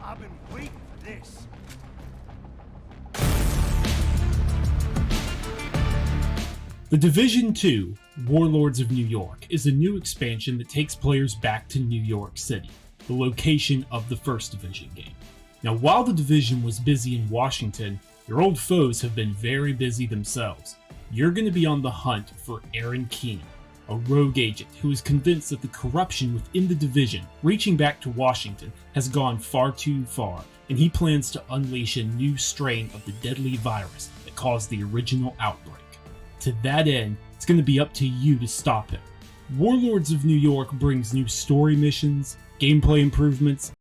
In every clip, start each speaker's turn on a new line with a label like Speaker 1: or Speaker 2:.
Speaker 1: I've been waiting for this.
Speaker 2: The Division 2 Warlords of New York is a new expansion that takes players back to New York City, the location of the first Division game. Now, while the Division was busy in Washington, your old foes have been very busy themselves. You're going to be on the hunt for Aaron Keenan, a rogue agent who is convinced that the corruption within the Division, reaching back to Washington, has gone far too far, and he plans to unleash a new strain of the deadly virus that caused the original outbreak. To that end, it's going to be up to you to stop him. Warlords of New York brings new story missions, gameplay improvements,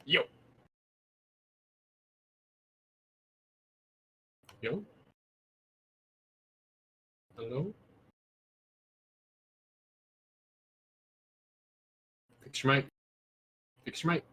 Speaker 3: Yo. Yo. Hello? Fix your mic. Fix your mic.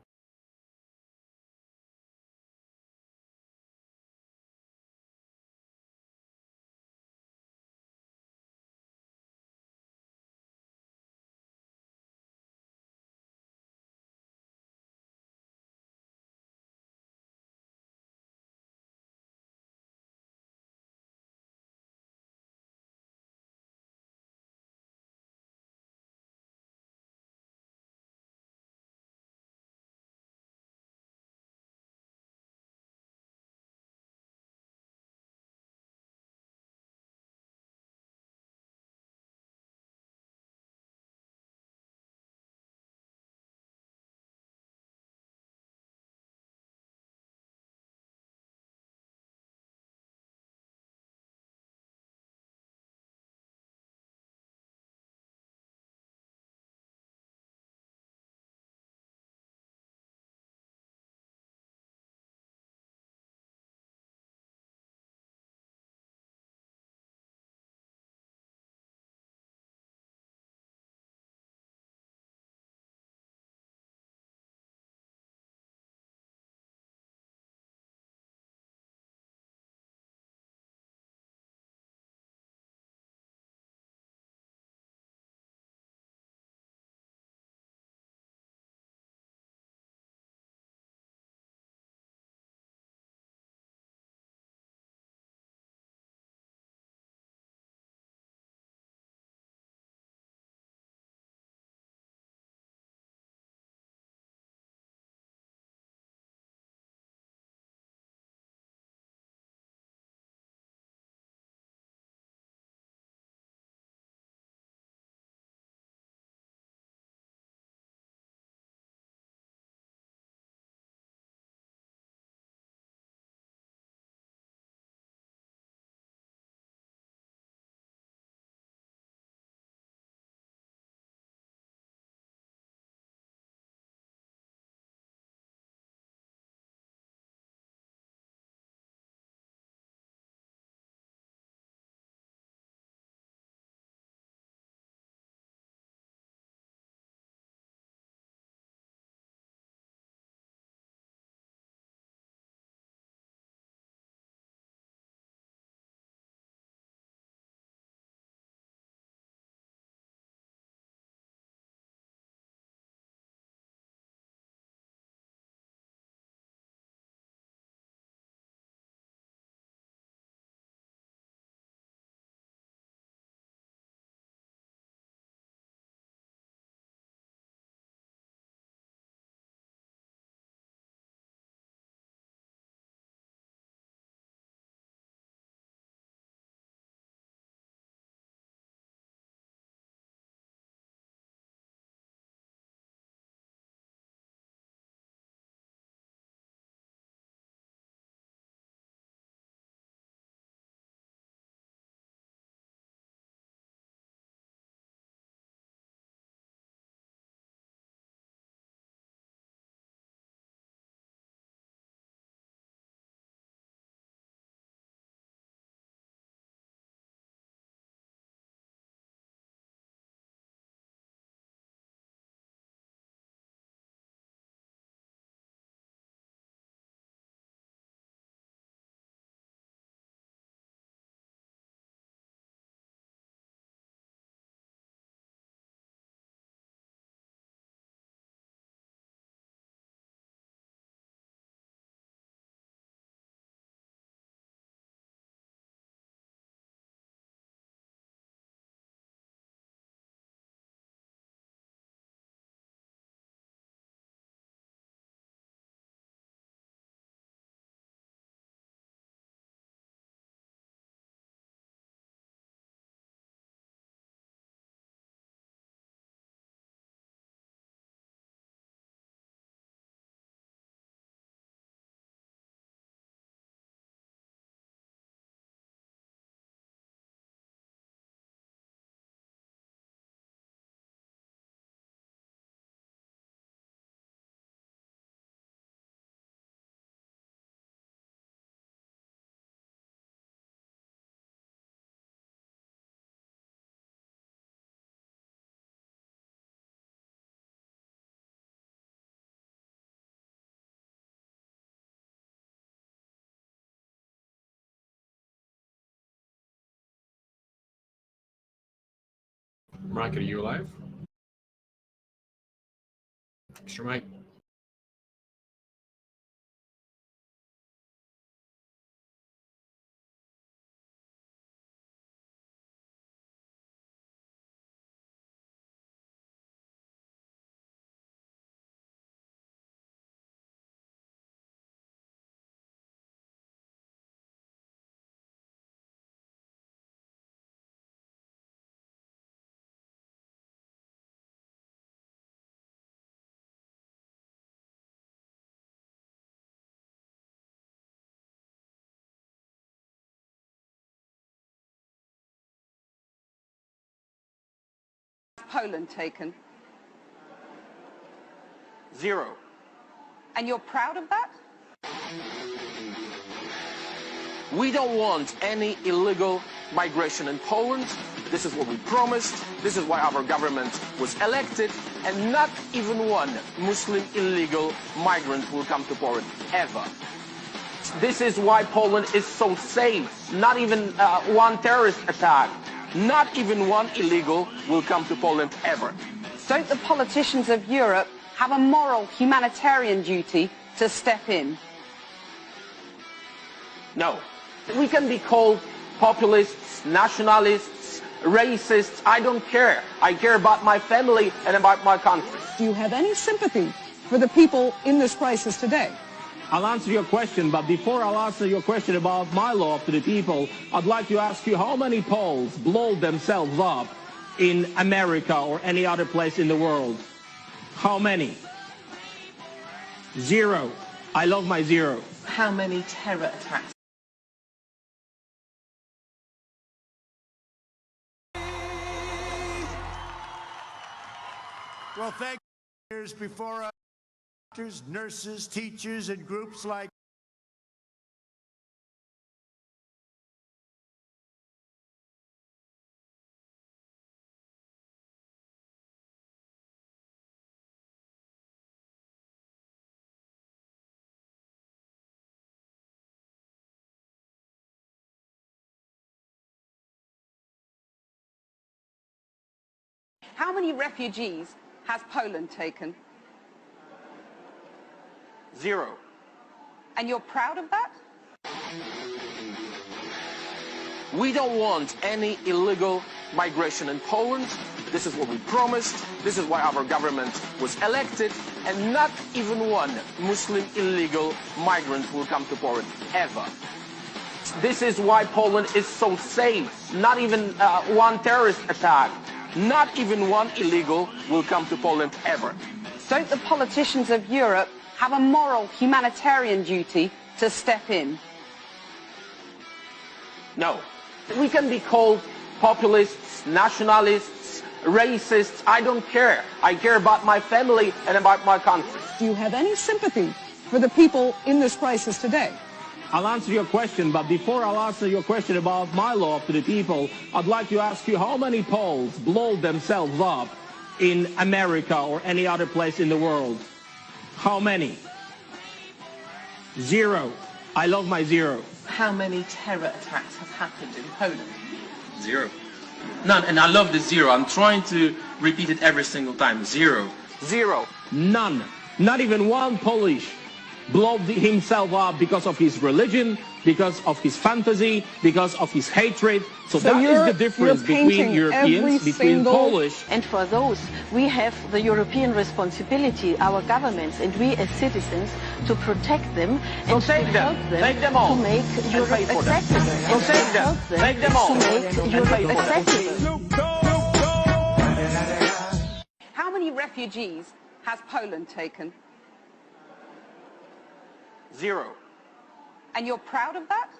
Speaker 3: Mike, are you alive? Fix your mic.
Speaker 4: Poland taken?
Speaker 5: 0.
Speaker 4: And you're proud of that?
Speaker 5: We don't want any illegal migration in Poland. This is what we promised. This is why our government was elected. And not even one Muslim illegal migrant will come to Poland, ever. This is why Poland is so safe. Not even one terrorist attack. Not even one illegal will come to Poland, ever.
Speaker 4: Don't the politicians of Europe have a moral humanitarian duty to step in?
Speaker 5: No. We can be called populists, nationalists, racists. I don't care. I care about my family and about my country.
Speaker 6: Do you have any sympathy for the people in this crisis today?
Speaker 7: I'll answer your question, but before I'll answer your question about my love to the people, I'd like to ask you how many Poles blow themselves up in America or any other place in the world? How many? 0. I love my 0.
Speaker 8: How many terror attacks?
Speaker 1: Well, thank you. Years before doctors, nurses, teachers, and groups like
Speaker 4: How many refugees has Poland taken?
Speaker 5: 0.
Speaker 4: And you're proud of that?
Speaker 5: We don't want any illegal migration in Poland. This is what we promised. This is why our government was elected. And not even one Muslim illegal migrant will come to Poland, ever. This is why Poland is so safe. Not even one terrorist attack. Not even one illegal will come to Poland, ever.
Speaker 4: Don't the politicians of Europe have a moral humanitarian duty to step in?
Speaker 5: No. We can be called populists, nationalists, racists. I don't care. I care about my family and about my country.
Speaker 6: Do you have any sympathy for the people in this crisis today?
Speaker 7: I'll answer your question, but before I'll answer your question about my love to the people, I'd like to ask you how many Poles blow themselves up in America or any other place in the world? How many? 0. I love my 0.
Speaker 8: How many terror attacks have happened in Poland?
Speaker 9: 0. None, and I love the 0. I'm trying to repeat it every single time. 0.
Speaker 5: 0.
Speaker 7: None. Not even one Polish blowed himself up because of his religion, because of his fantasy, because of his hatred. So that is the difference between Europeans, between Polish.
Speaker 10: And for those, we have the European responsibility, our governments, and we as citizens, to protect them and to help them
Speaker 5: Take them all.
Speaker 10: to make Europe
Speaker 5: pay for them.
Speaker 10: accessible.
Speaker 5: So take them.
Speaker 10: Help them
Speaker 5: Take them all.
Speaker 10: to make
Speaker 5: And
Speaker 10: Europe
Speaker 5: pay for them.
Speaker 10: accessible.
Speaker 4: How many refugees has Poland taken?
Speaker 5: 0.
Speaker 4: And you're proud of that?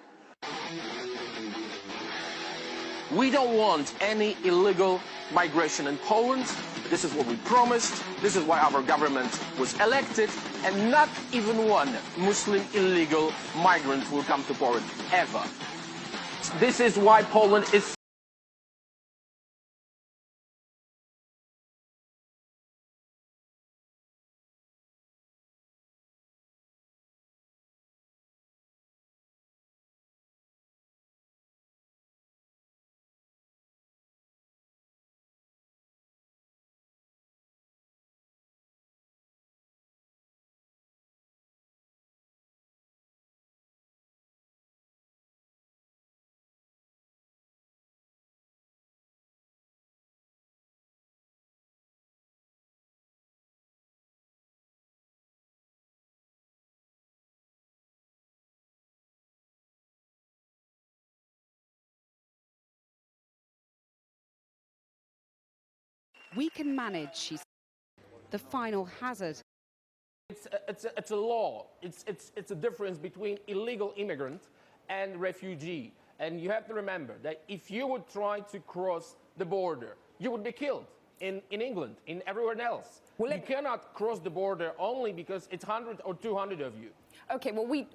Speaker 5: We don't want any illegal migration in Poland. This is what we promised. This is why our government was elected. And not even one Muslim illegal migrant will come to Poland, ever. This is why Poland is
Speaker 4: We can manage, she said. The final hazard.
Speaker 7: It's a law. It's a difference between illegal immigrant and refugee. And you have to remember that if you would try to cross the border, you would be killed in England, in everywhere else. Well, you cannot cross the border only because it's 100 or 200 of you.
Speaker 4: Okay, well, we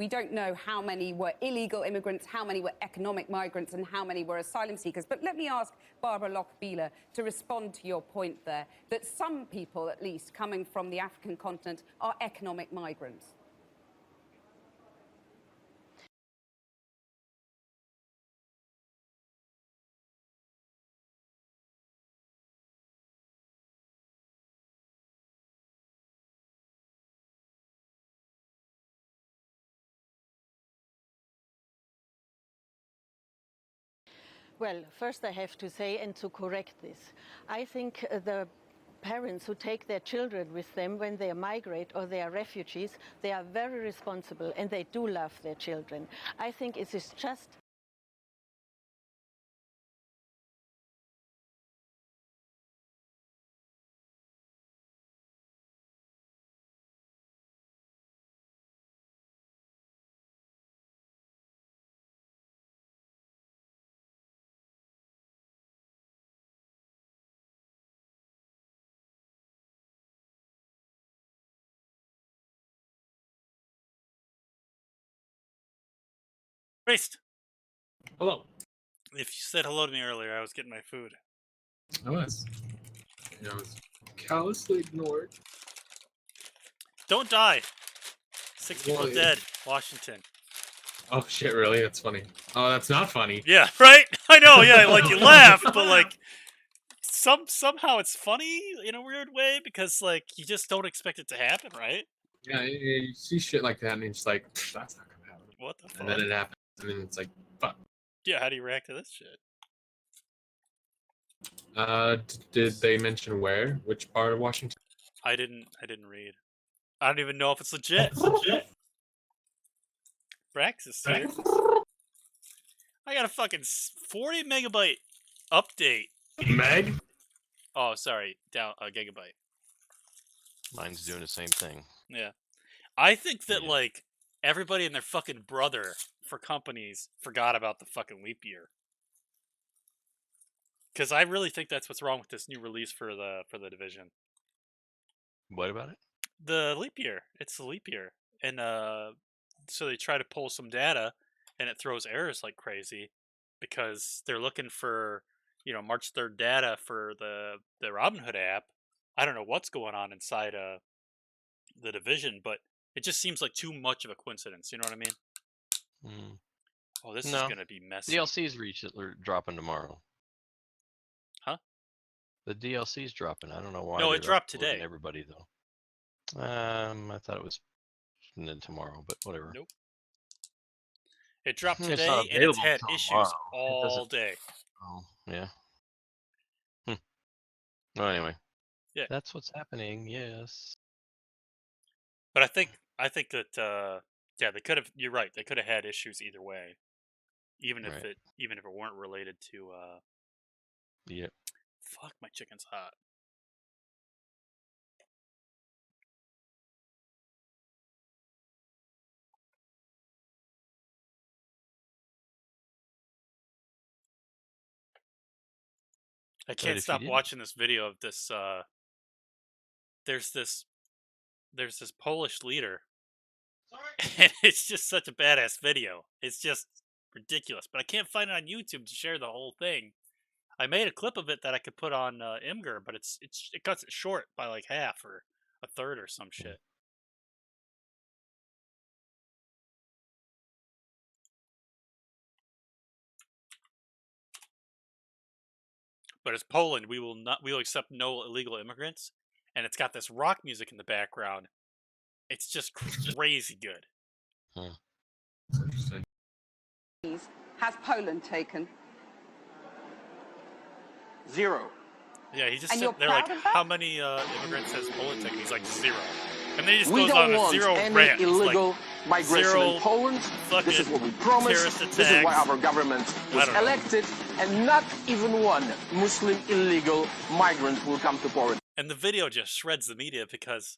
Speaker 4: don't know how many were illegal immigrants, how many were economic migrants, and how many were asylum seekers. But let me ask Barbara Lochbihler to respond to your point there, that some people, at least, coming from the African continent are economic migrants.
Speaker 10: Well, first I have to say, and to correct this, I think the parents who take their children with them when they migrate or they are refugees, they are very responsible and they do love their children. I think it is just
Speaker 11: Priest.
Speaker 3: Hello.
Speaker 11: If you said hello to me earlier, I was getting my food.
Speaker 3: I was. I was callously ignored.
Speaker 11: Don't die. 6 people
Speaker 3: Well,
Speaker 11: dead. Washington.
Speaker 3: Oh shit! Really? That's funny. Oh, that's not funny.
Speaker 11: Yeah, right. I know. Yeah, like you laugh, but like somehow it's funny in a weird way because like you just don't expect it to happen, right?
Speaker 3: Yeah, you see shit like that, and it's like that's not gonna happen.
Speaker 11: What the fuck?
Speaker 3: And then it happens, and then it's like fuck.
Speaker 11: Yeah, how do you react to this shit?
Speaker 3: Did they mention where? Which part of Washington?
Speaker 11: I didn't read. I don't even know if it's legit. Brax is here. I got a fucking 40 megabyte update.
Speaker 3: Meg?
Speaker 11: Oh, sorry, down a gigabyte.
Speaker 12: Mine's doing the same thing.
Speaker 11: Yeah, I think that like everybody and their fucking brother for companies forgot about the fucking leap year. Because I really think that's what's wrong with this new release for the Division.
Speaker 12: What about it?
Speaker 11: The leap year. It's the leap year, and so they try to pull some data, and it throws errors like crazy, because they're looking for March 3rd data for the Robinhood app. I don't know what's going on inside the Division, but it just seems like too much of a coincidence. You know what I mean?
Speaker 12: Mm.
Speaker 11: Oh, this is gonna be messy.
Speaker 12: DLC's dropping tomorrow.
Speaker 11: Huh?
Speaker 12: The DLC's dropping. I don't know why.
Speaker 11: No, it dropped today.
Speaker 12: Everybody though. I thought it was tomorrow, but whatever.
Speaker 11: Nope. It dropped
Speaker 12: It's
Speaker 11: today,
Speaker 12: not
Speaker 11: and it's
Speaker 12: available
Speaker 11: had
Speaker 12: till
Speaker 11: issues
Speaker 12: tomorrow. It
Speaker 11: all
Speaker 12: doesn't-
Speaker 11: day.
Speaker 12: Oh, yeah. Well, anyway.
Speaker 11: Yeah.
Speaker 12: That's what's happening. Yes.
Speaker 11: But I think that yeah, they could have. You're right. They could have had issues either way, even if it weren't related to.
Speaker 12: Yep.
Speaker 11: Fuck, my chicken's hot. I can't stop watching this video of this. There's this Polish leader, and it's just such a badass video. It's just ridiculous, but I can't find it on YouTube to share the whole thing. I made a clip of it that I could put on Imgur, but it cuts it short by like half or a third or some shit. But as Poland, we will accept no illegal immigrants, and it's got this rock music in the background. It's just crazy good.
Speaker 4: Has Poland taken?
Speaker 5: 0.
Speaker 11: Yeah, he just
Speaker 4: And
Speaker 11: said,
Speaker 4: you're
Speaker 11: they're like,
Speaker 4: proud of that?
Speaker 11: how many immigrants has Poland taken? He's like 0. And then he just
Speaker 5: We
Speaker 11: goes on
Speaker 5: don't
Speaker 11: a
Speaker 5: want
Speaker 11: 0
Speaker 5: any
Speaker 11: rant. He's
Speaker 5: illegal
Speaker 11: like,
Speaker 5: migration
Speaker 11: 0
Speaker 5: in Poland. This is what we promised.
Speaker 11: terrorist
Speaker 5: This is why
Speaker 11: attacks.
Speaker 5: our government was
Speaker 11: I don't know.
Speaker 5: elected, and not even one Muslim illegal migrant will come to Poland.
Speaker 11: And the video just shreds the media because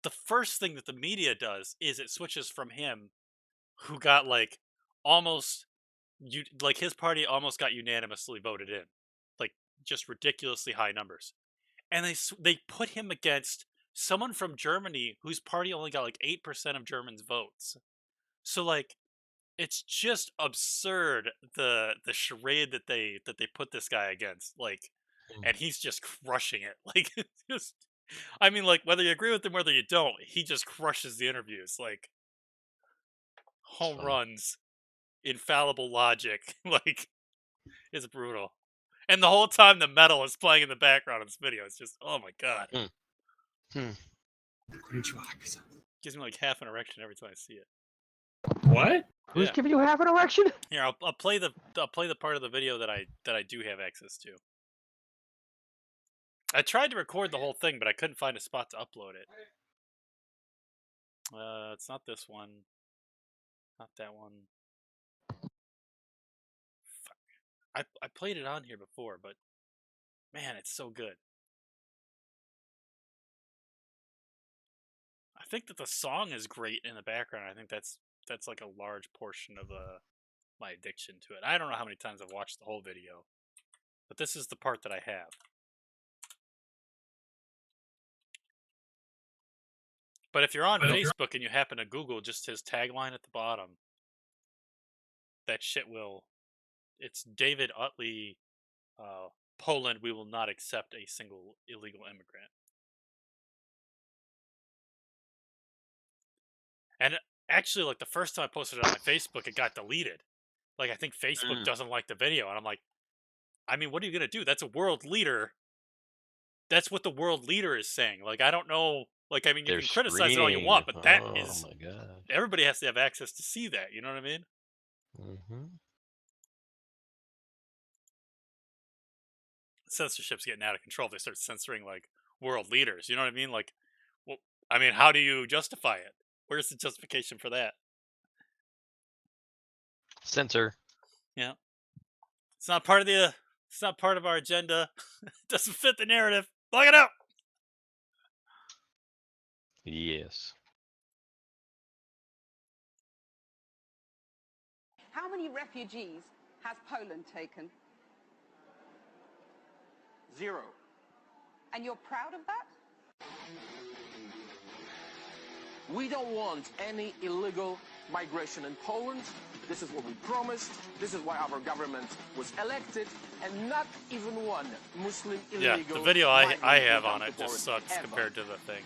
Speaker 11: the first thing that the media does is it switches from him, who got like almost, like his party almost got unanimously voted in, like just ridiculously high numbers, and they put him against someone from Germany whose party only got like 8% of Germans' votes. So like, it's just absurd the charade that they put this guy against, like, and he's just crushing it. Like, it's just, I mean, like, whether you agree with him, whether you don't, he just crushes the interviews, like, home runs, infallible logic, like, it's brutal. And the whole time the metal is playing in the background of this video, it's just, oh my god. Gives me like half an erection every time I see it.
Speaker 3: What?
Speaker 13: Who's giving you half an erection?
Speaker 11: Here, I'll play the part of the video that I do have access to. I tried to record the whole thing, but I couldn't find a spot to upload it. It's not this one. Not that one. Fuck. I played it on here before, but man, it's so good. I think that the song is great in the background. I think that's like a large portion of my addiction to it. I don't know how many times I've watched the whole video, but this is the part that I have. But if you're on Facebook and you happen to Google just his tagline at the bottom, that shit will... It's David Utley, Poland, we will not accept a single illegal immigrant. And actually, like, the first time I posted it on my Facebook, it got deleted. Like, I think Facebook doesn't like the video, and I'm like, I mean, what are you gonna do? That's a world leader. That's what the world leader is saying. Like, I don't know... Like, I mean, you can criticize it all you want, but that is...
Speaker 12: Oh my god.
Speaker 11: Everybody has to have access to see that, you know what I mean? Censorship's getting out of control. They start censoring, like, world leaders, you know what I mean? Like, well, I mean, how do you justify it? Where's the justification for that?
Speaker 12: Censor.
Speaker 11: Yeah. It's not part of the... It's not part of our agenda. It doesn't fit the narrative. Block it out!
Speaker 12: Yes.
Speaker 4: How many refugees has Poland taken?
Speaker 5: 0.
Speaker 4: And you're proud of that?
Speaker 5: We don't want any illegal migration in Poland. This is what we promised. This is why our government was elected, and not even one Muslim illegal.
Speaker 11: Yeah, the video I have on it just sucks compared to the thing.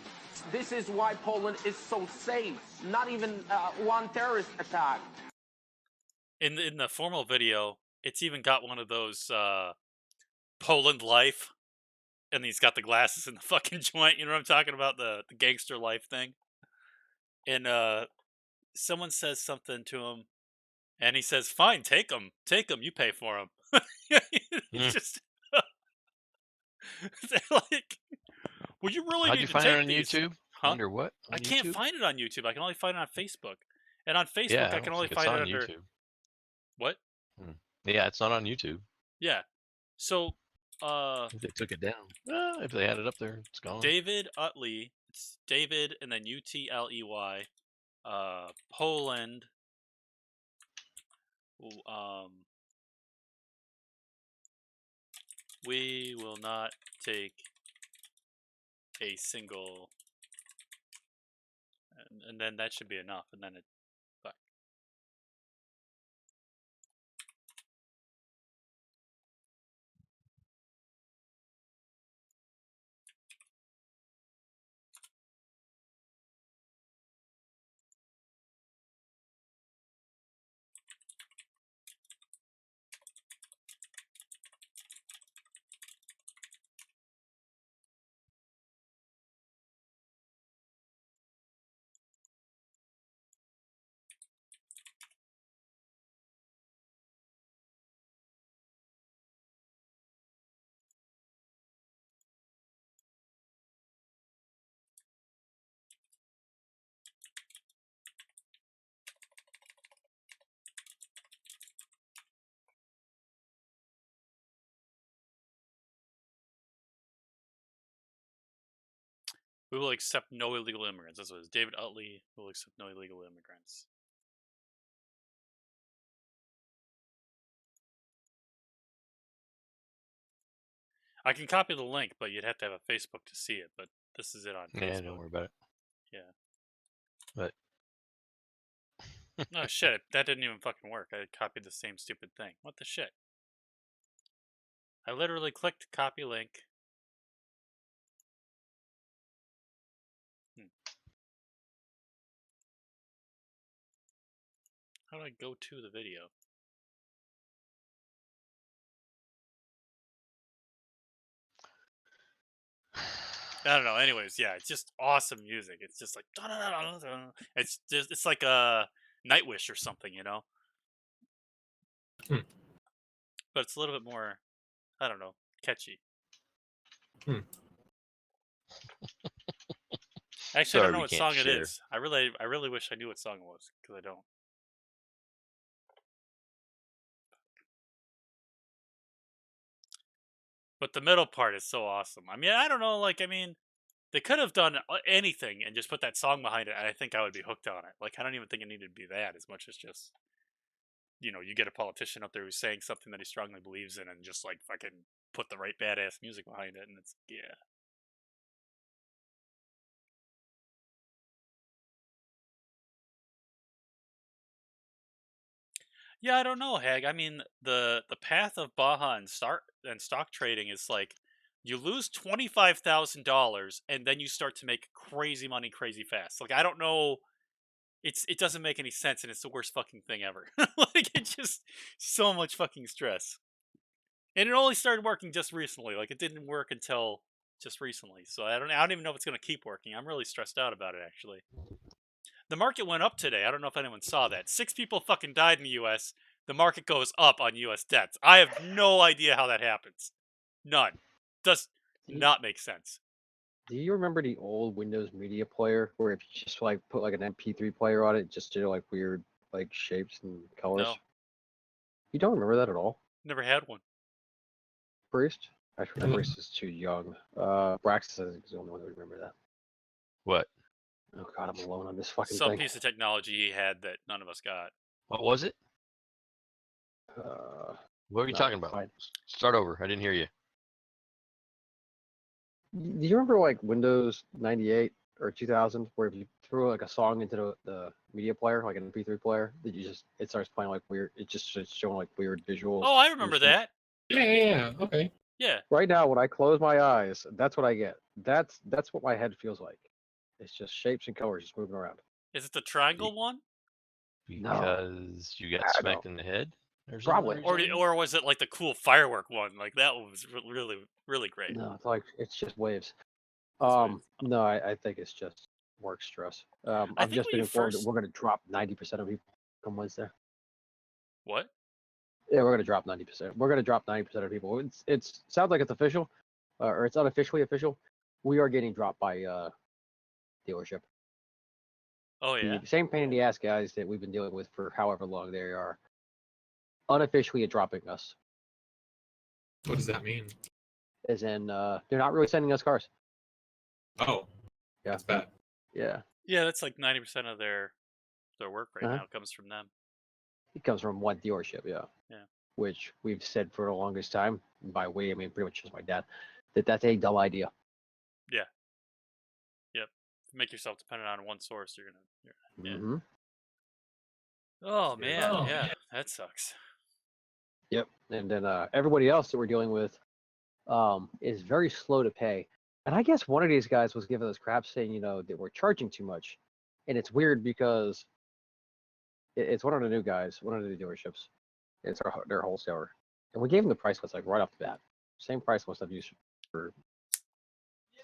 Speaker 5: This is why Poland is so safe. Not even one terrorist attack.
Speaker 11: In the formal video, it's even got one of those Poland life, and he's got the glasses in the fucking joint. You know what I'm talking about? The gangster life thing. And someone says something to him, and he says, "Fine, take them, you pay for them." It's just like, well, you really
Speaker 12: How'd
Speaker 11: need
Speaker 12: you
Speaker 11: to
Speaker 12: find
Speaker 11: take
Speaker 12: it on
Speaker 11: these.
Speaker 12: YouTube?
Speaker 11: Huh?
Speaker 12: Under what? On
Speaker 11: I can't
Speaker 12: YouTube?
Speaker 11: find it on YouTube. I can only find it on Facebook. And on Facebook,
Speaker 12: Yeah,
Speaker 11: I can only find it
Speaker 12: on
Speaker 11: under...
Speaker 12: YouTube.
Speaker 11: What?
Speaker 12: Yeah, it's not on YouTube.
Speaker 11: Yeah. So,
Speaker 12: If they took it down. If they had it up there, it's gone.
Speaker 11: David Utley. It's David and then Utley. Poland. We will not take a single... And then that should be enough. And then it... We will accept no illegal immigrants. That's what it is. David Utley will accept no illegal immigrants. I can copy the link, but you'd have to have a Facebook to see it. But this is it on Facebook.
Speaker 12: Yeah, don't worry about it.
Speaker 11: Yeah.
Speaker 12: But
Speaker 11: oh shit, that didn't even fucking work. I copied the same stupid thing. What the shit? I literally clicked copy link. How do I go to the video? I don't know. Anyways, yeah, it's just awesome music. It's just like it's like a Nightwish or something, you know. But it's a little bit more, I don't know, catchy. Actually, I don't know what song it is. I really wish I knew what song it was because I don't. But the middle part is so awesome. I mean, I don't know, like, I mean, they could have done anything and just put that song behind it, and I think I would be hooked on it. Like, I don't even think it needed to be that as much as just, you know, you get a politician up there who's saying something that he strongly believes in and just, like, fucking put the right badass music behind it, and it's, yeah. Yeah, I don't know, Hag. I mean, the path of Baja and stock trading is like you lose $25,000 and then you start to make crazy money crazy fast. Like I don't know, it doesn't make any sense and it's the worst fucking thing ever. Like it's just so much fucking stress. And it only started working just recently. Like it didn't work until just recently. So I don't even know if it's going to keep working. I'm really stressed out about it actually. The market went up today. I don't know if anyone saw that. 6 people fucking died in the U.S. The market goes up on U.S. debts. I have no idea how that happens. None. Does not make sense.
Speaker 13: Do you remember the old Windows Media Player where if you just like put like an MP3 player on it, just did like weird like shapes and colors?
Speaker 11: No.
Speaker 13: You don't remember that at all?
Speaker 11: Never had one.
Speaker 13: Priest? Actually, Priest is too young. Braxis is the only one that would remember that.
Speaker 12: What?
Speaker 13: Oh god, I'm alone on this fucking
Speaker 11: Some
Speaker 13: thing.
Speaker 11: piece of technology he had that none of us got.
Speaker 12: What was it? What are you talking about? Start over. I didn't hear you.
Speaker 13: Do you remember like Windows 98 or 2000 where if you threw like a song into the media player, like an MP3 player, that it starts playing like weird, it just starts showing like weird visuals.
Speaker 11: Oh, I remember that.
Speaker 3: Yeah. Okay.
Speaker 11: Yeah.
Speaker 13: Right now, when I close my eyes, that's what I get. That's what my head feels like. It's just shapes and colors just moving around.
Speaker 11: Is it the triangle one?
Speaker 12: Because you got smacked in the head?
Speaker 13: Probably.
Speaker 11: Or was it like the cool firework one? Like that one was really, really great.
Speaker 13: No, it's just waves.
Speaker 11: Waves.
Speaker 13: No, I think it's just work stress. I've just been informed that we're going to drop 90% of people come Wednesday.
Speaker 11: What?
Speaker 13: Yeah, we're going to drop 90%. We're going to drop 90% of people. It sounds like it's official, or it's unofficially official. We are getting dropped by dealership.
Speaker 11: Oh yeah.
Speaker 13: The same pain in the ass guys that we've been dealing with for however long they are unofficially dropping us.
Speaker 3: What does that mean?
Speaker 13: As in, they're not really sending us cars.
Speaker 3: Oh,
Speaker 13: yeah,
Speaker 3: that's bad.
Speaker 13: Yeah.
Speaker 11: Yeah, that's like 90% of their work right now comes from them.
Speaker 13: It comes from one dealership, yeah.
Speaker 11: Yeah.
Speaker 13: Which we've said for the longest time, by we, I mean pretty much just my dad, that's a dumb idea.
Speaker 11: Yeah. Yep. Make yourself dependent on one source. You're gonna. Yeah.
Speaker 13: Mm-hmm.
Speaker 11: Oh man, yeah, that sucks.
Speaker 13: Yep. And then everybody else that we're dealing with is very slow to pay. And I guess one of these guys was giving us crap saying, you know, that we're charging too much. And it's weird because it's one of the new guys, one of the dealerships. It's their wholesaler. And we gave him the price list like right off the bat. Same price list I've used for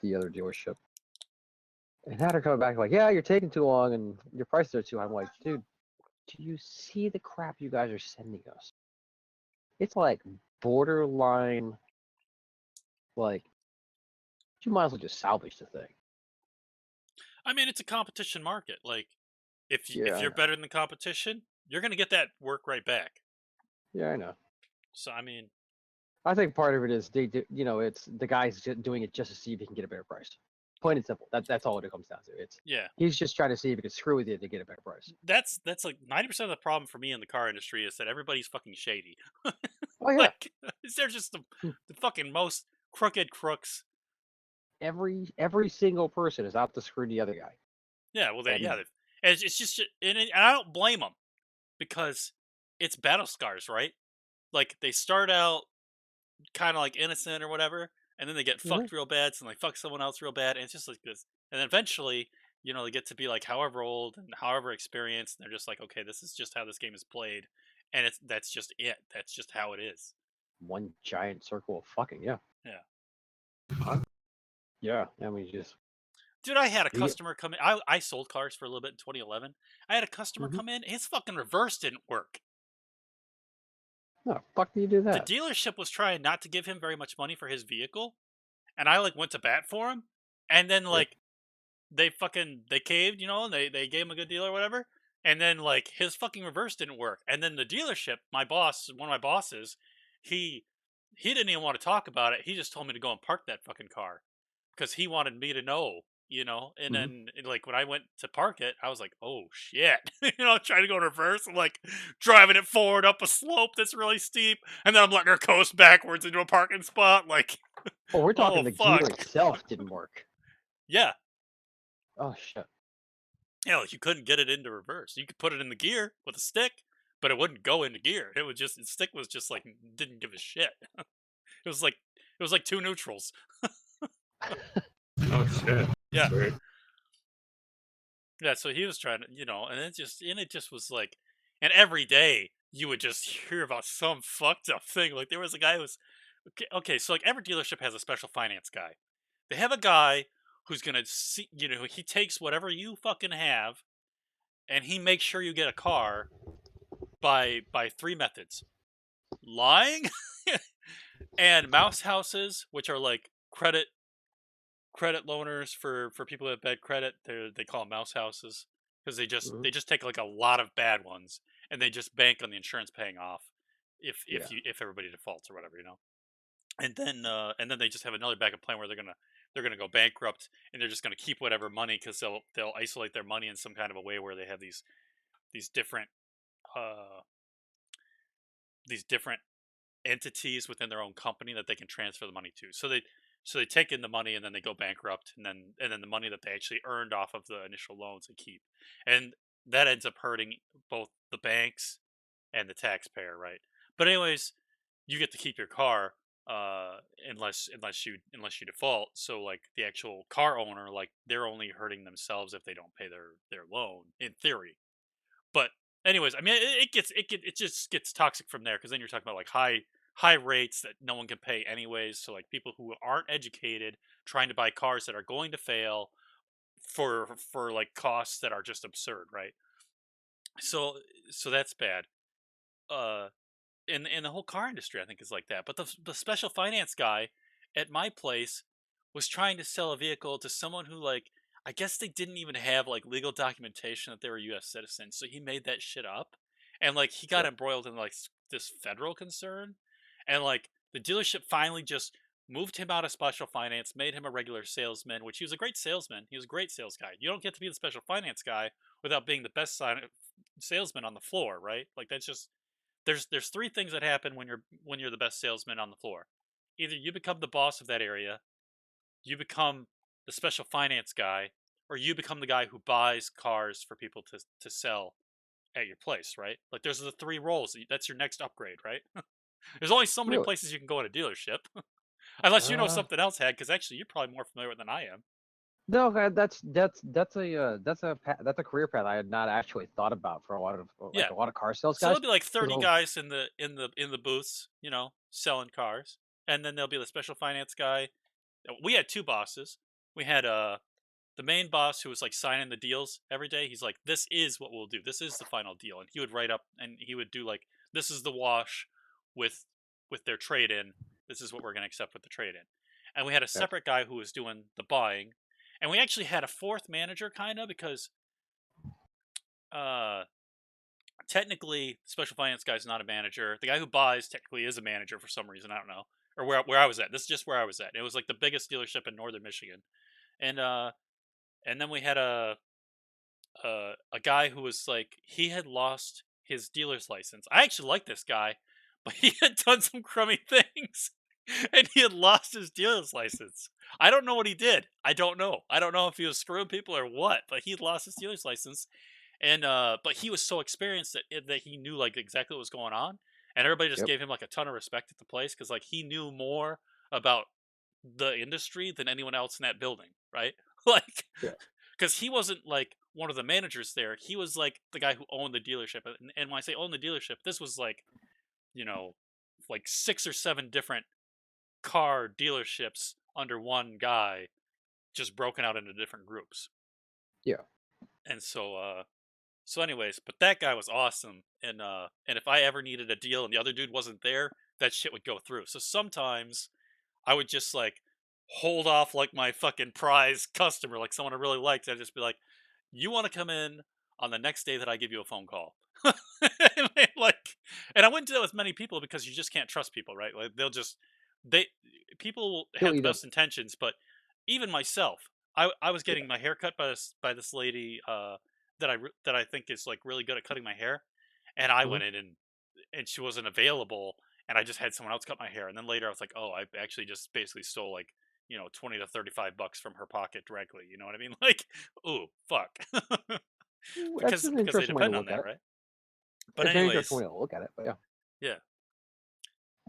Speaker 13: the other dealership. And now they're coming back like, yeah, you're taking too long and your prices are too high. I'm like, dude, do you see the crap you guys are sending us? It's like borderline, like, you might as well just salvage the thing.
Speaker 11: I mean, it's a competition market. Like, if
Speaker 13: Yeah,
Speaker 11: you're better than the competition, you're gonna get that work right back.
Speaker 13: Yeah, I know.
Speaker 11: So I mean,
Speaker 13: I think part of it is they do, you know, it's the guy's doing it just to see if he can get a better price. Plain and simple. That's all it comes down to. It's
Speaker 11: Yeah.
Speaker 13: he's just trying to see if he can screw with you to get a better price.
Speaker 11: That's like 90% of the problem for me in the car industry is that everybody's fucking shady.
Speaker 13: Oh yeah.
Speaker 11: Like, they're just the fucking most crooked crooks.
Speaker 13: Every single person is out to screw the other guy.
Speaker 11: Yeah, well,
Speaker 13: And-
Speaker 11: it's just, and I don't blame them because it's battle scars, right? Like, they start out kind of like innocent or whatever, and then they get fucked real bad, so they fuck someone else real bad, and it's just like this. And then eventually, they get to be like however old and however experienced, and they're just like, okay, this is just how this game is played, and that's just it. That's just how it is.
Speaker 13: One giant circle of fucking, yeah.
Speaker 11: Yeah.
Speaker 13: Yeah, I mean, just...
Speaker 11: Dude, I had a
Speaker 13: You get-
Speaker 11: customer come in. I sold cars for a little bit in 2011. I had a customer come in. His fucking reverse didn't work.
Speaker 13: No, fuck do you do that?
Speaker 11: The dealership was trying not to give him very much money for his vehicle, and I went to bat for him, and then they caved, and they gave him a good deal or whatever, and then his fucking reverse didn't work, and then the dealership, one of my bosses, he didn't even want to talk about it. He just told me to go and park that fucking car because he wanted me to know. And then when I went to park it, I was like, oh shit, trying to go in reverse. I'm driving it forward up a slope that's really steep, and then I'm letting her coast backwards into a parking spot.
Speaker 13: Oh, we're talking the
Speaker 11: fuck.
Speaker 13: gear itself didn't work.
Speaker 11: Yeah.
Speaker 13: Oh shit.
Speaker 11: Yeah, you couldn't get it into reverse. You could put it in the gear with a stick, but it wouldn't go into gear. It would just, the stick was just didn't give a shit. It was like two neutrals.
Speaker 3: Oh shit.
Speaker 11: Yeah.
Speaker 3: Weird.
Speaker 11: Yeah, so he was trying to, and it just was and every day you would just hear about some fucked up thing. There was a guy who was, okay, so every dealership has a special finance guy. They have a guy who's going to see, he takes whatever you fucking have and he makes sure you get a car by three methods. Lying and mouse houses, which are credit loaners for people who have bad credit. They call them mouse houses because they just take a lot of bad ones and they just bank on the insurance paying off if everybody defaults or whatever, and then they just have another backup plan where they're gonna go bankrupt and they're just gonna keep whatever money because they'll isolate their money in some kind of a way where they have these different entities within their own company that they can transfer the money to. So they take in the money and then they go bankrupt, and then the money that they actually earned off of the initial loans they keep, and that ends up hurting both the banks and the taxpayer, right? But anyways, you get to keep your car unless you default. So the actual car owner, they're only hurting themselves if they don't pay their loan in theory. But anyways, I mean it just gets toxic from there because then you're talking about high rates that no one can pay anyways. So people who aren't educated trying to buy cars that are going to fail for costs that are just absurd, right? So that's bad. In the whole car industry, I think is like that. But the special finance guy at my place was trying to sell a vehicle to someone who I guess they didn't even have legal documentation that they were U.S. citizens. So he made that shit up, and he got embroiled in this federal concern. And the dealership finally just moved him out of special finance, made him a regular salesman, which he was a great salesman. He was a great sales guy. You don't get to be the special finance guy without being the best salesman on the floor, right? That's just there's three things that happen when you're the best salesman on the floor. Either you become the boss of that area, you become the special finance guy, or you become the guy who buys cars for people to sell at your place, right? There's the three roles. That's your next upgrade, right? There's only so many places you can go in a dealership, unless you know something else, Had, because actually you're probably more familiar with than I am.
Speaker 13: No, that's a career path I had not actually thought about for a lot of car sales
Speaker 11: So
Speaker 13: guys.
Speaker 11: there'll be 30 guys in the booths, selling cars, and then there'll be the special finance guy. We had two bosses. We had the main boss who was signing the deals every day. He's like, this is what we'll do. This is the final deal, and he would write up and he would do this is the wash with their trade-in. This is what we're going to accept with the trade-in. And we had a separate guy who was doing the buying. And we actually had a fourth manager, kind of, because technically, the special finance guy is not a manager. The guy who buys technically is a manager for some reason. I don't know. Or where I was at. This is just where I was at. It was the biggest dealership in northern Michigan. and then we had a guy who was like, he had lost his dealer's license. I actually like this guy, but he had done some crummy things, and he had lost his dealer's license. I don't know what he did. I don't know if he was screwing people or what, but he had lost his dealer's license, and but he was so experienced that he knew like exactly what was going on, and everybody just gave him like a ton of respect at the place because like he knew more about the industry than anyone else in that building, right? Like, because he wasn't like one of the managers there. He was like the guy who owned the dealership. And when I say own the dealership, this was like, you know, like 6 or 7 different car dealerships under one guy, just broken out into different groups.
Speaker 13: Yeah.
Speaker 11: And so anyways, but that guy was awesome. And if I ever needed a deal and the other dude wasn't there, that shit would go through. So sometimes I would just like hold off like my fucking prize customer, like someone I really liked. I'd just be like, you want to come in on the next day that I give you a phone call? And I wouldn't do that with many people because you just can't trust people, right? Like people have the best intentions, but even myself, I was getting my hair cut by this lady that I think is like really good at cutting my hair, and I went in and she wasn't available, and I just had someone else cut my hair, and then later I was like, oh, I actually just basically stole like, you know, $20 to $35 from her pocket directly. You know what I mean? Like, ooh, fuck. because
Speaker 13: an
Speaker 11: they
Speaker 13: interesting way to
Speaker 11: depend on
Speaker 13: look at
Speaker 11: that,
Speaker 13: it.
Speaker 11: right? But
Speaker 13: It's an
Speaker 11: anyways,
Speaker 13: interesting way to look at it, but yeah.
Speaker 11: yeah.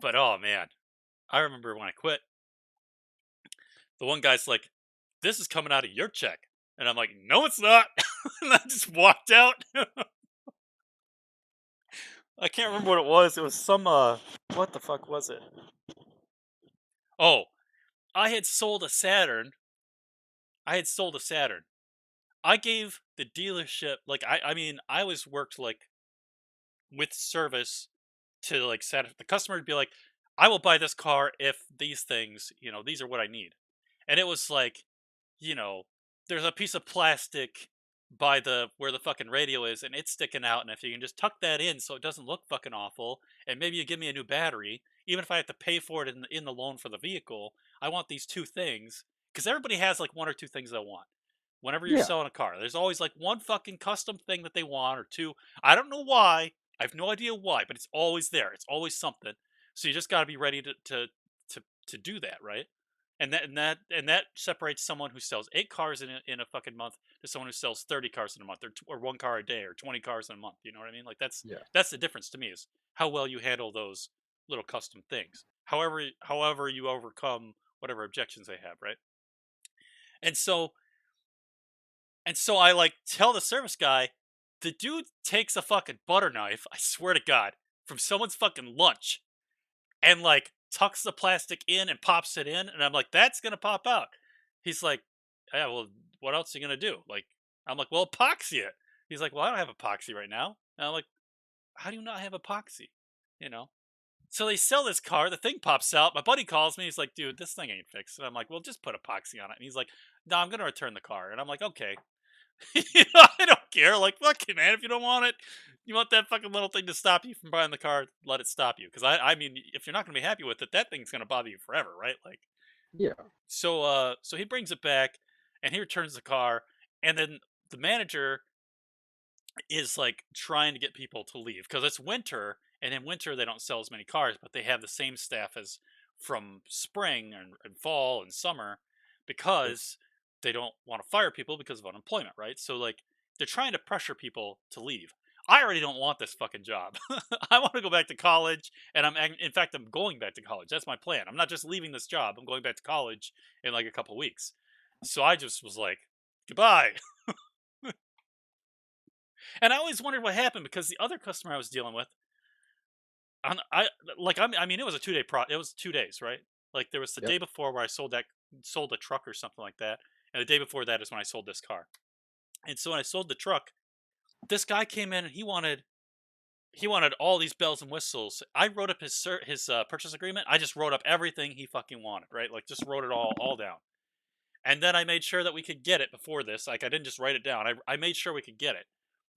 Speaker 11: But oh man, I remember when I quit, the one guy's like, "This is coming out of your check," and I'm like, "No, it's not." And I just walked out. I can't remember what it was. It was some what the fuck was it? Oh, I had sold a Saturn. I gave the dealership like I mean I was worked like with service to like the customer to be like, I will buy this car if these things, you know, these are what I need. And it was like, you know, there's a piece of plastic by the where the fucking radio is and it's sticking out, and if you can just tuck that in so it doesn't look fucking awful, and maybe you give me a new battery, even if I have to pay for it in the loan for the vehicle, I want these 2 things, because everybody has like 1 or 2 things they want. Whenever you're selling a car, there's always like 1 fucking custom thing that they want, or 2. I don't know why. I have no idea why, but it's always there. It's always something. So you just got to be ready to do that, right? And that separates someone who sells 8 cars in a fucking month to someone who sells 30 cars in a month, or 1 car a day, or 20 cars in a month. You know what I mean? Like that's the difference to me, is how well you handle those little custom things. However you overcome whatever objections they have, right? And so I like tell the service guy, the dude takes a fucking butter knife, I swear to God, from someone's fucking lunch, and like tucks the plastic in and pops it in, and I'm like, that's gonna pop out. He's like, yeah, well, what else are you gonna do? Like, I'm like, well, epoxy it. He's like, well, I don't have epoxy right now. And I'm like, how do you not have epoxy? You know? So they sell this car, the thing pops out, my buddy calls me, he's like, dude, this thing ain't fixed. And I'm like, well, just put epoxy on it. And he's like, no, I'm gonna return the car. And I'm like, okay. You know, I don't care. Like, fuck you, man. If you don't want it, you want that fucking little thing to stop you from buying the car, let it stop you. Because I mean, if you're not gonna be happy with it, that thing's gonna bother you forever, right? Like,
Speaker 13: yeah.
Speaker 11: So he brings it back, and he returns the car, and then the manager is like trying to get people to leave because it's winter, and in winter they don't sell as many cars, but they have the same staff as from spring and fall and summer, because they don't want to fire people because of unemployment, right? So like they're trying to pressure people to leave. I already don't want this fucking job. I want to go back to college, and in fact I'm going back to college. That's my plan. I'm not just leaving this job. I'm going back to college in like a couple weeks. So I just was like, goodbye. And I always wondered what happened, because the other customer I was dealing with, I mean, it was a 2-day it was 2 days, right? Like there was the day before where I sold a truck or something like that, and the day before that is when I sold this car. And so when I sold the truck, this guy came in and he wanted all these bells and whistles. I wrote up his purchase agreement. I just wrote up everything he fucking wanted, right? Like just wrote it all down. And then I made sure that we could get it before this. Like I didn't just write it down. I made sure we could get it.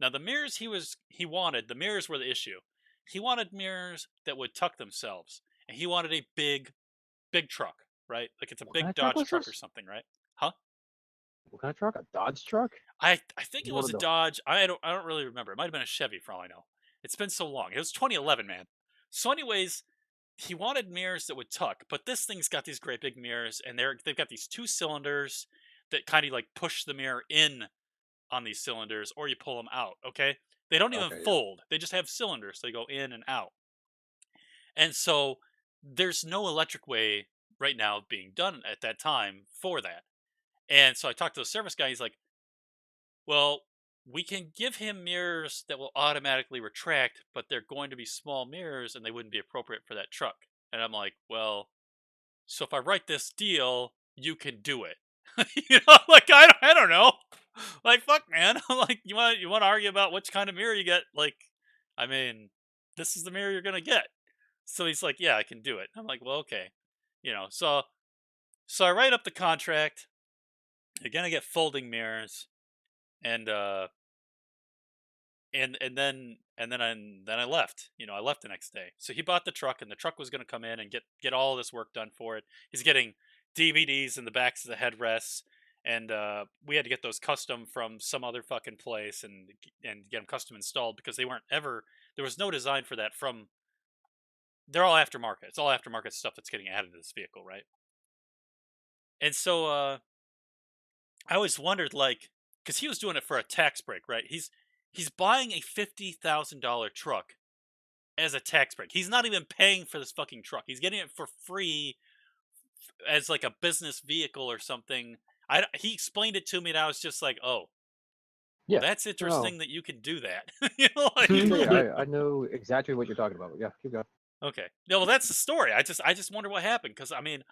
Speaker 11: Now the mirrors he wanted, the mirrors were the issue. He wanted mirrors that would tuck themselves, and he wanted a big truck, right? Like it's a big Dodge truck or something, right? Huh?
Speaker 13: What kind of truck? A Dodge truck?
Speaker 11: I think it
Speaker 13: One
Speaker 11: was
Speaker 13: of
Speaker 11: a
Speaker 13: the-
Speaker 11: Dodge. I don't really remember. It might have been a Chevy for all I know. It's been so long. It was 2011, man. So, anyways, he wanted mirrors that would tuck, but this thing's got these great big mirrors, and they've got these 2 cylinders that kind of like push the mirror in on these cylinders, or you pull them out. Okay, they don't even
Speaker 13: Okay, yeah.
Speaker 11: fold. They just have cylinders. So they go in and out. And so there's no electric way right now being done at that time for that. And so I talked to the service guy. He's like, well, we can give him mirrors that will automatically retract, but they're going to be small mirrors and they wouldn't be appropriate for that truck. And I'm like, well, so if I write this deal, you can do it. Like I don't know. Like fuck, man. I'm like, you want to argue about which kind of mirror you get? Like, I mean, this is the mirror you're gonna get. So he's like, yeah, I can do it. I'm like, well, okay, So I write up the contract. You're gonna get folding mirrors, and then I left. I left the next day. So he bought the truck, and the truck was gonna come in and get all this work done for it. He's getting DVDs in the backs of the headrests, and we had to get those custom from some other fucking place and get them custom installed because they weren't ever. There was no design for that from. They're all aftermarket. It's all aftermarket stuff that's getting added to this vehicle, right? And so I always wondered, like, because he was doing it for a tax break, right? He's buying a $50,000 truck as a tax break. He's not even paying for this fucking truck. He's getting it for free as like a business vehicle or something. He explained it to me, and I was just like, oh,
Speaker 13: Yeah,
Speaker 11: that's
Speaker 13: no.
Speaker 11: interesting that you can do that.
Speaker 13: Yeah, I know exactly what you're talking about. Yeah, keep going.
Speaker 11: Okay. Yeah, well, that's the story. I just wonder what happened because I mean,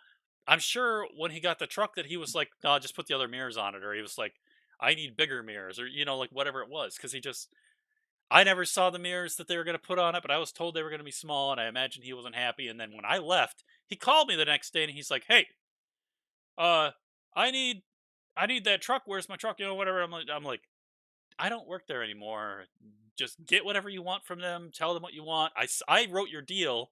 Speaker 11: I'm sure when he got the truck that he was like, no, just put the other mirrors on it, or he was like, I need bigger mirrors, or like whatever it was, because I never saw the mirrors that they were going to put on it, but I was told they were going to be small, and I imagine he wasn't happy. And then when I left, he called me the next day, and he's like, hey, I need that truck. Where's my truck? Whatever. I'm like, I don't work there anymore. Just get whatever you want from them. Tell them what you want. I wrote your deal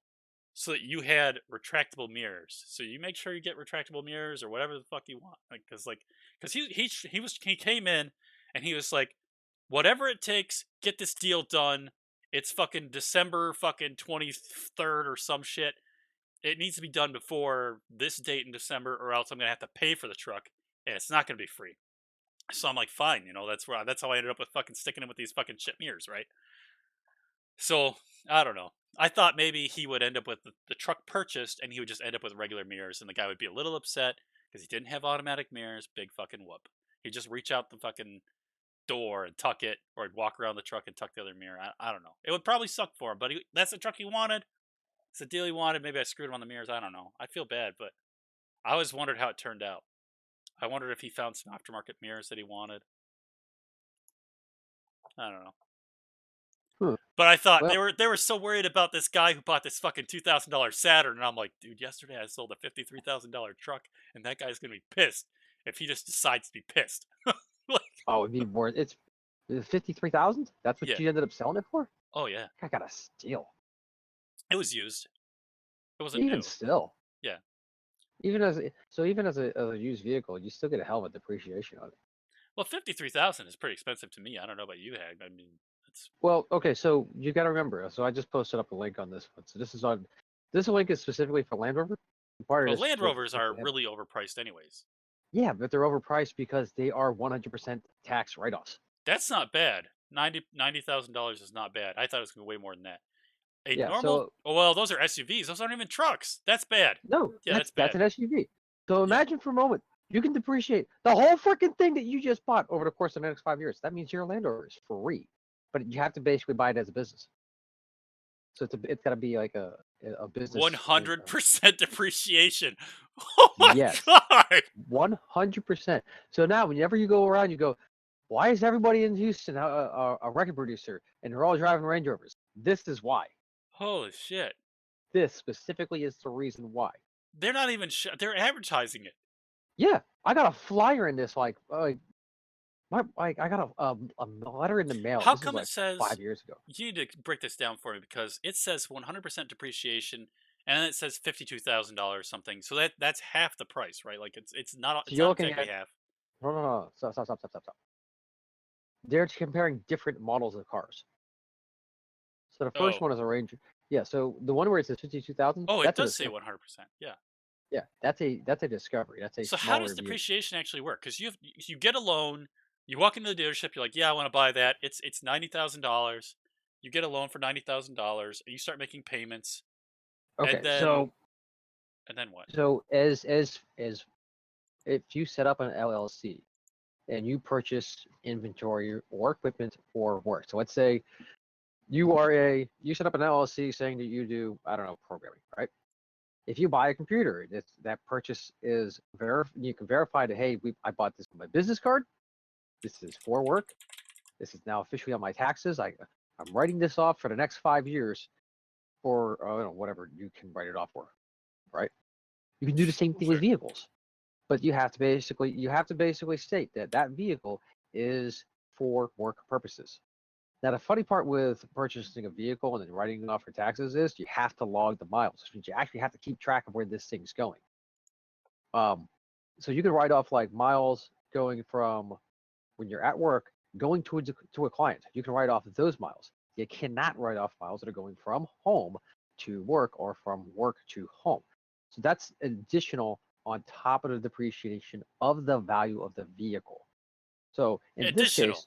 Speaker 11: so that you had retractable mirrors. So you make sure you get retractable mirrors or whatever the fuck you want. Because he came in and he was like, whatever it takes, get this deal done. It's fucking December fucking 23rd or some shit. It needs to be done before this date in December, or else I'm gonna have to pay for the truck, and it's not gonna be free. So I'm like, fine, that's how I ended up with fucking sticking him with these fucking shit mirrors, right? So I don't know. I thought maybe he would end up with the truck purchased, and he would just end up with regular mirrors, and the guy would be a little upset because he didn't have automatic mirrors. Big fucking whoop. He'd just reach out the fucking door and tuck it, or he'd walk around the truck and tuck the other mirror. I don't know. It would probably suck for him, but that's the truck he wanted. It's the deal he wanted. Maybe I screwed him on the mirrors. I don't know. I feel bad, but I always wondered how it turned out. I wondered if he found some aftermarket mirrors that he wanted. I don't know. But I thought they were so worried about this guy who bought this fucking $2,000 Saturn, and I'm like, dude, yesterday I sold a $53,000 truck, and that guy's gonna be pissed if he just decides to be pissed.
Speaker 13: Oh, it'd be more. It's 53,000. That's what you ended up selling it for.
Speaker 11: Oh yeah,
Speaker 13: I got a steal.
Speaker 11: It was used. It wasn't
Speaker 13: Even
Speaker 11: new.
Speaker 13: still.
Speaker 11: Yeah.
Speaker 13: Even as a used vehicle, you still get a hell of a depreciation on it.
Speaker 11: Well, 53,000 is pretty expensive to me. I don't know about you, Hag. I mean, it's
Speaker 13: Well, okay, so you got to remember. So I just posted up a link on this one. So this link is specifically for Land Rover.
Speaker 11: Land Rovers are really overpriced, anyways.
Speaker 13: Yeah, but they're overpriced because they are 100% tax write-offs.
Speaker 11: That's not bad. $90,000 is not bad. I thought it was going to be way more than that. Those are SUVs. Those aren't even trucks. That's bad.
Speaker 13: No,
Speaker 11: yeah,
Speaker 13: that's an SUV. So imagine for a moment, you can depreciate the whole freaking thing that you just bought over the course of the next 5 years. That means your Land Rover is free, but you have to basically buy it as a business. So it's got to be like a business.
Speaker 11: 100% depreciation. Oh my god.
Speaker 13: 100%. So now, whenever you go around, you go, why is everybody in Houston a record producer and they're all driving Range Rovers? This is why.
Speaker 11: Holy shit.
Speaker 13: This specifically is the reason why.
Speaker 11: They're not even they're advertising it.
Speaker 13: Yeah, I got a flyer in this I got a letter in the mail.
Speaker 11: How
Speaker 13: this
Speaker 11: come
Speaker 13: was
Speaker 11: it says
Speaker 13: 5 years ago?
Speaker 11: You need to break this down for me because it says 100% depreciation and then it says $52,000 or something. So that's half the price, right? Like it's not
Speaker 13: So you're looking
Speaker 11: exactly
Speaker 13: at
Speaker 11: half.
Speaker 13: No. Stop. They're comparing different models of cars. So the first one is a Ranger. Yeah, so the one where it says 52,000.
Speaker 11: Oh, it
Speaker 13: that's a
Speaker 11: does say
Speaker 13: Discovery.
Speaker 11: 100%. Yeah.
Speaker 13: Yeah, that's a Discovery. That's a
Speaker 11: So how
Speaker 13: smaller
Speaker 11: does
Speaker 13: vehicle.
Speaker 11: depreciation actually work? Because you get a loan, you walk into the dealership, you're like, yeah, I want to buy that. It's $90,000. You get a loan for $90,000, and you start making payments.
Speaker 13: Okay,
Speaker 11: and then
Speaker 13: so
Speaker 11: what?
Speaker 13: So as if you set up an LLC and you purchase inventory or equipment for work. So let's say you set up an LLC saying that you do, I don't know, programming, right? If you buy a computer, that purchase is you can verify that, hey, I bought this on my business card. This is for work. This is now officially on my taxes. I'm writing this off for the next 5 years for whatever you can write it off for, right? You can do the same thing with vehicles, but you have to basically state that that vehicle is for work purposes. Now, the funny part with purchasing a vehicle and then writing it off for taxes is you have to log the miles, which means you actually have to keep track of where this thing's going. So you can write off like miles going from when you're at work going to a client. You can write off those miles. You cannot write off miles that are going from home to work or from work to home. So that's additional on top of the depreciation of the value of the vehicle. So in this case,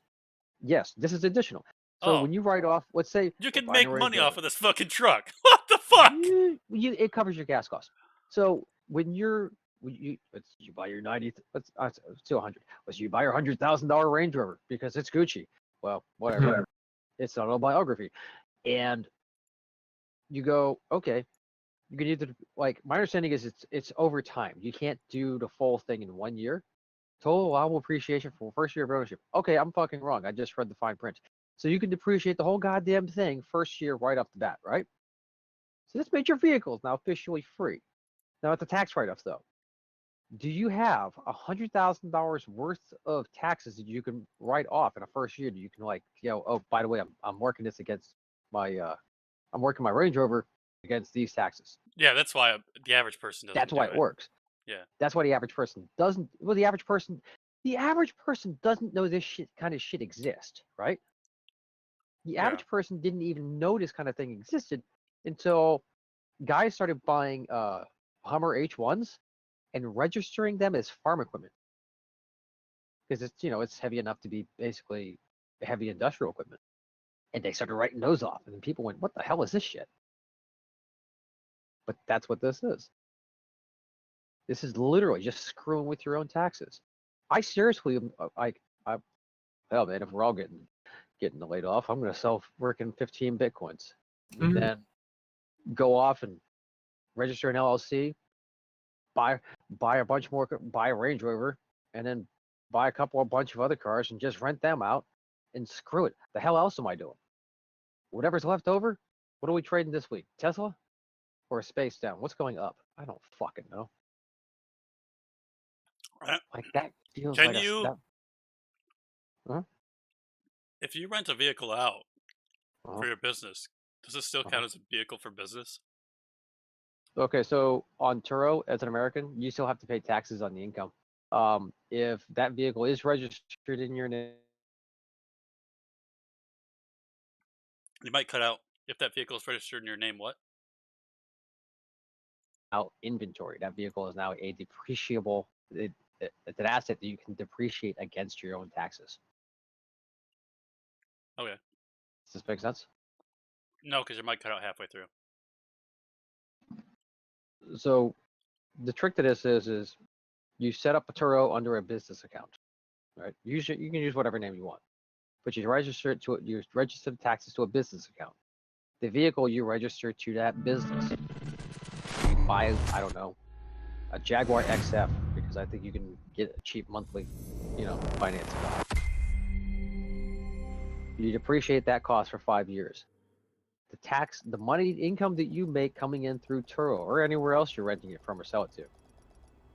Speaker 13: yes, this is additional. So when you write off, let's say
Speaker 11: you can make money off of this fucking truck. What the fuck?
Speaker 13: It covers your gas costs. So when you buy your 90, let's to 100. Let's you buy your $100,000 Range Rover because it's Gucci. Well, whatever. It's an autobiography, and you go, okay. You can either, like, my understanding is it's over time. You can't do the full thing in 1 year. Total allowable appreciation for first year of ownership. Okay, I'm fucking wrong. I just read the fine print. So you can depreciate the whole goddamn thing first year right off the bat, right? So this made your vehicles now officially free. Now at the tax write-offs though, do you have $100,000 worth of taxes that you can write off in a first year that you can, like, oh, by the way, I'm working this against my I'm working my Range Rover against these taxes.
Speaker 11: Yeah, that's why the average person doesn't.
Speaker 13: That's why it works.
Speaker 11: Yeah.
Speaker 13: That's why the average person doesn't. Well, the average person doesn't know this kind of shit exists, right? The average person didn't even know this kind of thing existed until guys started buying Hummer H1s and registering them as farm equipment because it's heavy enough to be basically heavy industrial equipment, and they started writing those off, and then people went, "What the hell is this shit?" But that's what this is. This is literally just screwing with your own taxes. I seriously am hell, man, if we're all getting laid off, I'm going to sell working 15 Bitcoins. And then go off and register an LLC, buy a bunch more, buy a Range Rover, and then buy a bunch of other cars and just rent them out and screw it. The hell else am I doing? Whatever's left over, what are we trading this week? Tesla? Or Space Down? What's going up? I don't fucking know. Like that feels
Speaker 11: Can
Speaker 13: like
Speaker 11: you? If you rent a vehicle out for your business, does it still count as a vehicle for business?
Speaker 13: Okay, so on Turo, as an American, you still have to pay taxes on the income. If that vehicle is registered in your name,
Speaker 11: You might cut out if that vehicle is registered in your name. What?
Speaker 13: out inventory. That vehicle is now a depreciable. It's an asset that you can depreciate against your own taxes.
Speaker 11: Okay.
Speaker 13: Does this make sense?
Speaker 11: No, because you might cut out halfway through.
Speaker 13: So the trick to this is you set up a Turo under a business account, right? You can use whatever name you want, but you register the taxes to a business account. The vehicle you register to that business. You buy, I don't know, a Jaguar XF because I think you can get a cheap monthly, financing. You depreciate that cost for 5 years. The money income that you make coming in through Turo or anywhere else you're renting it from or sell it to,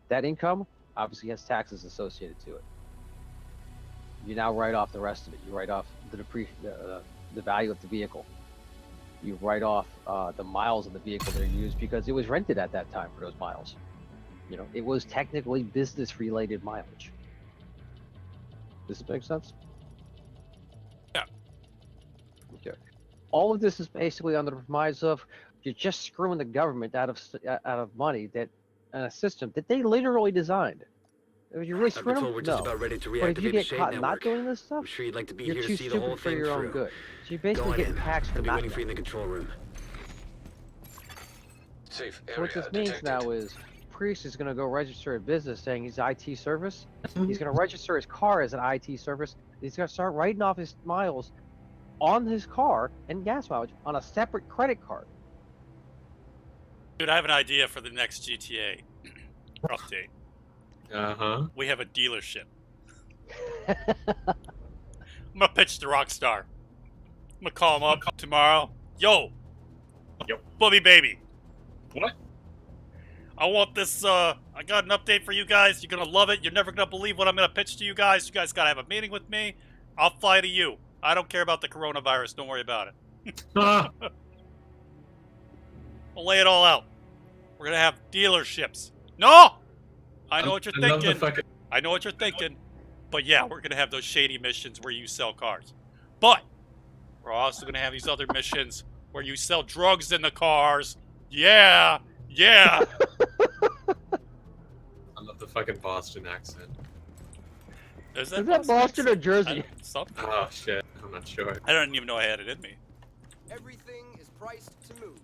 Speaker 13: that income obviously has taxes associated to it. You now write off the rest of it. You write off the value of the vehicle. You write off the miles of the vehicle that are used because it was rented at that time for those miles. It was technically business-related mileage. Does this make sense?
Speaker 11: Yeah.
Speaker 13: Okay. All of this is basically under the premise of you're just screwing the government out of money that and a system that they literally designed. You're really screwing them?
Speaker 14: We're just
Speaker 13: No.
Speaker 14: about ready to
Speaker 13: But if you
Speaker 14: reactivate
Speaker 13: get
Speaker 14: the Shade
Speaker 13: caught not
Speaker 14: network.
Speaker 13: doing this stuff,
Speaker 14: I'm sure you'd like to be
Speaker 13: you're
Speaker 14: here
Speaker 13: too
Speaker 14: to see the whole
Speaker 13: stupid for
Speaker 14: thing
Speaker 13: your own
Speaker 14: through.
Speaker 13: good. So you're
Speaker 14: Go
Speaker 13: basically
Speaker 14: on
Speaker 13: getting
Speaker 14: in.
Speaker 13: taxed for
Speaker 14: I'll be
Speaker 13: not
Speaker 14: waiting for you in
Speaker 13: knowing.
Speaker 14: the control room. Safe
Speaker 13: So what this means now is Priest is going to go register a business saying he's IT service. He's going to register his car as an IT service. He's going to start writing off his miles on his car and gas mileage on a separate credit card.
Speaker 11: Dude, I have an idea for the next GTA update.
Speaker 3: Uh-huh.
Speaker 11: We have a dealership. I'm gonna pitch to Rockstar. I'm gonna call him up tomorrow. Yo, Bubby Baby.
Speaker 3: What?
Speaker 11: I want this, I got an update for you guys. You're gonna love it. You're never gonna believe what I'm gonna pitch to you guys. You guys gotta have a meeting with me. I'll fly to you. I don't care about the coronavirus. Don't worry about it. I'll lay it all out. We're gonna have dealerships. No! I know what you're
Speaker 3: I love the
Speaker 11: thinking.
Speaker 3: fucking-
Speaker 11: I know what you're thinking. But yeah, we're gonna have those shady missions where you sell cars. But we're also gonna have these other missions where you sell drugs in the cars. Yeah! Yeah!
Speaker 3: I love the fucking Boston accent.
Speaker 11: Is
Speaker 13: Is that Boston or Jersey?
Speaker 11: Something.
Speaker 3: Oh shit, I'm not sure.
Speaker 11: I don't even know I had it in me.
Speaker 15: Everything is priced to move.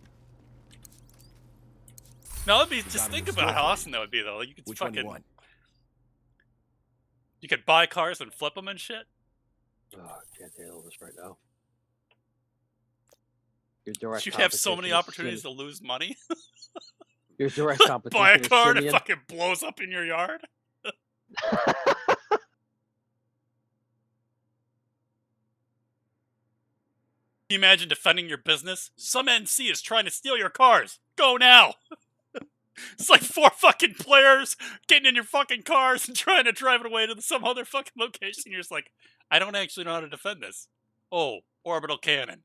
Speaker 11: No, it'd be just think about how awesome that would be though. Like, you could fucking you could buy cars and flip them and shit.
Speaker 13: Oh, I can't handle this right now. Your direct
Speaker 11: You'd have so
Speaker 13: competition
Speaker 11: many
Speaker 13: is
Speaker 11: opportunities
Speaker 13: Simeon.
Speaker 11: to lose money.
Speaker 13: Your direct competition
Speaker 11: Buy a
Speaker 13: is
Speaker 11: car that
Speaker 13: Simeon.
Speaker 11: fucking blows up in your yard. Can you imagine defending your business? Some NC is trying to steal your cars. Go now! It's like 4 fucking players getting in your fucking cars and trying to drive it away to some other fucking location. You're just like, I don't actually know how to defend this. Oh, orbital cannon.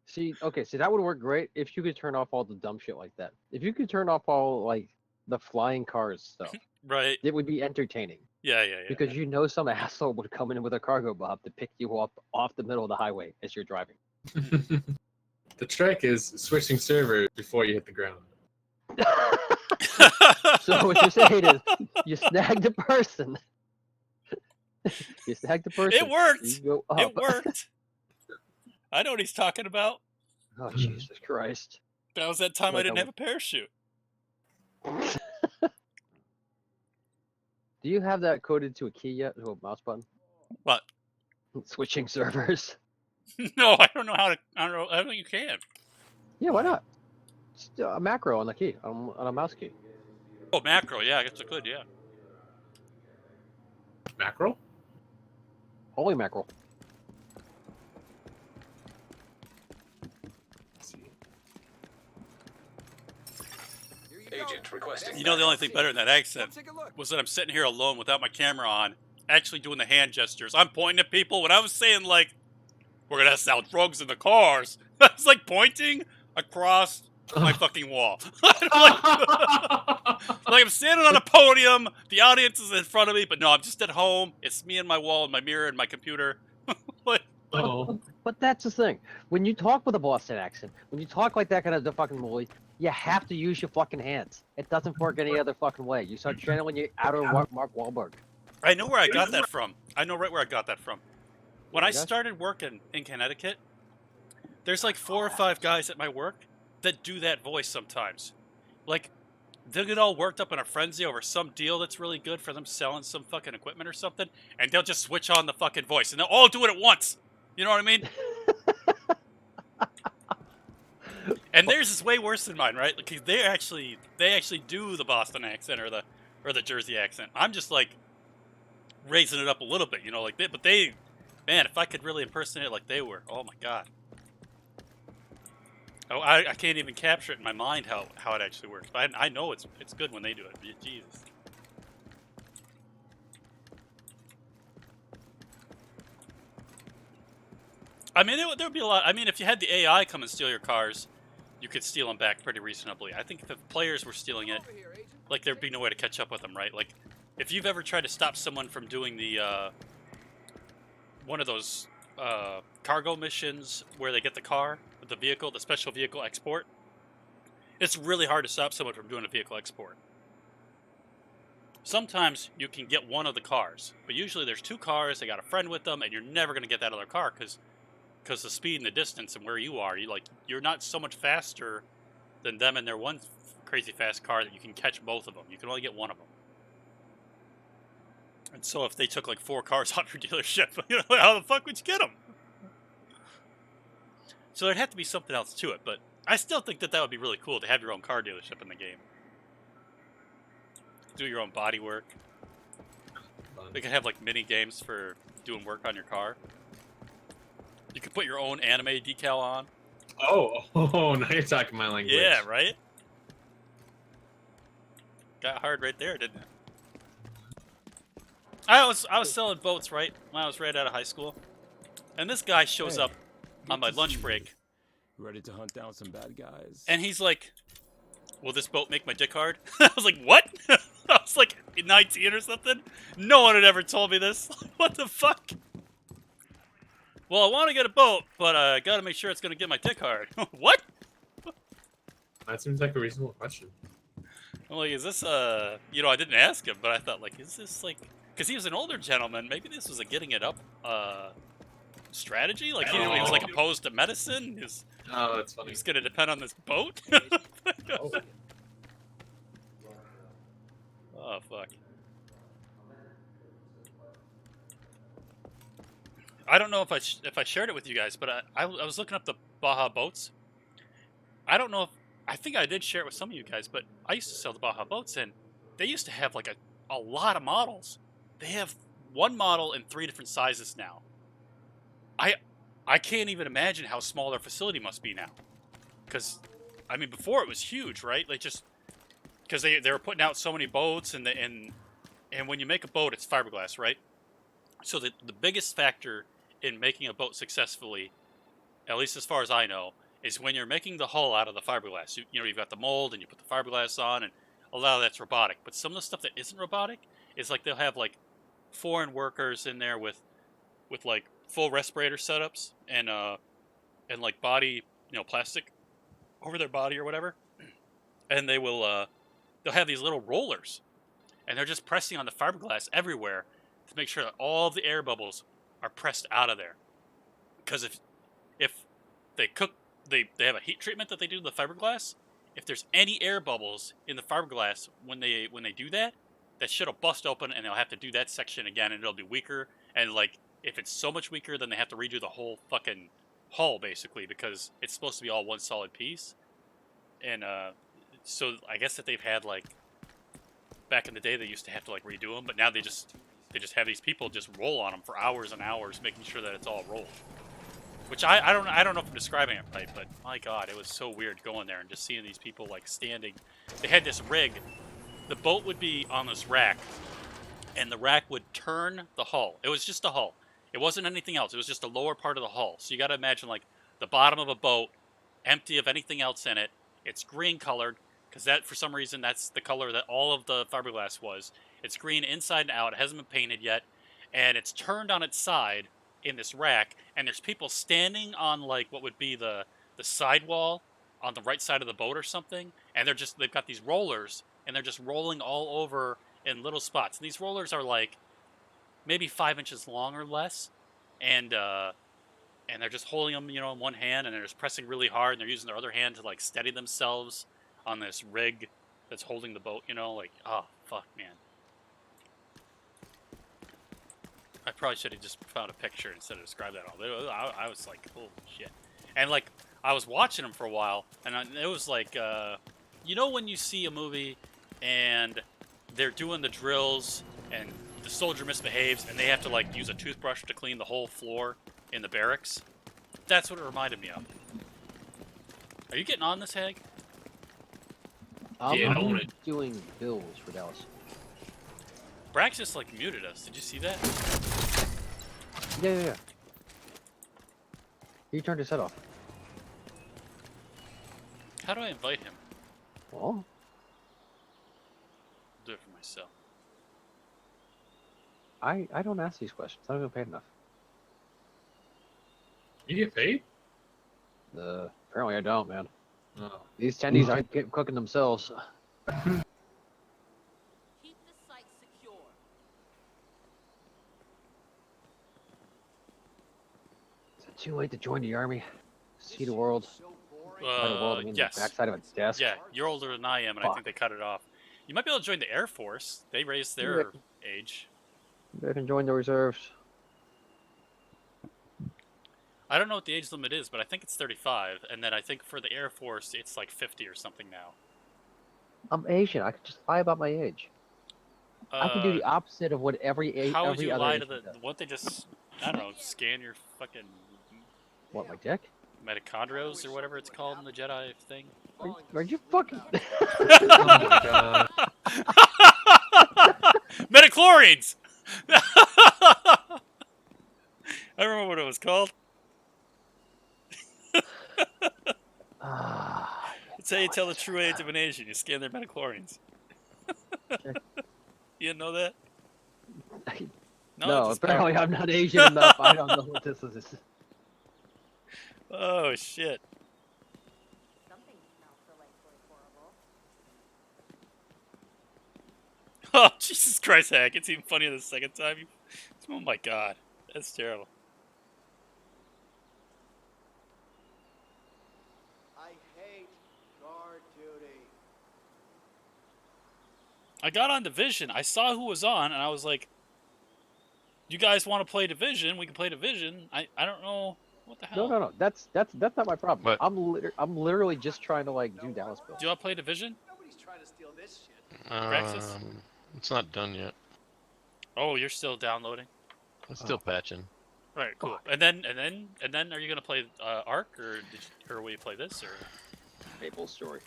Speaker 13: See, okay, that would work great if you could turn off all the dumb shit like that. If you could turn off all, like, the flying cars stuff.
Speaker 11: Right.
Speaker 13: It would be entertaining.
Speaker 11: Yeah.
Speaker 13: Because you know some asshole would come in with a cargo bob to pick you up off the middle of the highway as you're driving.
Speaker 3: The trick is switching server before you hit the ground.
Speaker 13: So what you're saying is, you snag the person. You snag the person.
Speaker 11: It worked!
Speaker 13: You go up.
Speaker 11: It worked! I know what he's talking about.
Speaker 13: Oh, Jesus Christ.
Speaker 11: That was that time I
Speaker 13: Like
Speaker 11: didn't
Speaker 13: I
Speaker 11: have a parachute.
Speaker 13: Do you have that coded to a key yet? To a mouse button?
Speaker 11: What?
Speaker 13: Switching servers.
Speaker 11: No, I don't know how to. I don't think you can.
Speaker 13: Yeah, why not? Just a macro on the key, on a mouse key.
Speaker 11: Oh, macro. Yeah, I guess I could. Yeah.
Speaker 3: Mackerel?
Speaker 13: Holy mackerel.
Speaker 14: Agent requesting.
Speaker 11: You know, the only thing better than that accent was that I'm sitting here alone without my camera on, actually doing the hand gestures. I'm pointing at people. When I was saying, like, we're going to sell drugs in the cars, I was, like, pointing across my fucking wall. like I'm standing on a podium, the audience is in front of me, but no, I'm just at home. It's me and my wall and my mirror and my computer.
Speaker 13: But that's the thing. When you talk with a Boston accent, when you talk like that kind of fucking bully, you have to use your fucking hands. It doesn't work any other fucking way. You start channeling your outer Mark Wahlberg.
Speaker 11: I know where I got that from. I know right where I got that from. When I
Speaker 13: Yeah?
Speaker 11: started working in Connecticut, there's like 4 or 5 guys at my work that do that voice sometimes. Like, they'll get all worked up in a frenzy over some deal that's really good for them selling some fucking equipment or something, and they'll just switch on the fucking voice, and they'll all do it at once. You know what I mean? And theirs is way worse than mine, right? Because they actually do the Boston accent or the Jersey accent. I'm just like raising it up a little bit, you know, like they. But they, man, if I could really impersonate it like they were, oh my god. Oh, I can't even capture it in my mind how it actually works. But I know it's good when they do it. Jesus. I mean, there would be a lot. I mean, if you had the AI come and steal your cars, you could steal them back pretty reasonably. I think if the players were stealing it, like, there'd be no way to catch up with them, right? Like, if you've ever tried to stop someone from doing the one of those cargo missions where they get the car, the vehicle, the special vehicle export, it's really hard to stop someone from doing a vehicle export. Sometimes you can get one of the cars, but usually there's 2 cars, they got a friend with them, and you're never going to get that other car because the speed and the distance and where you are, you're not so much faster than them in their one crazy fast car that you can catch both of them. You can only get one of them. And so if they took like 4 cars off your dealership, how the fuck would you get them? So there'd have to be something else to it, but I still think that would be really cool to have your own car dealership in the game. Do your own body work. They could have like mini games for doing work on your car. You could put your own anime decal on.
Speaker 3: Oh, now you're talking my language.
Speaker 11: Yeah, right? Got hard right there, didn't it? I was selling boats, right, when I was right out of high school. And this guy shows up on my lunch break.
Speaker 14: Ready to hunt down some bad guys.
Speaker 11: And he's like, "Will this boat make my dick hard?" I was like, "What?" I was like 19 or something. No one had ever told me this. What the fuck? Well, I want to get a boat, but I got to make sure it's going to get my dick hard. What?
Speaker 3: That seems like a reasonable question.
Speaker 11: I'm like, is this, I didn't ask him, but I thought, like, is this, like, because he was an older gentleman, maybe this was a getting it up, strategy? Like, he was, like, opposed to medicine?
Speaker 3: Oh, that's funny.
Speaker 11: He's going to depend on this boat? Oh, fuck. I don't know if I shared it with you guys, but I was looking up the Baja boats. I don't know if... I think I did share it with some of you guys, but I used to sell the Baja boats, and they used to have, like, a lot of models. They have one model in 3 different sizes now. I can't even imagine how small their facility must be now. Because, I mean, before it was huge, right? Like, just... Because they were putting out so many boats, and when you make a boat, it's fiberglass, right? So the biggest factor in making a boat successfully, at least as far as I know, is when you're making the hull out of the fiberglass. You've got the mold, and you put the fiberglass on, and a lot of that's robotic. But some of the stuff that isn't robotic is like they'll have like foreign workers in there with like full respirator setups and like body, plastic over their body or whatever, and they will they'll have these little rollers, and they're just pressing on the fiberglass everywhere to make sure that all the air bubbles are pressed out of there. Because if they cook, they have a heat treatment that they do to the fiberglass. If there's any air bubbles in the fiberglass when they do that shit'll bust open, and they'll have to do that section again, and it'll be weaker. And like, if it's so much weaker, then they have to redo the whole fucking hull basically, because it's supposed to be all one solid piece. And so I guess that they've had, like, back in the day they used to have to like redo them, but now they just have these people just roll on them for hours and hours, making sure that it's all rolled. Which I don't know if I'm describing it right, but my God, it was so weird going there and just seeing these people like standing. They had this rig. The boat would be on this rack, and the rack would turn the hull. It was just a hull. It wasn't anything else. It was just the lower part of the hull. So you got to imagine like the bottom of a boat, empty of anything else in it. It's green colored, because that, for some reason, that's the color that all of the fiberglass was. It's green inside and out. It hasn't been painted yet. And it's turned on its side in this rack. And there's people standing on, like, what would be the sidewall on the right side of the boat or something. And they've got these rollers, and they're just rolling all over in little spots. And these rollers are, like, maybe 5 inches long or less. And they're just holding them, in one hand, and they're just pressing really hard. And they're using their other hand to, like, steady themselves on this rig that's holding the boat, like, oh, fuck, man. I probably should have just found a picture instead of described that all. I was like, holy shit. And, like, I was watching them for a while, and it was like, when you see a movie and they're doing the drills and the soldier misbehaves and they have to, like, use a toothbrush to clean the whole floor in the barracks? That's what it reminded me of. Are you getting on this, Hag?
Speaker 13: I'm doing bills for Dallas.
Speaker 11: Brax just, like, muted us. Did you see that?
Speaker 13: Yeah. He turned his head off.
Speaker 11: How do I invite him?
Speaker 13: Well,
Speaker 11: I'll do it for myself.
Speaker 13: I don't ask these questions. I don't get paid enough.
Speaker 3: You get paid?
Speaker 13: Apparently I don't, man.
Speaker 3: Oh.
Speaker 13: These attendees aren't cooking themselves. Is it too late to join the army? See the world? By the world, I mean
Speaker 11: Yes.
Speaker 13: the backside of its desk.
Speaker 11: Yeah, you're older than I am, and I think they cut it off. You might be able to join the Air Force. They raised their age.
Speaker 13: They can join the reserves.
Speaker 11: I don't know what the age limit is, but I think it's 35, and then I think for the Air Force, it's like 50 or something now.
Speaker 13: I'm Asian. I can just lie about my age. I can do the opposite of what every
Speaker 11: How would
Speaker 13: every
Speaker 11: you
Speaker 13: other
Speaker 11: lie
Speaker 13: Asian
Speaker 11: to the?
Speaker 13: does.
Speaker 11: What they just? I don't know. Scan your fucking
Speaker 13: What, my dick?
Speaker 11: mitochondrias or whatever it's called in the Jedi thing.
Speaker 13: Are you fucking?
Speaker 3: Oh my god.
Speaker 11: Metachlorines. I remember what it was called. That's how you tell the true age of an Asian. You scan their metachlorines. You didn't know that?
Speaker 13: No,
Speaker 11: it's just
Speaker 13: apparently
Speaker 11: powerful.
Speaker 13: I'm not Asian enough. I don't know what this is.
Speaker 11: Oh shit. Oh Jesus Christ, Hack! It's even funnier the second time. Oh my god, that's terrible.
Speaker 15: I hate guard duty.
Speaker 11: I got on Division. I saw who was on, and I was like, "You guys want to play Division? We can play Division." I don't know what the hell.
Speaker 13: No. That's not my problem. I'm literally just trying to like do Dallas build.
Speaker 11: Do you want to play Division?
Speaker 15: Nobody's trying to steal this shit.
Speaker 11: Praxis?
Speaker 12: It's not done yet.
Speaker 11: Oh, you're still downloading.
Speaker 12: It's still patching.
Speaker 11: Right, cool. And then, are you gonna play Ark, or will you play this, or
Speaker 13: Maple Story?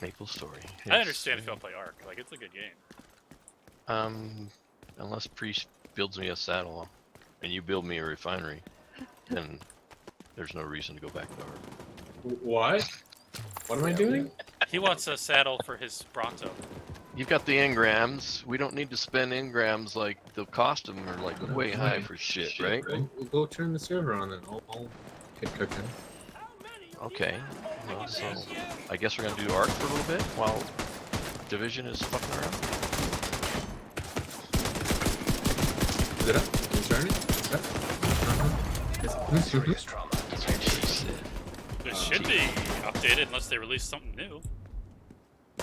Speaker 12: Maple Story.
Speaker 11: I understand if you want to play Ark. Like, it's a good game.
Speaker 12: Unless Priest builds me a saddle, and you build me a refinery, then there's no reason to go back to Ark.
Speaker 3: What? What am I doing?
Speaker 11: He wants a saddle for his Bronto.
Speaker 12: You've got the engrams. We don't need to spend engrams like the cost of them are like way high for shit, right?
Speaker 3: We'll go turn the server on then. I'll get cooking.
Speaker 12: Okay. Well, so I guess we're gonna do Ark for a little bit while Division is fucking around.
Speaker 3: Is it up? Can you turn it?
Speaker 12: That's what she said.
Speaker 11: It should be updated unless they release something new.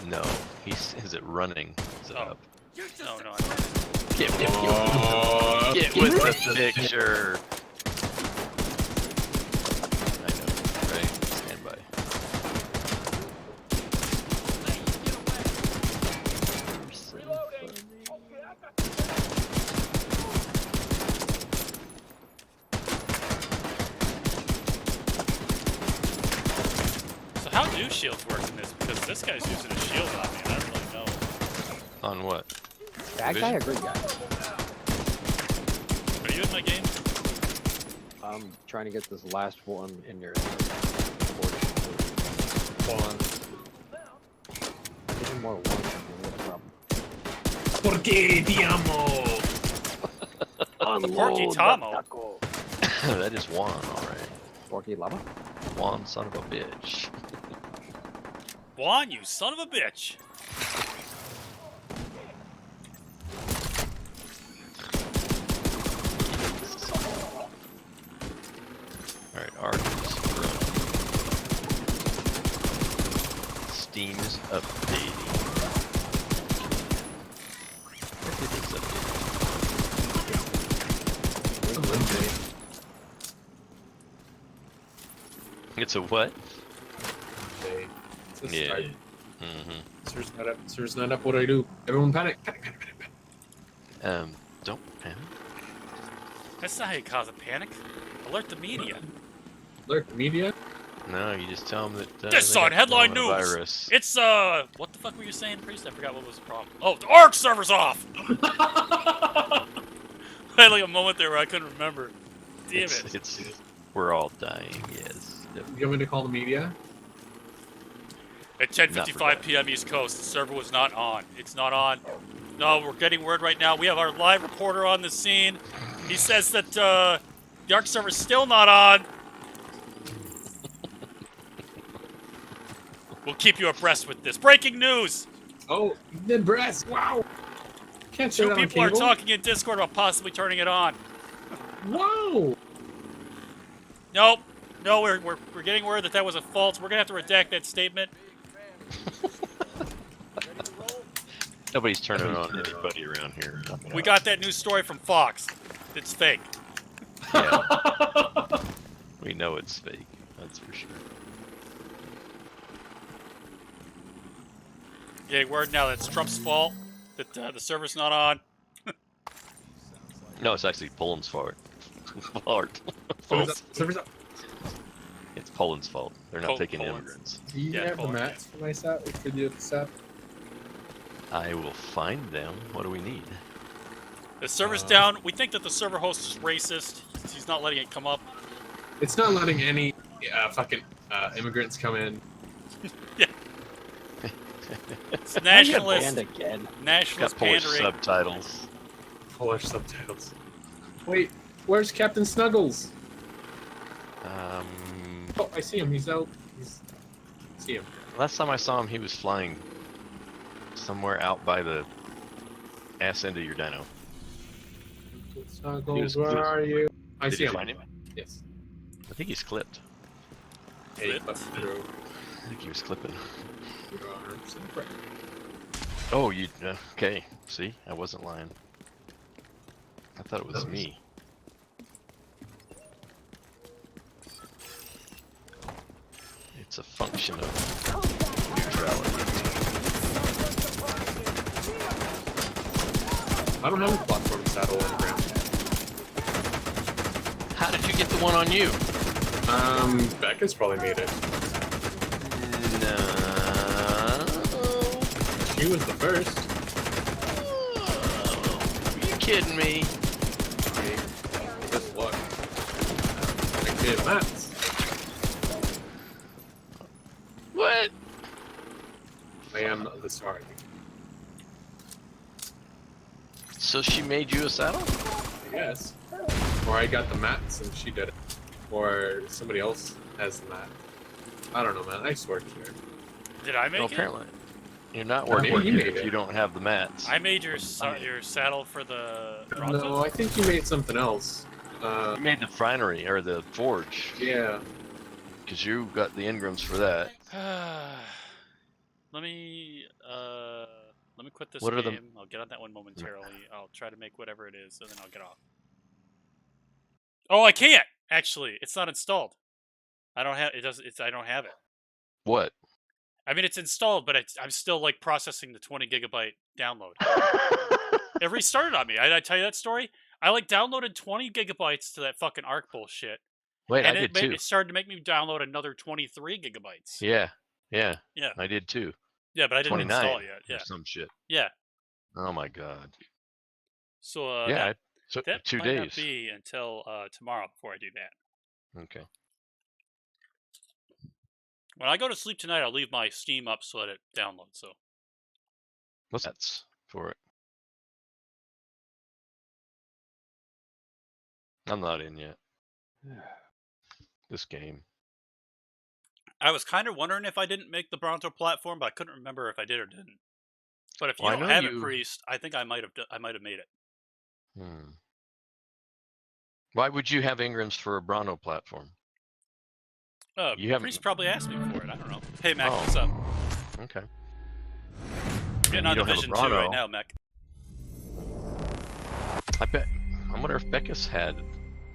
Speaker 12: No, is it running? Is it up?
Speaker 11: No.
Speaker 12: Get with the picture. I know, right? Stand by.
Speaker 11: So how do shields work in this? Because this guy's using a shield on me, and I don't really know.
Speaker 12: On what?
Speaker 13: Bad guy or good guy?
Speaker 11: Are you in my game?
Speaker 13: I'm trying to get this last one in your. Getting more one.
Speaker 3: Porque ti amo.
Speaker 11: Porky Tomo.
Speaker 12: That is Juan, alright.
Speaker 13: Porky Llama?
Speaker 12: Juan, son of a bitch.
Speaker 11: Juan, you son of a bitch.
Speaker 12: Alright, Ark is running. Steam is updating. Everything's updating. It's a what?
Speaker 3: Okay. It's a
Speaker 12: Yeah.
Speaker 3: start.
Speaker 12: Mm-hmm.
Speaker 3: Sir's not up. Sir's not up. What do I do? Everyone panic. Panic.
Speaker 12: Don't panic.
Speaker 11: That's not how you cause a panic. Alert the media.
Speaker 3: Alert the media?
Speaker 12: No, you just tell them that.
Speaker 11: This
Speaker 12: they
Speaker 11: on
Speaker 12: got
Speaker 11: headline news.
Speaker 12: coronavirus.
Speaker 11: It's what the fuck were you saying, Priest? I forgot what was the problem. Oh, the Ark server's off. I had like a moment there where I couldn't remember. Damn it.
Speaker 12: It's we're all dying. Yes. Yep.
Speaker 3: You want me to call the media?
Speaker 11: At 10:55 p.m. East Coast, the server was not on. It's not on. No, we're getting word right now. We have our live reporter on the scene. He says that the Ark server's still not on. We'll keep you abreast with this. Breaking news!
Speaker 3: Oh, the breast! Wow! Can't say
Speaker 11: Two
Speaker 3: that on
Speaker 11: people are
Speaker 3: cable.
Speaker 11: talking in Discord about possibly turning it on.
Speaker 3: Whoa!
Speaker 11: Nope. No, we're getting word that was a false. We're gonna have to redact that statement.
Speaker 12: Nobody's turning on anybody around here.
Speaker 11: We got that news story from Fox. It's fake.
Speaker 12: Yeah. We know it's fake. That's for sure.
Speaker 11: Getting word now that it's Trump's fault that the server's not on.
Speaker 12: No, it's actually Poland's fault.
Speaker 3: Server's up.
Speaker 12: It's Poland's fault. They're not taking immigrants.
Speaker 3: Do you have the mats for my set? For the set?
Speaker 12: I will find them. What do we need?
Speaker 11: The server's down. We think that the server host is racist. He's not letting it come up.
Speaker 3: It's not letting any fucking immigrants come in.
Speaker 11: Yeah. It's nationalist.
Speaker 13: Banned again.
Speaker 11: Nationalist
Speaker 12: Got Polish
Speaker 11: pandering.
Speaker 12: subtitles.
Speaker 3: Polish subtitles. Wait, where's Captain Snuggles? Oh, I see him. He's out. I see him.
Speaker 12: Last time I saw him, he was flying somewhere out by the ass end of your dino.
Speaker 3: Snuggles, where are you? I
Speaker 12: Did
Speaker 3: see
Speaker 12: you
Speaker 3: him.
Speaker 12: find him?
Speaker 3: Yes.
Speaker 12: I think he's clipped.
Speaker 3: Hey, but through.
Speaker 12: I think he was clipping.
Speaker 3: You are 100% correct.
Speaker 12: Oh, you okay? See, I wasn't lying. I thought it was me. It's a function of neutrality.
Speaker 3: I don't have a platform saddle on the ground.
Speaker 12: How did you get the one on you?
Speaker 3: Becca's probably made it.
Speaker 12: No.
Speaker 3: She was the first.
Speaker 12: Are you kidding me?
Speaker 3: Hey, guess what? I created mats.
Speaker 12: What?
Speaker 3: I am the star.
Speaker 12: So she made you a saddle?
Speaker 3: Yes. Or I got the mats and she did it. Or somebody else has the mat. I don't know, man. I just work here.
Speaker 11: Did I make
Speaker 12: Well,
Speaker 11: it?
Speaker 12: apparently. You're not
Speaker 3: Maybe
Speaker 12: working
Speaker 3: you made
Speaker 12: if
Speaker 3: it.
Speaker 12: you don't have the mats.
Speaker 11: I made your saddle for the Bronto?
Speaker 3: No, I think you made something else.
Speaker 12: You made the refinery or the forge.
Speaker 3: Yeah.
Speaker 12: Because you got the engrams for that.
Speaker 11: Let me quit this
Speaker 12: What are the-
Speaker 11: game. I'll get on that one momentarily. I'll try to make whatever it is, and then I'll get off. Oh, I can't actually. It's not installed. I don't have it. I don't have it.
Speaker 12: What?
Speaker 11: I mean, it's installed, but I'm still like processing the 20 gigabyte download. It restarted on me. Did I tell you that story? I like downloaded 20 gigabytes to that fucking Ark bullshit.
Speaker 12: Wait,
Speaker 11: and
Speaker 12: I did too.
Speaker 11: It started to make me download another 23 gigabytes.
Speaker 12: Yeah.
Speaker 11: Yeah.
Speaker 12: I did too.
Speaker 11: Yeah, but I didn't
Speaker 12: 29
Speaker 11: install it yet.
Speaker 12: or
Speaker 11: Yeah.
Speaker 12: some shit.
Speaker 11: Yeah.
Speaker 12: Oh my god.
Speaker 11: So
Speaker 12: Yeah, so
Speaker 11: that
Speaker 12: 2
Speaker 11: might
Speaker 12: days.
Speaker 11: not be until tomorrow before I do that.
Speaker 12: Okay.
Speaker 11: When I go to sleep tonight, I'll leave my Steam up so that it downloads. So
Speaker 12: What's that for it? I'm not in yet. This game.
Speaker 11: I was kind of wondering if I didn't make the Bronto platform, but I couldn't remember if I did or didn't. But if you
Speaker 12: Well, I
Speaker 11: don't
Speaker 12: know
Speaker 11: have it,
Speaker 12: you-
Speaker 11: Priest, I think I might have made it.
Speaker 12: Why would you have engrams for a Bronto platform? You haven't-
Speaker 11: Priest probably asked me for it. I don't know. Hey, Mac,
Speaker 12: Oh.
Speaker 11: what's up?
Speaker 12: Okay.
Speaker 11: Getting
Speaker 12: You
Speaker 11: on
Speaker 12: don't have a
Speaker 11: Division 2 right
Speaker 12: Bronto.
Speaker 11: now, Mac.
Speaker 12: I wonder if Beckus had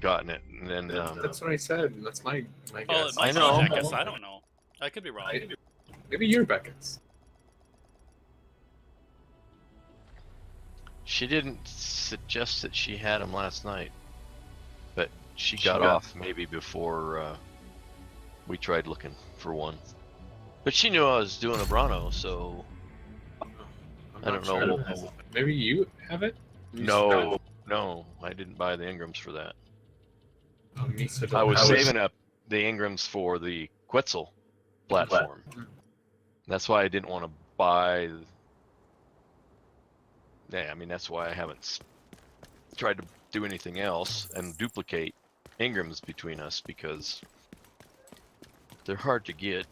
Speaker 12: gotten it, and then
Speaker 3: That's what I said. That's my
Speaker 11: Oh,
Speaker 3: guess.
Speaker 11: it might
Speaker 12: I know.
Speaker 11: be, I guess. I don't know. I could be wrong.
Speaker 3: Maybe you're Becca's.
Speaker 12: she didn't suggest that she had them last night, but she got off maybe before we tried looking for one. But she knew I was doing a Bronto, so I don't know.
Speaker 3: Maybe you have it?
Speaker 12: No, I didn't buy the engrams for that.
Speaker 3: Misa
Speaker 12: I was
Speaker 3: don't have it.
Speaker 12: saving up the engrams for the Quetzal platform. That's why I didn't want to buy Yeah, I mean, that's why I haven't tried to do anything else and duplicate Ingrams between us, because they're hard to get,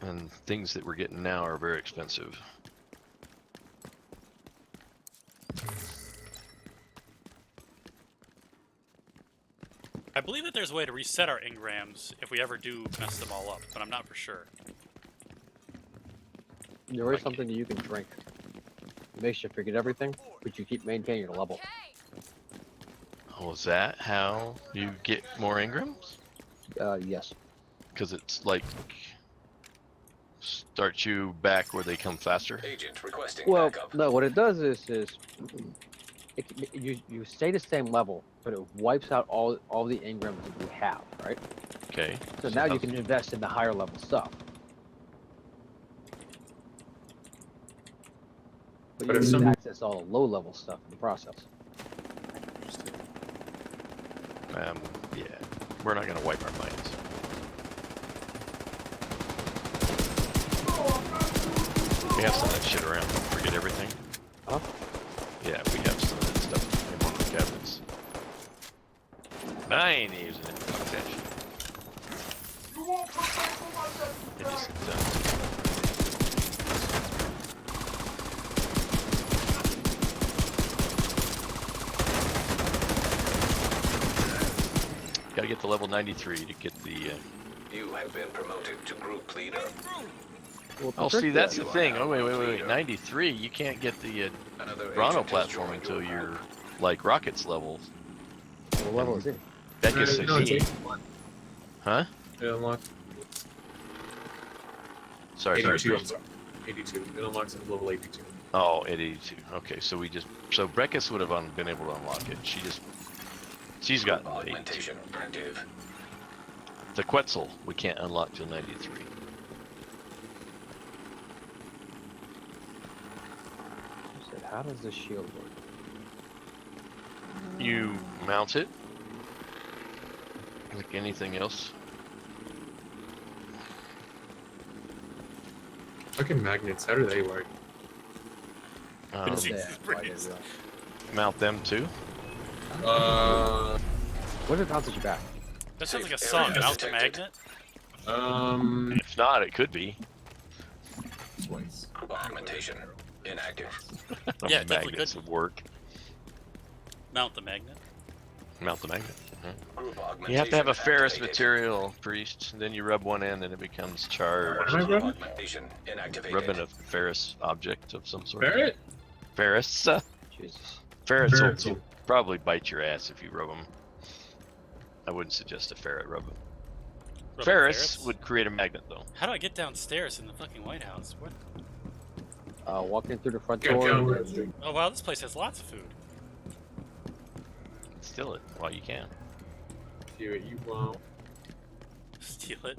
Speaker 12: and things that we're getting now are very expensive.
Speaker 11: I believe that there's a way to reset our Ingrams if we ever do mess them all up, but I'm not for sure.
Speaker 13: There is something that you can drink. It makes you forget everything, but you keep maintaining your level.
Speaker 12: Oh, is that how you get more Ingrams?
Speaker 13: Yes.
Speaker 12: Because it's like starts you back where they come faster.
Speaker 16: Agent requesting
Speaker 13: Well,
Speaker 16: backup.
Speaker 13: no. What it does is you stay the same level, but it wipes out all the Ingrams that you have, right?
Speaker 12: Okay.
Speaker 13: So now you can invest in the higher level stuff. But you
Speaker 3: if
Speaker 13: need
Speaker 3: some-
Speaker 13: to access all the low level stuff in the process.
Speaker 12: Yeah, we're not gonna wipe our minds. We have some of that shit around. Don't forget everything.
Speaker 13: Huh?
Speaker 12: Yeah, we have some of that stuff in one of the cabinets. I ain't using it. Fuck that shit. It just does. Gotta get to level 93 to get the.
Speaker 16: You have been promoted to group leader.
Speaker 12: Oh, see, that's the thing. Oh, wait. 93, you can't get the Bronto platform until you're like Rocket's level.
Speaker 13: What level is it?
Speaker 12: That gets
Speaker 3: No, it's
Speaker 12: 16. Huh?
Speaker 3: It unlocks
Speaker 12: Sorry.
Speaker 3: 82. I'm sorry. 82. It unlocks at level 82.
Speaker 12: Oh, at 82. Okay, so Brekkus would have been able to unlock it. She's got
Speaker 16: Augmentation active.
Speaker 12: the Quetzal. We can't unlock till 93.
Speaker 13: How does the shield work?
Speaker 12: You mount it like anything else.
Speaker 3: Fucking magnets, how do they work?
Speaker 12: Mount them too.
Speaker 13: What if it bounces you back?
Speaker 11: That sounds like a song. Mount the magnet?
Speaker 12: If not, it could be.
Speaker 16: Augmentation inactive.
Speaker 11: Yeah, it definitely
Speaker 12: Magnets would work.
Speaker 11: Mount the magnet.
Speaker 12: Mount the magnet.
Speaker 16: Group
Speaker 12: You have to have a
Speaker 16: augmentation
Speaker 12: ferrous
Speaker 16: activated.
Speaker 12: material, priest. Then you rub one in, and it becomes charged.
Speaker 16: Augmentation inactivated.
Speaker 12: Rubbing a ferrous object of some sort.
Speaker 3: Ferret?
Speaker 12: Ferrous.
Speaker 13: Jesus.
Speaker 12: Ferrets
Speaker 3: Ferrets.
Speaker 12: will probably bite your ass if you rub them. I wouldn't suggest a ferret rub them.
Speaker 11: Rubbing
Speaker 12: Ferrets
Speaker 11: ferrets?
Speaker 12: would create a magnet, though.
Speaker 11: How do I get downstairs in the fucking White House? What?
Speaker 13: Walking through the front
Speaker 3: Yeah,
Speaker 13: door.
Speaker 3: John,
Speaker 11: Oh wow, this place has lots of food.
Speaker 12: Steal it while you can.
Speaker 3: Do it, you won't.
Speaker 11: Steal it.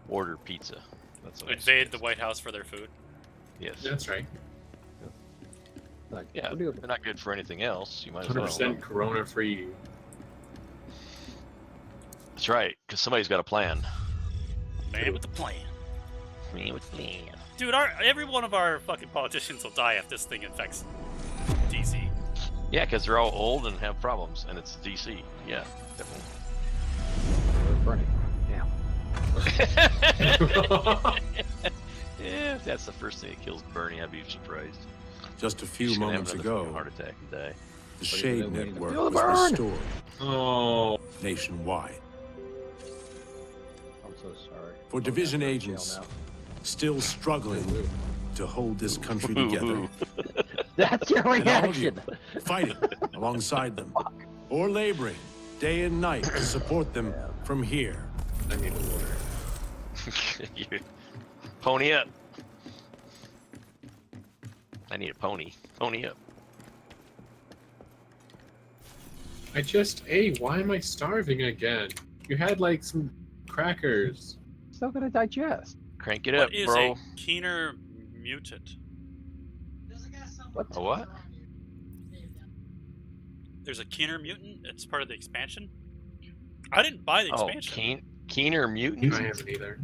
Speaker 12: Order pizza. That's what I
Speaker 11: Invade the White House for their food.
Speaker 12: Yes.
Speaker 3: That's right.
Speaker 13: Like,
Speaker 12: Yeah,
Speaker 13: what do you-
Speaker 12: they're not good for anything else. You might as well.
Speaker 3: 100% Corona free.
Speaker 12: That's right, because somebody's got a plan.
Speaker 11: Man with the plan.
Speaker 12: Me with plan.
Speaker 11: Dude, every one of our fucking politicians will die if this thing infects DC.
Speaker 12: Yeah, because they're all old and have problems, and it's DC. Yeah, definitely.
Speaker 13: Bernie.
Speaker 12: Yeah, if that's the first thing that kills Bernie, I'd be surprised.
Speaker 14: Just a
Speaker 12: He's
Speaker 14: few
Speaker 12: gonna have
Speaker 14: moments
Speaker 12: another
Speaker 14: ago,
Speaker 12: fucking heart attack and die.
Speaker 14: the Shade Network
Speaker 13: Feel the
Speaker 14: was
Speaker 13: burn!
Speaker 14: restored
Speaker 3: Oh.
Speaker 14: nationwide.
Speaker 13: I'm so sorry.
Speaker 14: For division
Speaker 13: I'm in jail
Speaker 14: agents
Speaker 13: now.
Speaker 14: still struggling to hold this country together.
Speaker 13: That's your
Speaker 14: And all of you
Speaker 13: reaction.
Speaker 14: fighting alongside them or laboring day and night to support them from here.
Speaker 3: I need a water.
Speaker 12: You- Pony up. I need a pony. Pony up.
Speaker 3: I just ate. Why am I starving again? You had like some crackers.
Speaker 13: It's not gonna digest.
Speaker 12: Crank it
Speaker 11: What
Speaker 12: up,
Speaker 11: is
Speaker 12: bro.
Speaker 11: a Keener mutant?
Speaker 13: What?
Speaker 12: A what?
Speaker 11: There's a Keener mutant. It's part of the expansion. I didn't buy the
Speaker 12: Oh,
Speaker 11: expansion.
Speaker 12: Keener mutant?
Speaker 3: I haven't either.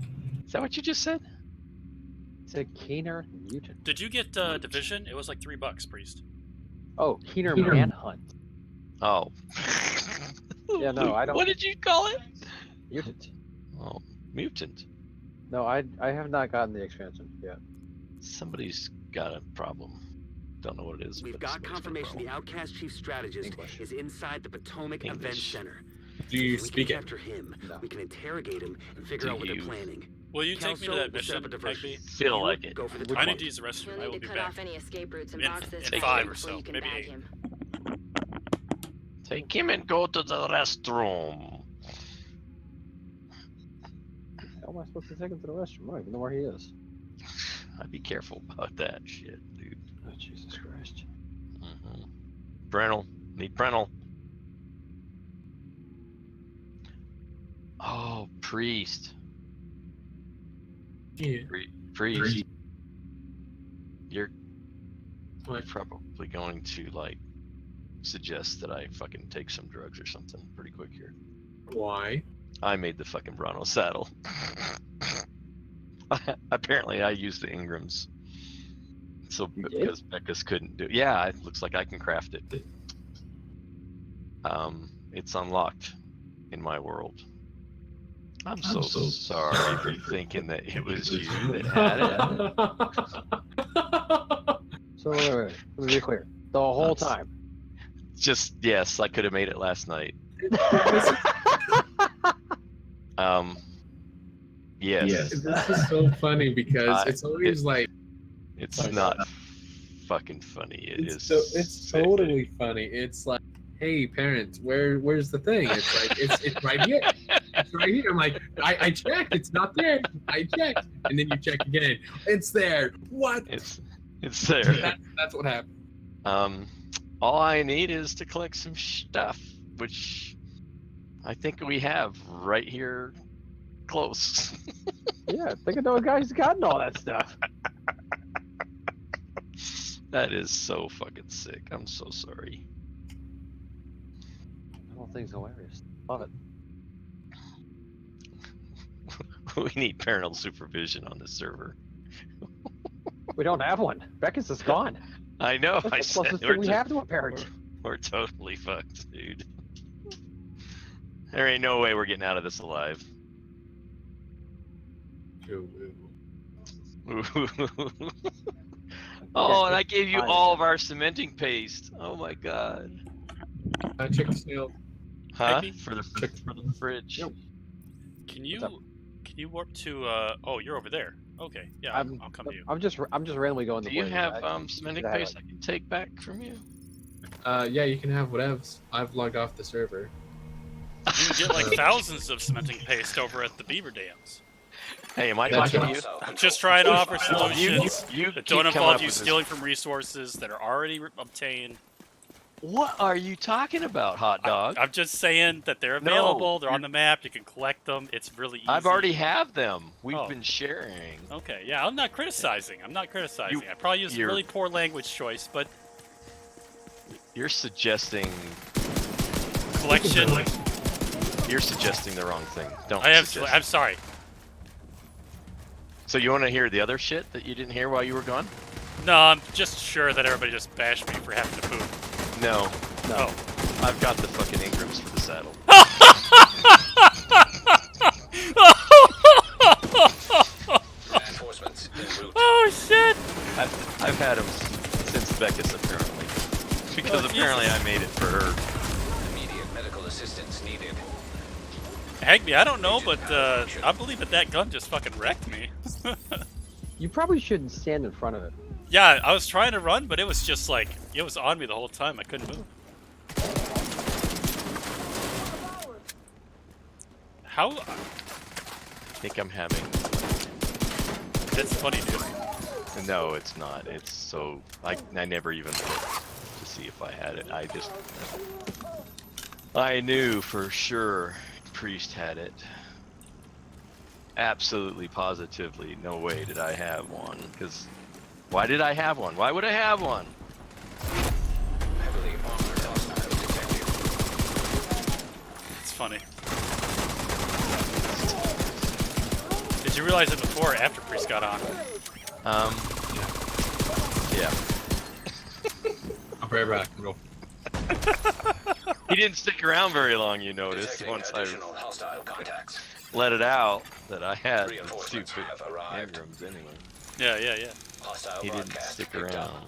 Speaker 12: Is that what you just said?
Speaker 13: It's a Keener mutant.
Speaker 11: Did you get Division? It was like $3, Priest.
Speaker 13: Oh, Keener Manhunt.
Speaker 12: Oh.
Speaker 13: Yeah, no, I don't.
Speaker 12: What did you call it?
Speaker 13: Mutant.
Speaker 12: Oh, mutant.
Speaker 13: No, I have not gotten the expansion yet.
Speaker 12: Somebody's got a problem. Don't know what it is.
Speaker 17: We've
Speaker 12: but
Speaker 17: got
Speaker 12: somebody's
Speaker 17: confirmation the
Speaker 12: got a problem.
Speaker 17: Outcast Chief Strategist is inside the Potomac Event
Speaker 12: English.
Speaker 17: Center.
Speaker 3: Do you
Speaker 17: we
Speaker 3: speak
Speaker 17: can
Speaker 3: it?
Speaker 17: capture him.
Speaker 13: No.
Speaker 17: We can interrogate him and figure
Speaker 12: Do
Speaker 17: out what they're
Speaker 12: you?
Speaker 17: planning.
Speaker 11: Will you take me to
Speaker 17: Kelso
Speaker 11: that
Speaker 17: will set
Speaker 11: mission,
Speaker 17: up a diversion.
Speaker 11: Hagby?
Speaker 12: Feel like it.
Speaker 17: Go for the
Speaker 11: I
Speaker 17: top.
Speaker 11: need to use the restroom. I will be back.
Speaker 18: any escape routes
Speaker 11: In 5 or so, maybe 8.
Speaker 12: Take him and go to the restroom.
Speaker 13: How am I supposed to take him to the restroom? I don't even know where he is.
Speaker 12: I'd be careful about that shit, dude.
Speaker 13: Oh, Jesus Christ.
Speaker 12: Parental. Need parental. Oh, priest.
Speaker 3: Yeah.
Speaker 12: Priest. You're probably going to like suggest that I fucking take some drugs or something pretty quick here.
Speaker 3: Why?
Speaker 12: I made the fucking Bronto saddle. Apparently I used the Ingrams. So because Becca's couldn't do it. Yeah, it looks like I can craft it. It's unlocked in my world. I'm so sorry for thinking that it was you that had it.
Speaker 13: So wait. Let me be clear. The whole time.
Speaker 12: Just yes, I could have made it last night. Yes.
Speaker 3: This is so funny because it's always like
Speaker 12: it's not fucking funny.
Speaker 3: It's totally funny. It's like, hey parents, where's the thing? It's like it's right here. It's right here. I'm like, I checked, it's not there. I checked. And then you check again. It's there. What?
Speaker 12: It's there.
Speaker 3: That's what happened.
Speaker 12: All I need is to collect some stuff, which I think we have right here close.
Speaker 13: Yeah, think of those guys who's gotten all that stuff.
Speaker 12: That is so fucking sick. I'm so sorry.
Speaker 13: The whole thing's hilarious. Love it.
Speaker 12: We need parental supervision on this server.
Speaker 13: We don't have one. Becca's is gone.
Speaker 12: I know.
Speaker 13: That's
Speaker 12: I
Speaker 13: the
Speaker 12: said
Speaker 13: closest thing we have to a parent.
Speaker 12: We're totally fucked, dude. There ain't no way we're getting out of this alive. Oh, and I gave you all of our cementing paste. Oh my god.
Speaker 3: I checked the snail.
Speaker 12: Huh?
Speaker 11: Maybe?
Speaker 12: For the fridge.
Speaker 11: Can you warp to oh, you're over there. Okay. Yeah, I'll come to you.
Speaker 13: I'm just randomly going.
Speaker 12: Do you have cementing paste I can take back from you?
Speaker 3: Yeah, you can have whatevs. I've logged off the server.
Speaker 11: You can get like thousands of cementing paste over at the beaver dams.
Speaker 12: Hey, am I talking to you?
Speaker 11: I'm just trying to offer solutions
Speaker 12: You
Speaker 11: that
Speaker 12: keep
Speaker 11: don't
Speaker 12: coming
Speaker 11: involve
Speaker 12: up
Speaker 11: you
Speaker 12: with this.
Speaker 11: stealing from resources that are already obtained.
Speaker 12: What are you talking about, hot dog?
Speaker 11: I'm just saying that they're available. They're on the map. You can collect them. It's really easy.
Speaker 12: I've already have them. We've
Speaker 11: Oh.
Speaker 12: been sharing.
Speaker 11: Okay, yeah, I'm not criticizing. I probably used
Speaker 12: you're-
Speaker 11: really poor language choice, but
Speaker 12: You're suggesting
Speaker 11: collection.
Speaker 12: You're suggesting the wrong thing. Don't.
Speaker 11: I'm
Speaker 12: suggest.
Speaker 11: sorry.
Speaker 12: So you want to hear the other shit that you didn't hear while you were gone?
Speaker 11: No, I'm just sure that everybody just bashed me for having to poop.
Speaker 12: No.
Speaker 11: Oh.
Speaker 12: I've got the fucking Ingrams for the saddle.
Speaker 16: Reinforcements en route.
Speaker 11: Oh shit!
Speaker 12: I've had them since Becca's apparently, because apparently I made it for her.
Speaker 16: Immediate medical assistance needed.
Speaker 11: Hagby, I don't know, but I believe that gun just fucking wrecked me.
Speaker 13: You probably shouldn't stand in front of it.
Speaker 11: Yeah, I was trying to run, but it was just like, it was on me the whole time. I couldn't move. How?
Speaker 12: I think I'm having.
Speaker 11: That's funny, dude.
Speaker 12: No, it's not. It's so. I never even looked to see if I had it. I knew for sure Priest had it. Absolutely, positively, no way did I have one. Because why did I have one? Why would I have one?
Speaker 16: Heavily armored hostile detected.
Speaker 11: It's funny. Did you realize it before or after Priest got on?
Speaker 12: Yeah.
Speaker 3: I'll be right back. Real.
Speaker 12: He didn't stick around very long, you noticed, once I
Speaker 16: hostile contacts.
Speaker 12: let it out that I had the stupid Engrams anyway.
Speaker 11: Yeah, yeah, yeah.
Speaker 12: He didn't stick around.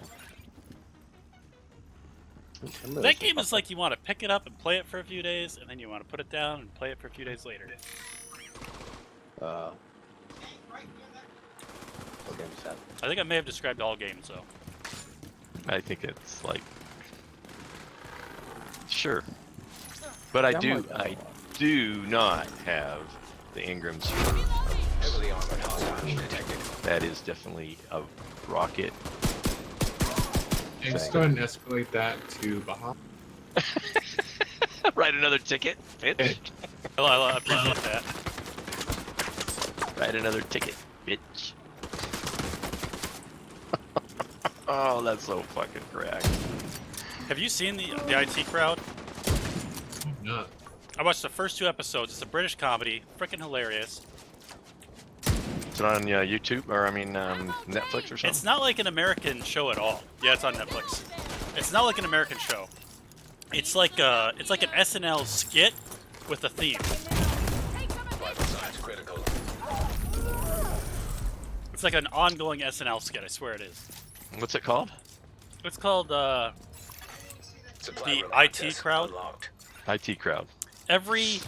Speaker 11: That game is like you want to pick it up and play it for a few days, and then you want to put it down and play it for a few days later.
Speaker 13: What game is that?
Speaker 11: I think I may have described all games, though.
Speaker 12: I think it's like, sure, but I do not have the Engrams.
Speaker 16: Heavily armored hostage detected.
Speaker 12: That is definitely a rocket.
Speaker 3: Hey, just go ahead and escalate that to Baja.
Speaker 12: Write another ticket, bitch.
Speaker 11: I appreciate that.
Speaker 12: Write another ticket, bitch. Oh, that's so fucking correct.
Speaker 11: Have you seen the IT Crowd?
Speaker 3: No.
Speaker 11: I watched the first 2 episodes. It's a British comedy, freaking hilarious.
Speaker 12: Is it on YouTube or Netflix or something?
Speaker 11: It's not like an American show at all. Yeah, it's on Netflix. It's not like an American show. It's like an SNL skit with a theme.
Speaker 16: Vital signs critical.
Speaker 11: It's like an ongoing SNL skit. I swear it is.
Speaker 12: What's it called?
Speaker 11: It's called the IT Crowd.
Speaker 12: IT Crowd.
Speaker 11: Every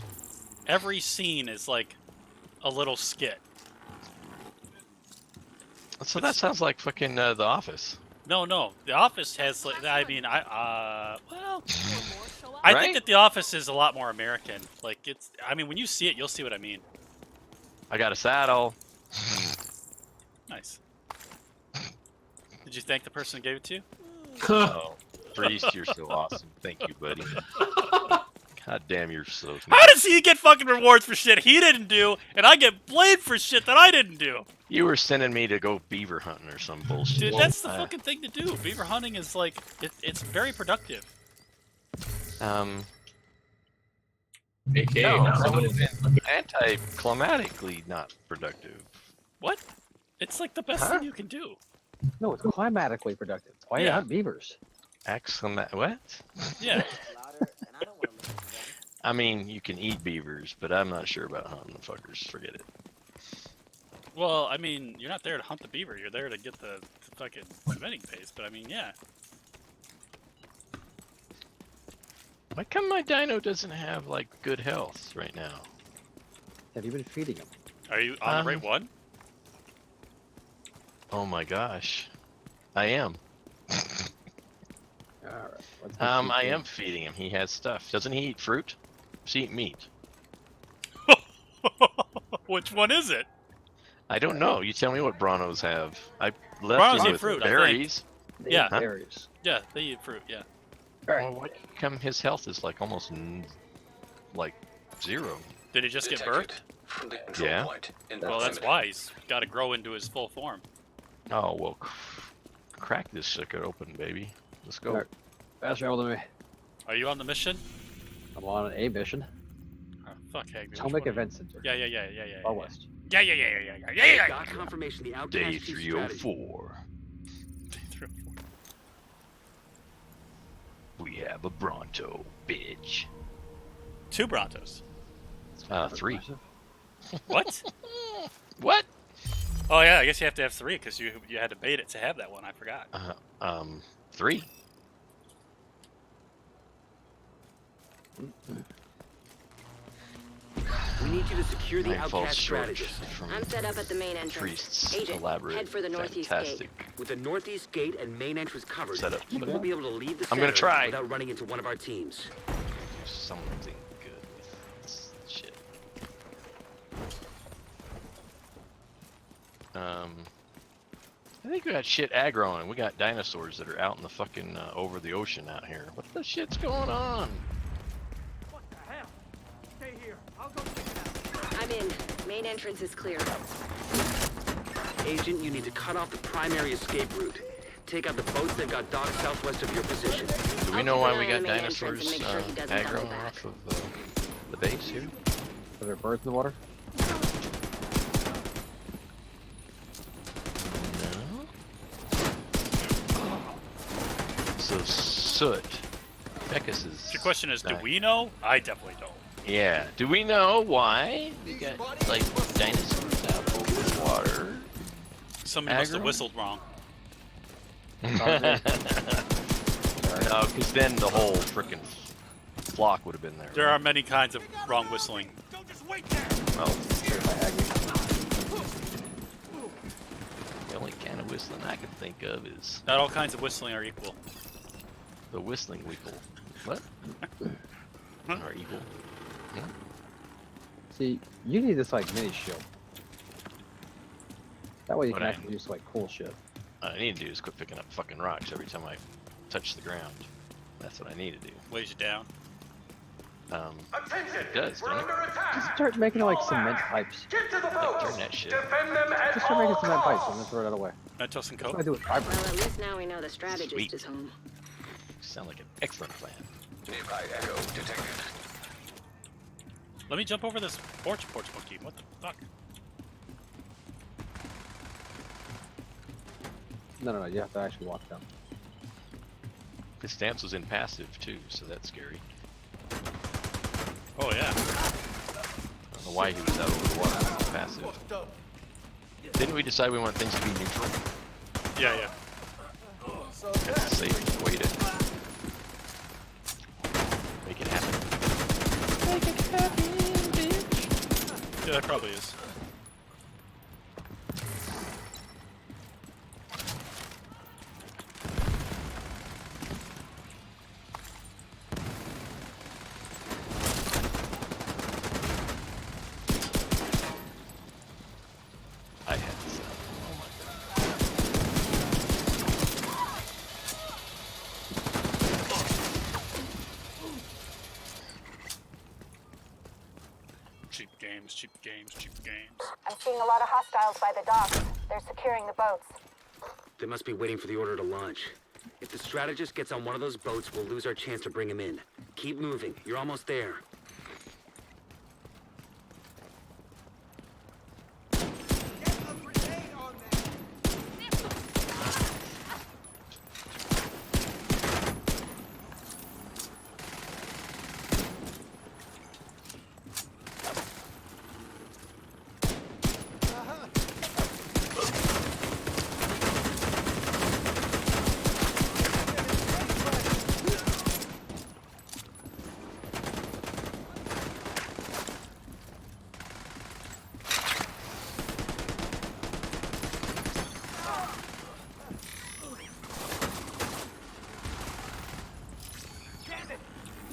Speaker 11: scene is like a little skit.
Speaker 12: So that sounds like fucking The Office.
Speaker 11: No, The Office has like I think that The Office is a lot more American. Like when you see it, you'll see what I mean.
Speaker 12: I got a saddle.
Speaker 11: Nice. Did you thank the person who gave it to you?
Speaker 12: Oh, Priest, you're so awesome. Thank you, buddy. God damn, you're so.
Speaker 11: How does he get fucking rewards for shit he didn't do, and I get blamed for shit that I didn't do?
Speaker 12: You were sending me to go beaver hunting or some bullshit.
Speaker 11: Dude, that's the fucking thing to do. Beaver hunting is like it's very productive.
Speaker 3: AKA,
Speaker 12: No,
Speaker 3: someone is in.
Speaker 12: Anticlimatically not productive.
Speaker 11: What? It's like the best thing you can do.
Speaker 13: No, it's climatically productive. Why you hunt beavers?
Speaker 12: What?
Speaker 11: Yeah.
Speaker 12: I mean, you can eat beavers, but I'm not sure about hunting the fuckers. Forget it.
Speaker 11: Well, I mean, you're not there to hunt the beaver. You're there to get the fucking cementing paste. But I mean, yeah.
Speaker 12: Why come my dino doesn't have like good health right now?
Speaker 13: Have you been feeding him?
Speaker 11: Are you on the right one?
Speaker 12: Oh my gosh, I am.
Speaker 13: Alright.
Speaker 12: I am feeding him. He has stuff. Doesn't he eat fruit? Does he eat meat?
Speaker 11: Which one is it?
Speaker 12: I don't know. You tell me what Branos have. I
Speaker 11: Branos
Speaker 12: left him
Speaker 11: eat
Speaker 12: with
Speaker 11: fruit,
Speaker 12: berries.
Speaker 11: Yeah.
Speaker 13: Berries.
Speaker 11: Yeah, they eat fruit. Yeah.
Speaker 12: Well, why come his health is like almost like 0?
Speaker 11: Did he just get birthed?
Speaker 12: Yeah.
Speaker 11: Well, that's why he's got to grow into his full form.
Speaker 12: Oh well, crack this sucker open, baby. Let's go.
Speaker 13: Fast travel to me.
Speaker 11: Are you on the mission?
Speaker 13: I'm on a mission.
Speaker 11: Oh, fuck, Hagrid.
Speaker 13: Potomac Event Center.
Speaker 11: Yeah.
Speaker 13: Far west.
Speaker 11: Yeah.
Speaker 17: Got confirmation the outcast
Speaker 12: Day
Speaker 17: chief
Speaker 12: 304. We have a Bronto, bitch.
Speaker 11: 2 Brontos.
Speaker 12: 3.
Speaker 11: What?
Speaker 12: What?
Speaker 11: Oh yeah, I guess you have to have 3 because you had to bait it to have that one. I forgot.
Speaker 12: 3.
Speaker 17: We need you to secure the
Speaker 12: I fall
Speaker 17: outcast
Speaker 12: short
Speaker 17: strategist.
Speaker 12: from
Speaker 18: I'm set up at the main entrance.
Speaker 12: Priest's
Speaker 18: Agent,
Speaker 12: elaborate,
Speaker 18: head for the northeast
Speaker 12: fantastic
Speaker 18: gate.
Speaker 17: With the northeast gate and main entrance covered,
Speaker 12: setup.
Speaker 17: you won't be able to leave the
Speaker 12: I'm gonna
Speaker 17: center
Speaker 12: try.
Speaker 17: without running into one of our teams.
Speaker 12: Do something good with this shit. I think we got shit aggroing. We got dinosaurs that are out in the fucking over the ocean out here. What the shit's going on?
Speaker 15: What the hell? Stay here. I'll go check it out.
Speaker 18: I'm in. Main entrance is clear.
Speaker 17: Agent, you need to cut off the primary escape route. Take out the boats that got docked southwest of your position.
Speaker 12: Do we know why we got
Speaker 18: I'll keep an eye on the main
Speaker 12: dinosaurs
Speaker 18: entrance and make sure he doesn't double
Speaker 12: aggroing
Speaker 18: back.
Speaker 12: off of the base here?
Speaker 13: Are there birds in the water?
Speaker 12: No. puffs of soot. Pegasus.
Speaker 11: Your question is, do
Speaker 12: night.
Speaker 11: we know? I definitely don't.
Speaker 12: Yeah. Do we know why we got like dinosaurs out over the water?
Speaker 11: Somebody must have whistled wrong.
Speaker 12: No, because then the whole frickin' flock would have been there.
Speaker 11: There are many kinds of wrong whistling.
Speaker 12: Well, the only kind of whistling I can think of is
Speaker 11: Not all kinds of whistling are equal.
Speaker 12: the whistling weeple. What? Are equal.
Speaker 13: See, you need this like mini shield. That way you
Speaker 12: What
Speaker 13: can
Speaker 12: I-
Speaker 13: actually do some like cool shit.
Speaker 12: All I need to do is quit picking up fucking rocks every time I touch the ground. That's what I need to do.
Speaker 11: Weighs you down.
Speaker 12: It does, don't it?
Speaker 13: Just start making like cement pipes.
Speaker 12: Like, turn that shit.
Speaker 13: Just start making cement pipes and then throw that away.
Speaker 11: Mentos and
Speaker 13: That's
Speaker 11: coke?
Speaker 13: what I do with fiber.
Speaker 18: Well, at least now we know the strategist
Speaker 12: Sweet.
Speaker 18: is home.
Speaker 12: Sound like an excellent plan.
Speaker 16: Nearby echo detected.
Speaker 11: Let me jump over this porch monkey. What the fuck?
Speaker 13: No, you have to actually walk down.
Speaker 12: His stance was in passive too, so that's scary.
Speaker 11: Oh yeah.
Speaker 12: I don't know why he was out over the water with passive. Didn't we decide we want things to be neutral?
Speaker 11: Yeah.
Speaker 12: That's a safe way to make it happen.
Speaker 11: Make it happen, bitch. Yeah, that probably is.
Speaker 12: I had this. Oh my
Speaker 11: Cheap games, cheap games, cheap games.
Speaker 19: I'm seeing a lot of hostiles by the docks. They're securing the boats.
Speaker 17: They must be waiting for the order to launch. If the strategist gets on one of those boats, we'll lose our chance to bring him in. Keep moving. You're almost there.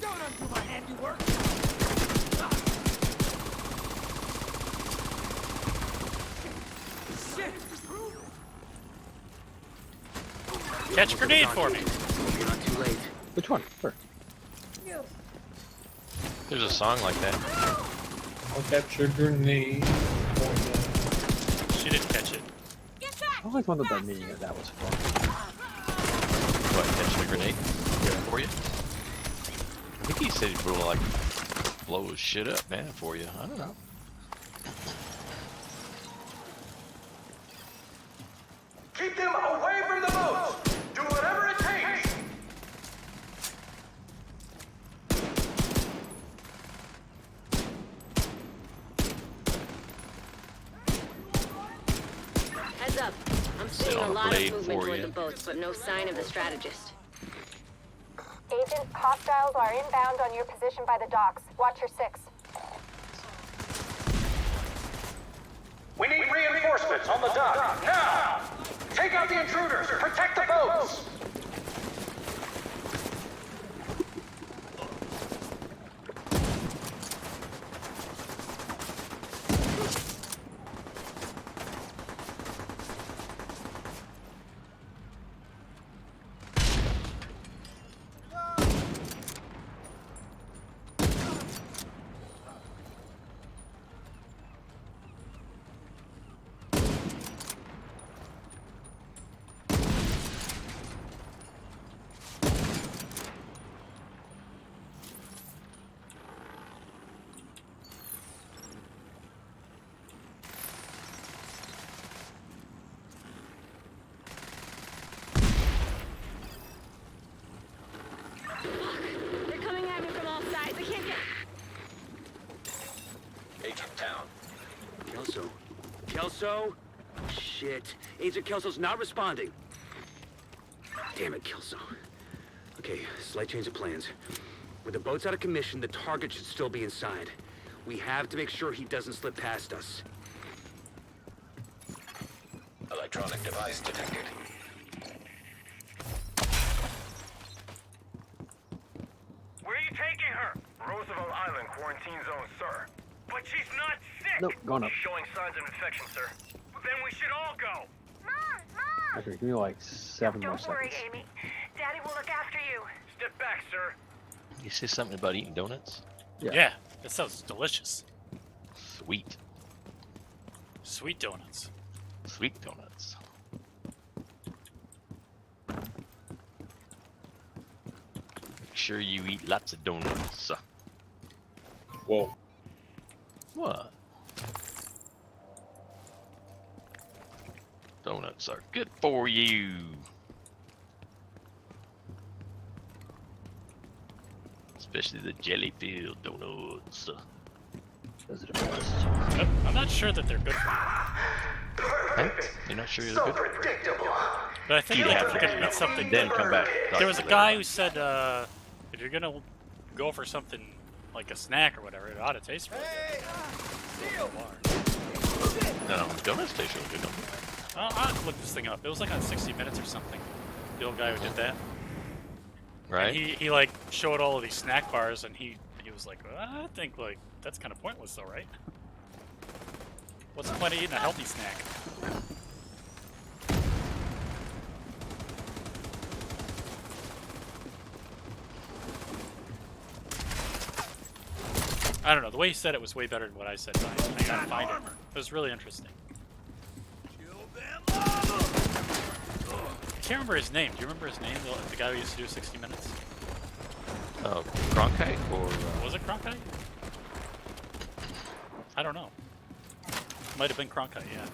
Speaker 15: Don't undo my handiwork! Shit!
Speaker 11: Catch a grenade for me.
Speaker 17: You're not too late.
Speaker 13: Which one? Sure.
Speaker 12: There's a song like that.
Speaker 3: I'll catch your grenade.
Speaker 11: She didn't catch it.
Speaker 13: I always wondered that meaning of that was fun.
Speaker 12: What, catch the grenade? For you? I think he said he would like blow his shit up, man, for you. I don't know.
Speaker 15: Keep them away from the boats! Do whatever it takes!
Speaker 18: Heads up. I'm
Speaker 12: Sit
Speaker 18: seeing
Speaker 12: on
Speaker 18: a
Speaker 12: a
Speaker 18: lot
Speaker 12: blade
Speaker 18: of movement
Speaker 12: for
Speaker 18: toward
Speaker 12: you.
Speaker 18: the boats, but no sign of the strategist.
Speaker 19: Agent, hostiles are inbound on your position by the docks. Watch your six.
Speaker 15: We need reinforcements on the dock, now! Take out the intruders! Protect the boats!
Speaker 17: Kelso. Kelso? Shit. Agent Kelso's not responding. Damn it, Kelso. Okay, slight change of plans. With the boats out of commission, the target should still be inside. We have to make sure he doesn't slip past us.
Speaker 16: Electronic device detected.
Speaker 15: Where are you taking her? Roosevelt Island quarantine zone, sir. But she's not sick.
Speaker 13: Nope, going up.
Speaker 15: Showing signs of infection, sir. Then we should all go.
Speaker 13: Okay, give me like 7 more
Speaker 19: Don't worry,
Speaker 13: seconds.
Speaker 19: Amy. Daddy will look after you.
Speaker 15: Step back, sir.
Speaker 12: You say something about eating donuts?
Speaker 11: Yeah, that sounds delicious.
Speaker 12: Sweet.
Speaker 11: Sweet donuts.
Speaker 12: Sweet donuts. Make sure you eat lots of donuts.
Speaker 3: Whoa.
Speaker 12: What? Donuts are good for you. Especially the jelly-filled donuts.
Speaker 13: Those are the best.
Speaker 11: I'm not sure that they're good for you.
Speaker 12: Huh? You're not sure you're good?
Speaker 11: But I think
Speaker 12: Eat
Speaker 11: like,
Speaker 12: half
Speaker 11: if you're
Speaker 12: of
Speaker 11: gonna
Speaker 12: it,
Speaker 11: eat something,
Speaker 12: then come back.
Speaker 11: There was a guy who said if you're gonna go for something like a snack or whatever, it ought to taste really good.
Speaker 12: No, donuts taste really good. Don't they?
Speaker 11: I'll have to look this thing up. It was like on 60 Minutes or something. The old guy who did that.
Speaker 12: Right.
Speaker 11: And he like showed all of these snack bars, and he was like, well, I think like that's kind of pointless though, right? What's the point of eating a healthy snack? I don't know. The way he said it was way better than what I said. But I gotta find it. It was really interesting. I can't remember his name. Do you remember his name? The guy who used to do 60 Minutes?
Speaker 12: Cronkite or
Speaker 11: Was it Cronkite? I don't know. Might have been Cronkite, yeah.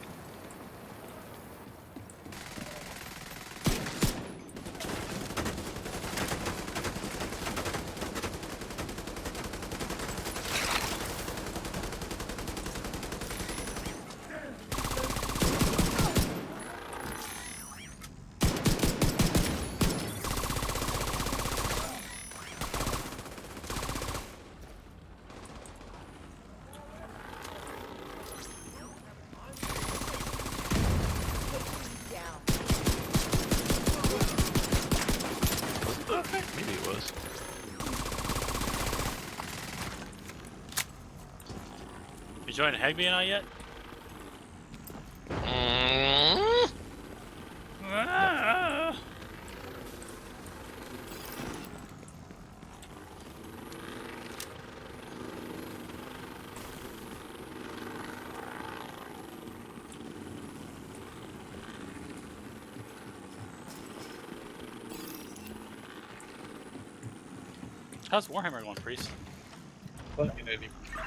Speaker 12: maybe it was.
Speaker 11: You joined Hagby and I yet? Ah. How's Warhammer going, Priest?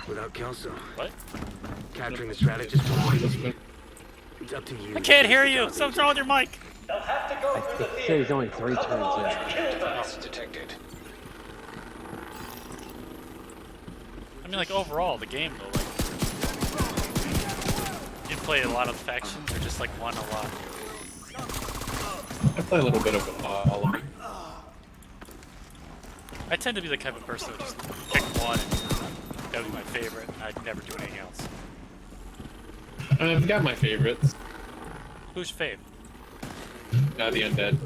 Speaker 17: Without Kelso.
Speaker 11: What?
Speaker 17: Capturing the strategist will be easy. It's up to you.
Speaker 11: I can't hear you! Something's wrong with your mic!
Speaker 13: He said he's only 3 turns in.
Speaker 16: Device detected.
Speaker 11: I mean, like, overall, the game, though, like... You play a lot of factions, or just, like, one a lot?
Speaker 3: I play a little bit of all of it.
Speaker 11: I tend to be the type of person who just pick one, and that would be my favorite, and I'd never do anything else.
Speaker 3: I've got my favorites.
Speaker 11: Who's fave?
Speaker 3: The Undead.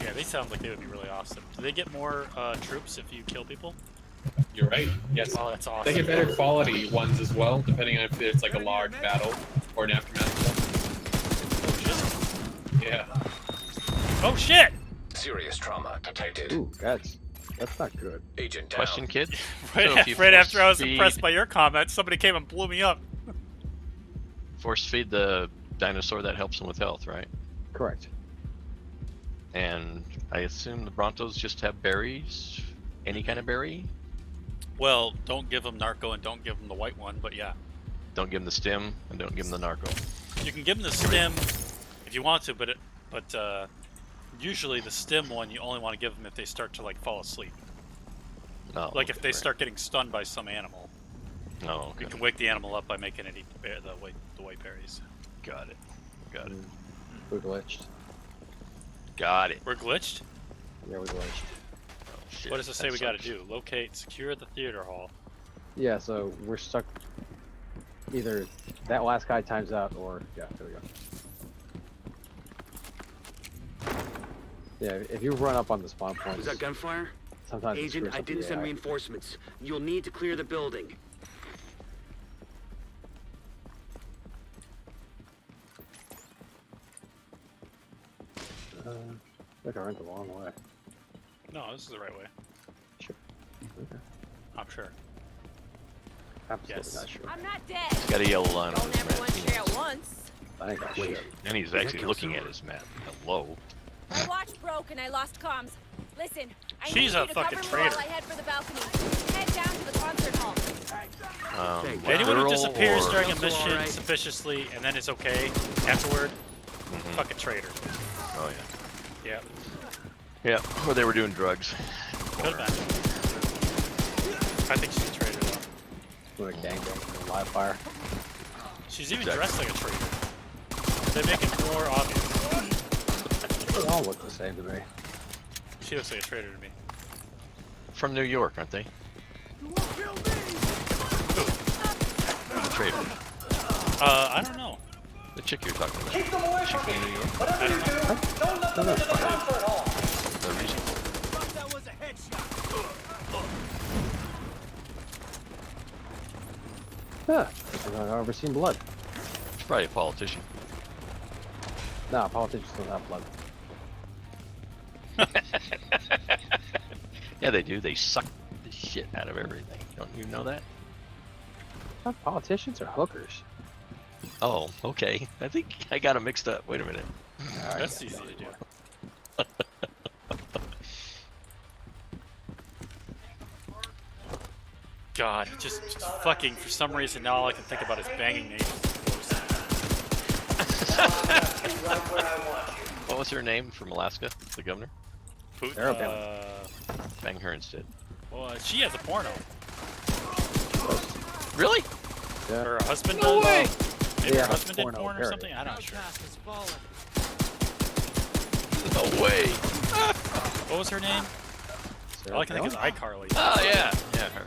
Speaker 11: Yeah, they sound like they would be really awesome. Do they get more troops if you kill people?
Speaker 3: You're right. Yes.
Speaker 11: Oh, that's awesome.
Speaker 3: They get better quality ones as well, depending on if it's like a large battle or an aftermath.
Speaker 11: Oh, shit.
Speaker 3: Yeah.
Speaker 11: Oh, shit!
Speaker 16: Serious trauma detected.
Speaker 13: Ooh, that's not good.
Speaker 16: Agent down.
Speaker 12: Question, kid?
Speaker 11: Right after I was impressed by your comment, somebody came and blew me up.
Speaker 12: Force feed the dinosaur, that helps him with health, right?
Speaker 13: Correct.
Speaker 12: And I assume the Brontos just have berries? Any kind of berry?
Speaker 11: Well, don't give them Narco and don't give them the white one, but yeah.
Speaker 12: Don't give them the stem and don't give them the narco.
Speaker 11: You can give them the stem if you want to, but usually the stem one you only want to give them if they start to like fall asleep.
Speaker 12: Oh,
Speaker 11: Like if they start getting stunned by some animal.
Speaker 12: Oh, okay.
Speaker 11: You can wake the animal up by making any the white berries.
Speaker 12: Got it. Got it.
Speaker 13: We're glitched.
Speaker 12: Got it.
Speaker 11: We're glitched?
Speaker 13: Yeah, we're glitched.
Speaker 12: Oh, shit.
Speaker 11: What does it say
Speaker 12: That
Speaker 11: we gotta
Speaker 12: sucks.
Speaker 11: do? Locate, secure the theater hall.
Speaker 13: Yeah, so we're stuck. Either that last guy times out, or yeah, there we go. Yeah, if you run up on the spawn points.
Speaker 17: Was that gunfire?
Speaker 13: Sometimes it
Speaker 17: Agent,
Speaker 13: screws
Speaker 17: I
Speaker 13: up the
Speaker 17: didn't send
Speaker 13: AI.
Speaker 17: reinforcements. You'll need to clear the building.
Speaker 13: Look, I went the wrong way.
Speaker 11: No, this is the right way.
Speaker 13: Sure. Okay.
Speaker 11: I'm sure.
Speaker 13: Absolutely
Speaker 11: Yes.
Speaker 13: not sure.
Speaker 18: I'm not dead.
Speaker 12: He's got a yellow line on
Speaker 18: Don't
Speaker 12: his
Speaker 18: everyone
Speaker 12: map.
Speaker 18: share at once.
Speaker 13: I ain't got shit.
Speaker 12: And he's actually looking at his map. Hello.
Speaker 18: My watch broke and I lost comms. Listen, I
Speaker 11: She's
Speaker 18: need
Speaker 11: a
Speaker 18: you to
Speaker 11: fucking
Speaker 18: cover me while
Speaker 11: traitor.
Speaker 18: I head for the balcony. Head down to the concert hall.
Speaker 11: Anyone who
Speaker 12: girl
Speaker 11: disappears
Speaker 12: or-
Speaker 11: during a
Speaker 17: Council,
Speaker 11: mission
Speaker 17: alright.
Speaker 11: suspiciously and then is okay afterward, fucking traitor.
Speaker 12: Oh yeah.
Speaker 11: Yeah.
Speaker 12: Yeah. Or they were doing drugs.
Speaker 11: Could have been. I think she's a traitor though.
Speaker 13: Doing a gangbang, live fire.
Speaker 11: She's even
Speaker 12: Exactly.
Speaker 11: dressed like a traitor. They make it more obvious.
Speaker 13: They all look the same to me.
Speaker 11: She looks like a traitor to me.
Speaker 12: From New York, aren't they? The traitor.
Speaker 11: I don't know.
Speaker 12: The chick you're talking about.
Speaker 15: Keep them away
Speaker 12: She
Speaker 15: from
Speaker 12: from
Speaker 15: me.
Speaker 12: New York?
Speaker 15: Whatever you do, don't let them into the concert hall.
Speaker 12: The reason.
Speaker 13: Huh. I've never seen blood.
Speaker 12: She's probably a politician.
Speaker 13: Nah, politicians don't have blood.
Speaker 12: Yeah, they do. They suck the shit out of everything. Don't you know that?
Speaker 13: Not politicians or hookers.
Speaker 12: Oh, okay. I think I got them mixed up. Wait a minute.
Speaker 11: That's easy to do. God, just fucking, for some reason now all I can think about is banging neighbors.
Speaker 12: What was her name from Alaska? The governor? Bang her instead.
Speaker 11: Well, she has a porno.
Speaker 12: Really?
Speaker 13: Yeah.
Speaker 11: Her husband
Speaker 12: No
Speaker 11: does.
Speaker 12: way!
Speaker 11: Maybe
Speaker 13: Yeah,
Speaker 11: her husband did
Speaker 13: porno
Speaker 11: porn or
Speaker 13: parody.
Speaker 11: something? I'm not sure.
Speaker 12: No way!
Speaker 11: What was her name? All I can think is
Speaker 13: Sarah
Speaker 11: iCarly.
Speaker 12: Oh, yeah. Yeah, her.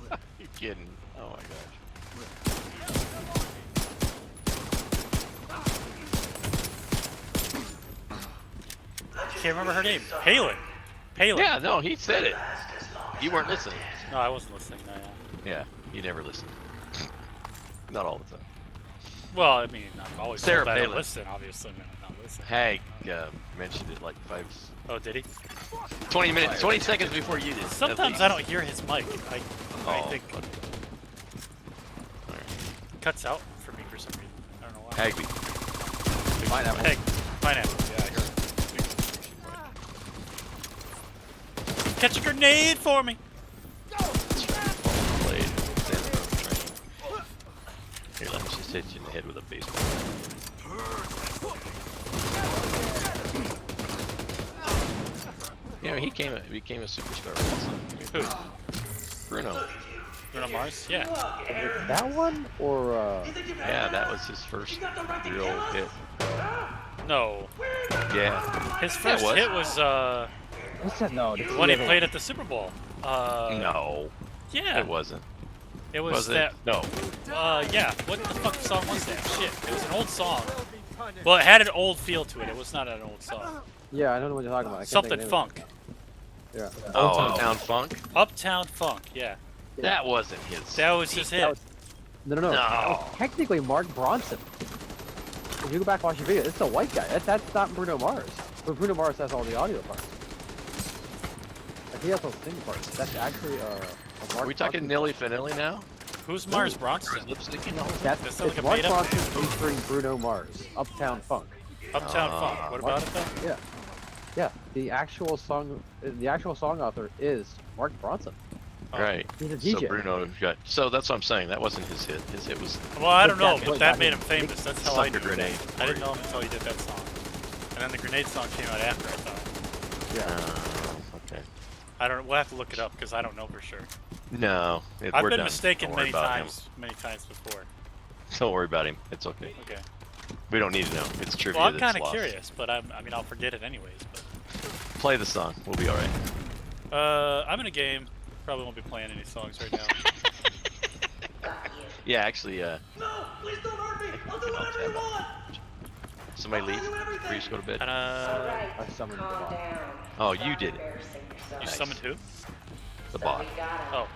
Speaker 12: Yeah. You're kidding. Oh, my gosh.
Speaker 11: Can't remember her name. Palin. Palin.
Speaker 12: Yeah, no, he said it. You weren't listening.
Speaker 11: No, I wasn't listening. No, yeah.
Speaker 12: Yeah, you never listen. Not all the time.
Speaker 11: Well, I mean, I'm always
Speaker 12: Sarah
Speaker 11: told that I
Speaker 12: Palin.
Speaker 11: listen, obviously. No, not listen.
Speaker 12: Hank mentioned it like 5...
Speaker 11: Oh, did he?
Speaker 12: 20 minutes, 20 seconds before you did.
Speaker 11: Sometimes I don't hear his mic. I
Speaker 12: Oh,
Speaker 11: think it cuts out for me for some reason. I don't know why.
Speaker 12: Hagby.
Speaker 13: Pineapple.
Speaker 11: Pineapple. Yeah, I heard it. Catch a grenade for me.
Speaker 12: Blade. Here, let me just hit you in the head with a baseball. Yeah, he became a superstar.
Speaker 11: Who?
Speaker 12: Bruno.
Speaker 11: Bruno Mars? Yeah.
Speaker 13: That one or
Speaker 12: Yeah, that was his first real hit.
Speaker 11: No.
Speaker 12: Yeah.
Speaker 11: His
Speaker 12: Yeah,
Speaker 11: first
Speaker 12: it was.
Speaker 11: hit was
Speaker 13: what's that? No,
Speaker 11: the one he played at the Super Bowl.
Speaker 12: No.
Speaker 11: Yeah.
Speaker 12: It wasn't.
Speaker 11: It was,
Speaker 12: Was it?
Speaker 11: that.
Speaker 12: No.
Speaker 11: Yeah. What the fuck song was that? Shit. It was an old song. Well, it had an old feel to it. It was not an old song.
Speaker 13: Yeah, I don't know what you're talking about. I can't
Speaker 11: Something
Speaker 13: think of the name of
Speaker 11: funk.
Speaker 13: it. Yeah.
Speaker 12: Oh, Uptown Funk?
Speaker 11: Uptown Funk. Yeah.
Speaker 12: That wasn't his.
Speaker 11: That was his hit.
Speaker 13: No. That was technically Mark Bronson. If you go back and watch the video, it's a white guy. That's not Bruno Mars. But Bruno Mars has all the audio parts. Like, he has those singing parts. That's actually a Mark
Speaker 12: Are we talking Nilly Vanilli now?
Speaker 11: Who's Mars Bronson?
Speaker 12: Lip syncing the whole thing?
Speaker 13: That's
Speaker 11: That sounds
Speaker 13: it's
Speaker 11: like a
Speaker 13: Mark
Speaker 11: made-up
Speaker 13: Bronson
Speaker 11: name.
Speaker 13: featuring Bruno Mars. Uptown Funk.
Speaker 11: Uptown Funk. What about it though?
Speaker 13: Yeah. Yeah. The actual song author is Mark Bronson.
Speaker 12: Right.
Speaker 13: He's a
Speaker 12: So
Speaker 13: DJ.
Speaker 12: Bruno got. So that's what I'm saying. That wasn't his hit. His hit was.
Speaker 11: Well, I don't know,
Speaker 13: But
Speaker 11: but
Speaker 13: that
Speaker 11: that made
Speaker 13: was
Speaker 11: him famous. That's how I
Speaker 12: Sucker
Speaker 11: knew.
Speaker 12: Grenade.
Speaker 11: I didn't know him until he did that song. And then the Grenade song came out after, I thought.
Speaker 13: Yeah.
Speaker 12: Okay.
Speaker 11: I don't. We'll have to look it up because I don't know for sure.
Speaker 12: No,
Speaker 11: I've
Speaker 12: we're
Speaker 11: been
Speaker 12: done.
Speaker 11: mistaken
Speaker 12: Don't worry
Speaker 11: many
Speaker 12: about him.
Speaker 11: times before.
Speaker 12: Don't worry about him. It's okay.
Speaker 11: Okay.
Speaker 12: We don't need to know. It's trivia.
Speaker 11: Well, I'm
Speaker 12: that's
Speaker 11: kind of
Speaker 12: lost.
Speaker 11: curious, but I mean, I'll forget it anyways. But
Speaker 12: Play the song. We'll be all right.
Speaker 11: I'm in a game. Probably won't be playing any songs right now.
Speaker 12: Yeah, actually,
Speaker 15: No, please don't hurt me. I'll do whatever you want.
Speaker 12: somebody leave before you just go to bed.
Speaker 13: I summoned the bot.
Speaker 12: Oh, you did it.
Speaker 11: You
Speaker 12: Nice.
Speaker 11: summoned who?
Speaker 12: The bot.
Speaker 11: Oh.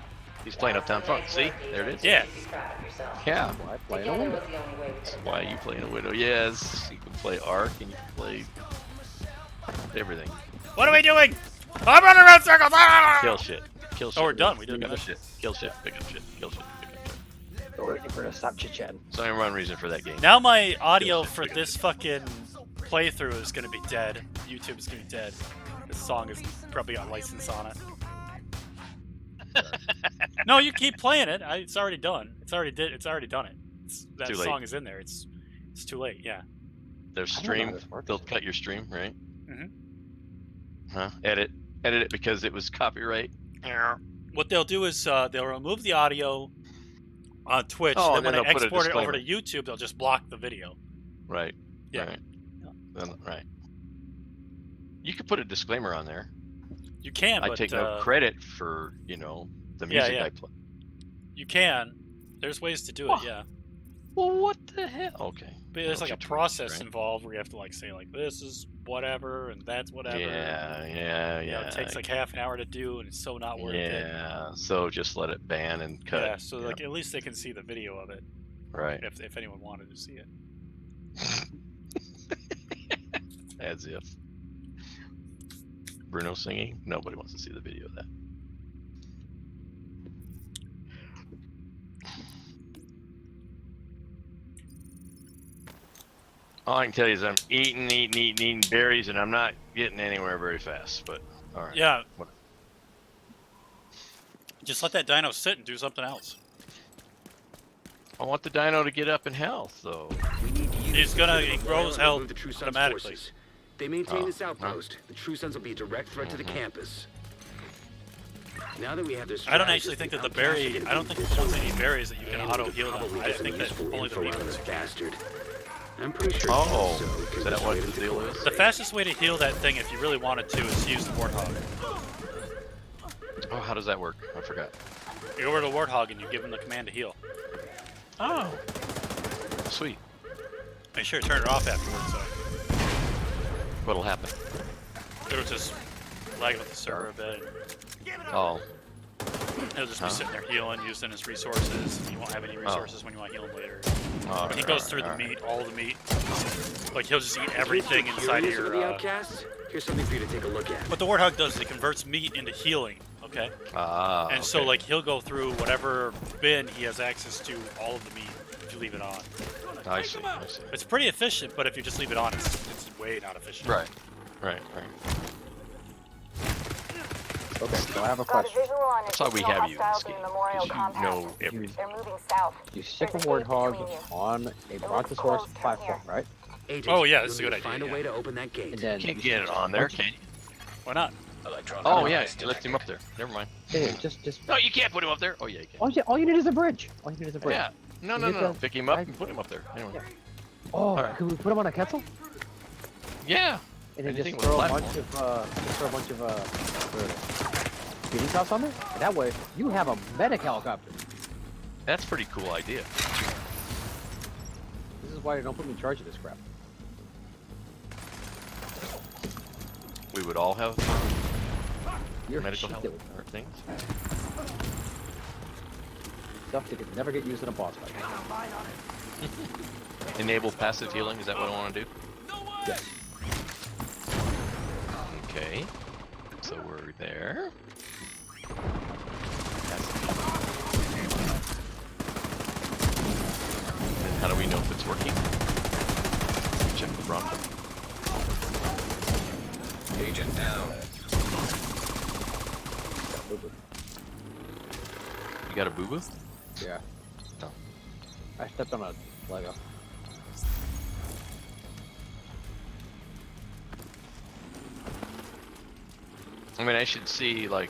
Speaker 12: He's playing Uptown Funk. See? There it is.
Speaker 11: Yeah.
Speaker 12: Yeah.
Speaker 13: Why play a window?
Speaker 12: That's why you play in a widow. Yes. You can play Ark and you can play everything.
Speaker 11: What are we doing? I'm running around circles. Ah!
Speaker 12: Kill shit. Kill shit.
Speaker 11: Oh, we're done. We did
Speaker 12: Pick up
Speaker 11: that.
Speaker 12: shit. Kill shit. Pick up shit. Kill shit. Pick up shit.
Speaker 13: We're waiting for her to stop chit-chatting.
Speaker 12: It's the only one reason for that game.
Speaker 11: Now my audio for this fucking playthrough is gonna be dead. YouTube is gonna be dead. This song is probably got license on it. No, you keep playing it. It's already done. It's already done it. That
Speaker 12: Too late.
Speaker 11: song is in there. It's too late. Yeah.
Speaker 12: Their stream. They'll cut your stream, right?
Speaker 11: Mhm.
Speaker 12: Huh? Edit it because it was copyright.
Speaker 11: What they'll do is they'll remove the audio on Twitch.
Speaker 12: Oh,
Speaker 11: then
Speaker 12: and
Speaker 11: when
Speaker 12: then
Speaker 11: they
Speaker 12: they'll put a
Speaker 11: export it over to
Speaker 12: disclaimer.
Speaker 11: YouTube, they'll just block the video.
Speaker 12: Right.
Speaker 11: Yeah.
Speaker 12: Right. Right. You could put a disclaimer on there.
Speaker 11: You can.
Speaker 12: I
Speaker 11: but,
Speaker 12: take no credit for the
Speaker 11: yeah,
Speaker 12: music
Speaker 11: yeah.
Speaker 12: I play.
Speaker 11: You can. There's ways to do it. Yeah.
Speaker 12: Well, what the hell? Okay.
Speaker 11: But there's
Speaker 12: Know
Speaker 11: like a
Speaker 12: what you're
Speaker 11: process
Speaker 12: doing, right?
Speaker 11: involved where you have to like say like this is whatever and that's whatever.
Speaker 12: Yeah.
Speaker 11: You know, it takes like half an hour to do and it's so not worth it.
Speaker 12: Yeah. So just let it ban and cut.
Speaker 11: Yeah. So like at least they can see the video of it.
Speaker 12: Right.
Speaker 11: If anyone wanted to see it.
Speaker 12: As if. Bruno singing? Nobody wants to see the video of that. All I can tell you is I'm eating berries, and I'm not getting anywhere very fast. But all right.
Speaker 11: Yeah.
Speaker 12: What-
Speaker 11: Just let that dino sit and do something else.
Speaker 12: I want the dino to get up in health, though.
Speaker 11: He grows health
Speaker 17: Remove the True Sons
Speaker 11: automatically.
Speaker 17: forces. They maintain
Speaker 12: Oh,
Speaker 17: this outpost. The True Sons will be a direct threat to the campus. Now that we have this,
Speaker 11: I don't actually think that the berry. I don't think the ones that eat berries that you can auto heal them.
Speaker 17: Probably
Speaker 11: I
Speaker 17: get some
Speaker 11: think that
Speaker 17: useful
Speaker 11: only the
Speaker 17: info
Speaker 11: weak
Speaker 17: out of
Speaker 11: ones.
Speaker 17: this bastard. I'm pretty sure.
Speaker 12: Oh,
Speaker 17: so,
Speaker 12: is that what the deal is?
Speaker 11: The fastest way to heal that thing, if you really wanted to, is to use the warthog.
Speaker 12: Oh, how does that work? I forgot.
Speaker 11: You go over to the warthog and you give him the command to heal.
Speaker 12: Oh, sweet.
Speaker 11: Make sure to turn it off afterwards. So
Speaker 12: What'll happen?
Speaker 11: it'll just lag with the server a bit.
Speaker 12: Oh,
Speaker 11: He'll just be
Speaker 12: Huh?
Speaker 11: sitting there healing, using his resources. And you won't have any resources when you want to heal him later.
Speaker 12: All
Speaker 11: But he
Speaker 12: right,
Speaker 11: goes
Speaker 12: all
Speaker 11: through
Speaker 12: right,
Speaker 11: the
Speaker 12: all
Speaker 11: meat, all the meat. Like he'll just eat everything inside of
Speaker 17: Curious about
Speaker 11: your.
Speaker 17: the outcast? Here's something for you to take a look at.
Speaker 11: What the warthog does is it converts meat into healing. Okay.
Speaker 12: Ah,
Speaker 11: And so
Speaker 12: okay.
Speaker 11: like he'll go through whatever bin he has access to all of the meat if you leave it on.
Speaker 12: I see. I see.
Speaker 11: It's pretty efficient, but if you just leave it on, it's way not efficient.
Speaker 12: Right.
Speaker 13: Okay, so I have a
Speaker 19: Got a
Speaker 13: question.
Speaker 19: visual on
Speaker 12: That's why we
Speaker 19: additional
Speaker 12: have you in this
Speaker 19: hostiles
Speaker 12: game,
Speaker 19: in the memorial
Speaker 12: 'cause you
Speaker 19: compound.
Speaker 12: know everything.
Speaker 19: They're moving south.
Speaker 13: You stick a
Speaker 19: There's space
Speaker 13: warthog
Speaker 19: between you.
Speaker 13: on a
Speaker 19: looks
Speaker 13: brontosaurus
Speaker 19: closed from
Speaker 13: platform,
Speaker 19: here.
Speaker 13: right?
Speaker 17: Agent,
Speaker 11: Oh, yeah,
Speaker 17: you'll
Speaker 11: that's a
Speaker 17: need
Speaker 11: good
Speaker 17: to Find
Speaker 11: idea,
Speaker 17: a way to open that gate.
Speaker 13: And then
Speaker 12: Can't get it on there, can you?
Speaker 11: Why not?
Speaker 16: Electronic
Speaker 12: Oh yeah,
Speaker 16: device
Speaker 12: lift him up there. Never mind.
Speaker 13: Hey, just.
Speaker 12: No, you can't put him up there. Oh yeah, you can.
Speaker 13: All you need is a bridge. All you need is a bridge.
Speaker 12: Yeah. No.
Speaker 13: You get the-
Speaker 12: Pick him up and put him up there. Anyway.
Speaker 13: Oh,
Speaker 12: Alright.
Speaker 13: could we put him on a Quetzal?
Speaker 12: Yeah.
Speaker 13: And then
Speaker 12: Anything
Speaker 13: just
Speaker 12: with
Speaker 13: throw
Speaker 12: a
Speaker 13: a bunch of speeding shots on there? And that way, you have a medic helicopter.
Speaker 12: That's a pretty cool idea.
Speaker 13: This is why they don't put me in charge of this crap.
Speaker 12: We would all have
Speaker 13: You're
Speaker 12: medical
Speaker 13: shit
Speaker 12: help
Speaker 13: with
Speaker 12: or things.
Speaker 13: stuff that could never get used in a boss fight.
Speaker 12: Enable passive healing. Is that what I want to do?
Speaker 13: Yes.
Speaker 12: Okay. So we're there. And how do we know if it's working? Check the Bronco.
Speaker 16: Agent down.
Speaker 12: You got a boo-boo?
Speaker 13: Yeah.
Speaker 12: Oh.
Speaker 13: I stepped on a Lego.
Speaker 12: I mean, I should see like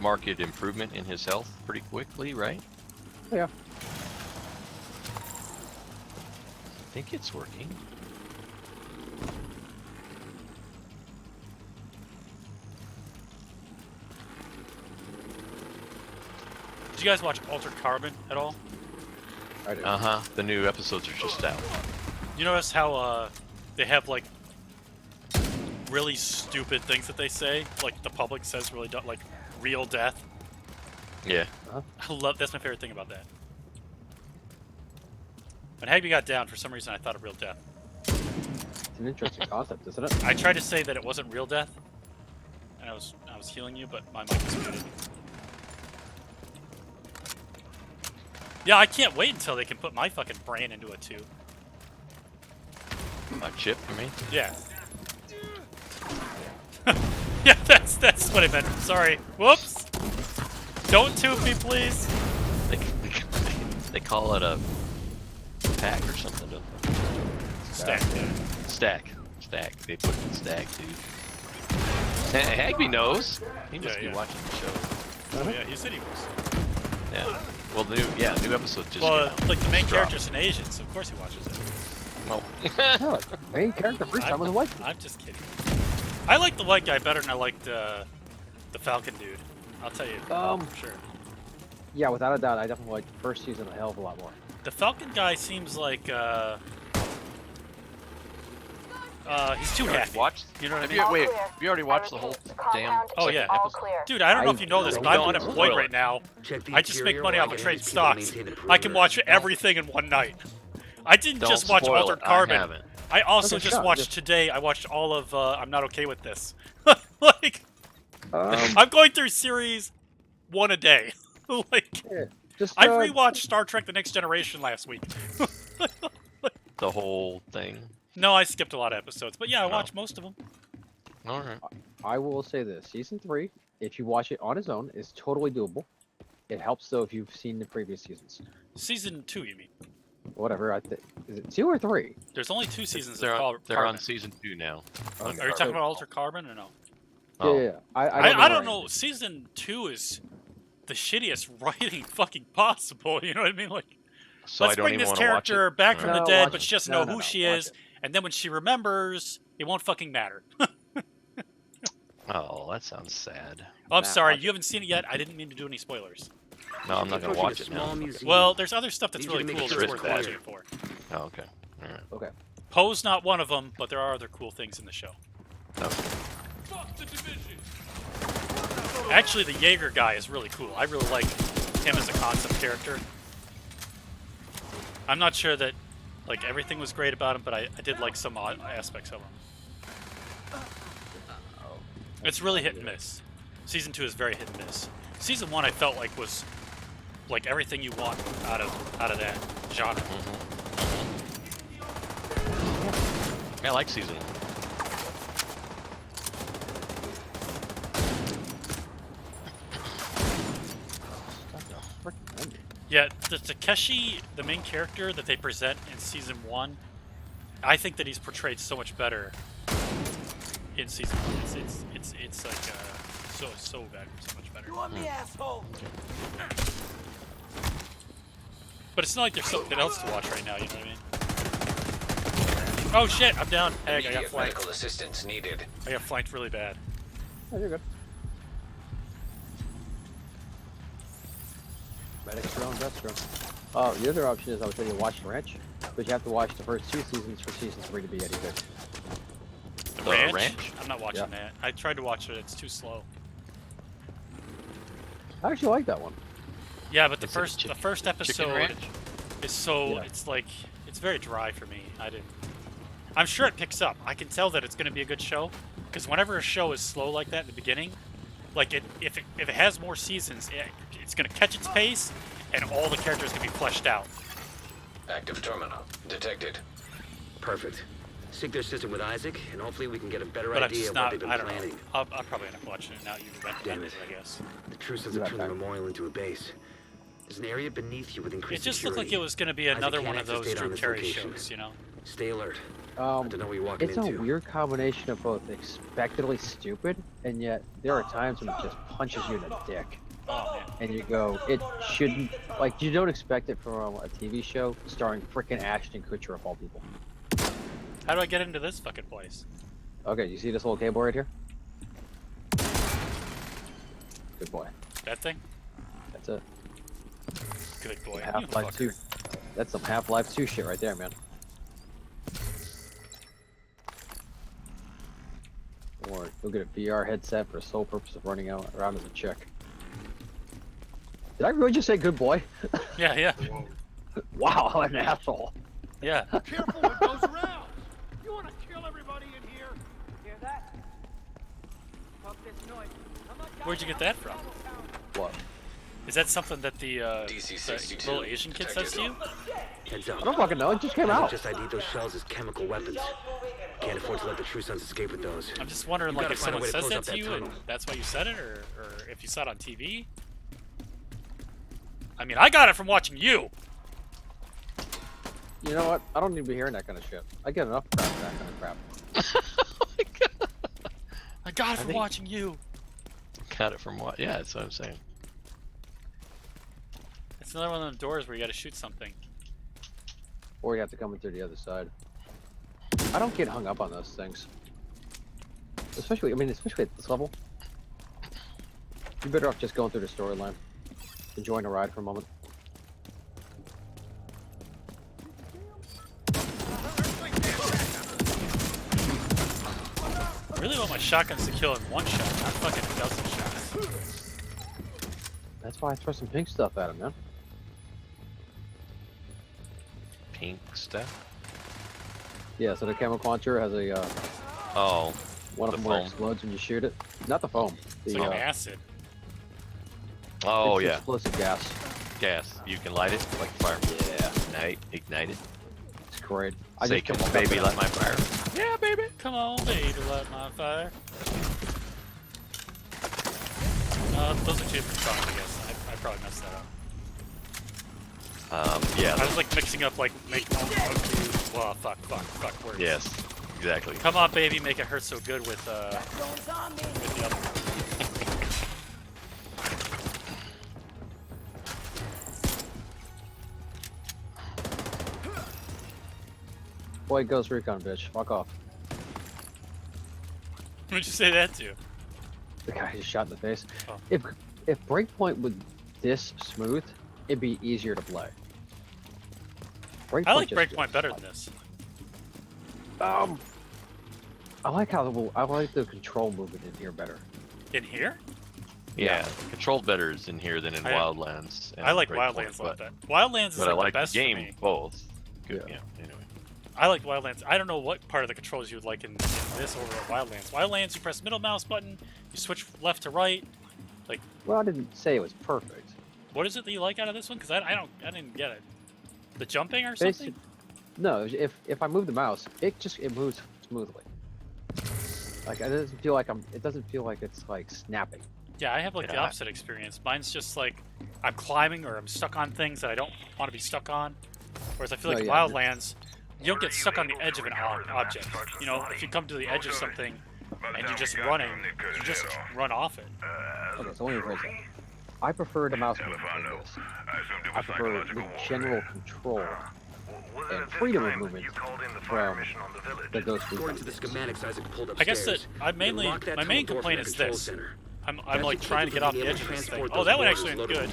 Speaker 12: marked improvement in his health pretty quickly, right?
Speaker 13: Yeah.
Speaker 12: I think it's working.
Speaker 11: Did you guys watch Altered Carbon at all?
Speaker 13: I did.
Speaker 12: The new episodes are just out.
Speaker 11: You notice how they have like really stupid things that they say, like the public says really like real death.
Speaker 12: Yeah.
Speaker 11: I love that's my favorite thing about that. When Hagby got down, for some reason I thought of real death.
Speaker 13: It's an interesting concept, isn't it?
Speaker 11: I tried to say that it wasn't real death, and I was healing you, but my mic was muted. Yeah, I can't wait until they can put my fucking brain into it too.
Speaker 12: A chip, you mean?
Speaker 11: Yeah. Yeah, that's what I meant. Sorry. Whoops. Don't tube me, please.
Speaker 12: They call it a pack or something.
Speaker 11: Stack.
Speaker 12: Stack. They put it in stack, dude. Hagby knows. He must be watching the show.
Speaker 11: Oh yeah, he said he was.
Speaker 12: Yeah. Well, new episode just came out.
Speaker 11: Like the main character's an Asian, so of course he watches it.
Speaker 12: Well,
Speaker 13: no, main character first time was a white dude.
Speaker 11: I'm just kidding. I like the white guy better than I liked the Falcon dude. I'll tell you for sure.
Speaker 13: Yeah, without a doubt, I definitely liked the first season a hell of a lot more.
Speaker 11: The Falcon guy seems like he's too happy. You know what I mean?
Speaker 12: Wait, have you already watched the whole damn?
Speaker 11: Oh yeah,
Speaker 12: episode?
Speaker 11: Dude, I don't know if you know this, but I'm unemployed right now. I just make money off of trading stocks. I can watch everything in one night. I didn't just watch Altered Carbon. I also just watched today. I watched all of I'm Not Okay With This. Like, I'm going through series 1 a day. Like, I rewatched Star Trek: The Next Generation last week.
Speaker 12: The whole thing.
Speaker 11: No, I skipped a lot of episodes, but yeah, I watched most of them.
Speaker 12: All right.
Speaker 13: I will say this: season 3, if you watch it on its own, is totally doable. It helps though if you've seen the previous seasons.
Speaker 11: Season 2, you mean?
Speaker 13: Whatever. I think is it 2 or 3?
Speaker 11: There's only 2 seasons.
Speaker 12: They're
Speaker 11: of
Speaker 12: on
Speaker 11: Carbon.
Speaker 12: season 2 now.
Speaker 11: Are you talking about Altered Carbon or no?
Speaker 13: Yeah.
Speaker 11: I don't know. Season 2 is the shittiest writing fucking possible. You know what I mean? Like,
Speaker 12: so
Speaker 11: let's
Speaker 12: I don't
Speaker 11: bring
Speaker 12: even
Speaker 11: this
Speaker 12: wanna watch
Speaker 11: character
Speaker 12: it?
Speaker 11: back from
Speaker 12: No,
Speaker 11: the dead,
Speaker 12: watch
Speaker 11: but
Speaker 12: it.
Speaker 11: she doesn't know who she is, and then when she remembers, it won't fucking matter.
Speaker 12: Oh, that sounds sad.
Speaker 11: Oh, I'm sorry, you haven't seen it yet. I didn't mean to do any spoilers.
Speaker 12: No, I'm not gonna watch it now.
Speaker 11: Well, there's other stuff that's really cool that's worth watching it for.
Speaker 12: Oh, okay. All right.
Speaker 13: Okay.
Speaker 11: Poe's not one of them, but there are other cool things in the show.
Speaker 12: Okay.
Speaker 11: Actually, the Jaeger guy is really cool. I really like him as a concept character. I'm not sure that like everything was great about him, but I did like some odd aspects of him. It's really hit and miss. Season 2 is very hit and miss. Season 1 I felt like was like everything you want out of that genre.
Speaker 12: I like season 1.
Speaker 11: Yeah, the Takeshi, the main character that they present in season 1, I think that he's portrayed so much better in season 1. It's like so bad, so much better.
Speaker 15: You want me, asshole?
Speaker 11: But it's not like there's something else to watch right now. You know what I mean? Oh shit! I'm down. Hey, I got
Speaker 16: Immediate
Speaker 11: flanked.
Speaker 16: medical assistance needed.
Speaker 11: I got flanked really bad.
Speaker 13: Oh, you're good. Medics drone, death drone. The other option is I would tell you to watch Ranch, but you have to watch the first 2 seasons for season 3 to be any good.
Speaker 11: The Ranch? I'm not watching that. I tried to watch it. It's too slow.
Speaker 13: I actually like that one.
Speaker 11: Yeah, but the first episode
Speaker 12: Ranch?
Speaker 11: is so it's like it's very dry for me. I'm sure it picks up. I can tell that it's going to be a good show because whenever a show is slow like that in the beginning, like if it has more seasons, it's going to catch its pace and all the characters can be fleshed out.
Speaker 16: Active terminal detected.
Speaker 17: Perfect. Sync their system with Isaac, and hopefully we can get a better
Speaker 11: But I'm
Speaker 17: idea
Speaker 11: just
Speaker 17: of
Speaker 11: not.
Speaker 17: what they've been
Speaker 11: I don't
Speaker 17: planning.
Speaker 11: know. I'll probably end up watching it now. You recommended it, I guess.
Speaker 17: The truce doesn't turn the memorial into a base. There's an area beneath you with increased
Speaker 11: It just looked like
Speaker 17: security.
Speaker 11: it was going to be
Speaker 17: Isaac
Speaker 11: another
Speaker 17: can't
Speaker 11: one of
Speaker 17: access
Speaker 11: those
Speaker 17: data on
Speaker 11: Drew
Speaker 17: this
Speaker 11: Carey
Speaker 17: location.
Speaker 11: shows, you know?
Speaker 17: Stay alert. I don't know what you're walking
Speaker 13: It's
Speaker 17: into.
Speaker 13: a weird combination of both expectedly stupid, and yet there are times when it just punches you in the dick.
Speaker 11: Oh, man.
Speaker 13: And you go, it shouldn't, like, you don't expect it from a TV show starring frickin' Ashton Kutcher of all people.
Speaker 11: How do I get into this fucking place?
Speaker 13: Okay, you see this little cable right here? Good boy.
Speaker 11: That thing?
Speaker 13: That's it.
Speaker 11: Good boy.
Speaker 13: Half-Life 2. That's some Half-Life 2 shit right there, man. Or you'll get a VR headset for the sole purpose of running around as a chick. Did I really just say good boy?
Speaker 11: Yeah, yeah.
Speaker 13: Wow, what an asshole.
Speaker 11: Yeah.
Speaker 15: Careful what goes around. You want to kill everybody in here? Hear that? Fuck this noise.
Speaker 11: Where'd you get that from?
Speaker 13: What?
Speaker 11: Is that something that the little Asian kid says to you?
Speaker 17: Heads up.
Speaker 13: I don't fucking know, it just came
Speaker 17: I
Speaker 13: out.
Speaker 17: just ID'd those shells as chemical weapons. Can't afford to let the True Sons escape with those.
Speaker 11: I'm just wondering,
Speaker 17: You
Speaker 11: like,
Speaker 17: gotta
Speaker 11: if
Speaker 17: find a
Speaker 11: someone
Speaker 17: way to
Speaker 11: says
Speaker 17: close
Speaker 11: that
Speaker 17: up
Speaker 11: to
Speaker 17: that
Speaker 11: you, and
Speaker 17: tunnel.
Speaker 11: that's why you said it, or if you saw it on TV. I mean, I got it from watching you.
Speaker 13: You know what? I don't need to be hearing that kind of shit. I get enough crap for that kind of crap.
Speaker 11: I got it from
Speaker 12: think-
Speaker 11: watching you.
Speaker 12: Got it from what? Yeah, that's what I'm saying.
Speaker 11: It's another one of them doors where you got to shoot something.
Speaker 13: Or you have to come in through the other side. I don't get hung up on those things. Especially at this level. You're better off just going through the storyline. Enjoying the ride for a moment.
Speaker 11: I really want my shotguns to kill in one shot, not fucking a dozen shots.
Speaker 13: That's why I throw some pink stuff at him, man.
Speaker 12: Pink stuff?
Speaker 13: Yeah, so the chemical launcher has a,
Speaker 12: Oh.
Speaker 13: one of
Speaker 12: the
Speaker 13: them where it
Speaker 12: foam.
Speaker 13: explodes when you shoot it. Not the foam.
Speaker 11: It's
Speaker 13: The,
Speaker 11: like acid.
Speaker 12: Oh,
Speaker 13: it's
Speaker 12: yeah.
Speaker 13: explosive gas.
Speaker 12: Gas. You can light it like fire.
Speaker 13: Yeah.
Speaker 12: Ignite it.
Speaker 13: It's great.
Speaker 12: Say, come on, baby, light my fire.
Speaker 11: Yeah, baby. Come on, baby, light my fire. Those are two different songs, I guess. I probably messed that up.
Speaker 12: Yeah.
Speaker 11: I was like mixing up like make well, fuck words.
Speaker 12: Yes, exactly.
Speaker 11: Come on, baby, make it hurt so good with the other one.
Speaker 13: Boy, Ghost Recon, bitch. Fuck off.
Speaker 11: Who'd you say that to?
Speaker 13: The guy just shot in the face.
Speaker 11: Oh.
Speaker 13: If Breakpoint was this smooth, it'd be easier to play.
Speaker 11: I like
Speaker 13: just
Speaker 11: Breakpoint
Speaker 13: feels
Speaker 11: better
Speaker 13: like-
Speaker 11: than this.
Speaker 13: I like the control movement in here better.
Speaker 11: In here?
Speaker 12: Yeah, controlled better is in here than in
Speaker 11: I-
Speaker 12: Wildlands. and
Speaker 11: I like
Speaker 12: Breakpoint,
Speaker 11: Wildlands a lot
Speaker 12: but-
Speaker 11: better. Wildlands is
Speaker 12: but I
Speaker 11: like
Speaker 12: like
Speaker 11: the best
Speaker 12: the game
Speaker 11: for me.
Speaker 12: both. Good, yeah. Anyway.
Speaker 11: I like Wildlands. I don't know what part of the controls you would like in this over at Wildlands. Wildlands, you press middle mouse button, you switch left to right. Like,
Speaker 13: Well, I didn't say it was perfect.
Speaker 11: what is it that you like out of this one? Because I didn't get it. The jumping or something?
Speaker 13: No, if I move the mouse, it moves smoothly. Like it doesn't feel like it's like snapping.
Speaker 11: Yeah, I have like the
Speaker 12: Yeah.
Speaker 11: opposite experience. Mine's just like I'm climbing or I'm stuck on things that I don't want to be stuck on. Whereas I feel like
Speaker 13: No, yeah.
Speaker 11: Wildlands, you don't get stuck on the edge of an object. You know, if you come to the edge of something and you're just running, you just run off it.
Speaker 13: Okay, so let me rephrase that. I prefer the mouse movement than this. I prefer the general control and freedom of movement from the Ghost
Speaker 17: According
Speaker 13: Recon.
Speaker 17: to the schematics Isaac pulled
Speaker 11: I guess
Speaker 17: upstairs,
Speaker 11: that my main complaint is this. I'm like trying to get off the edge of this thing. Oh, that one actually went good.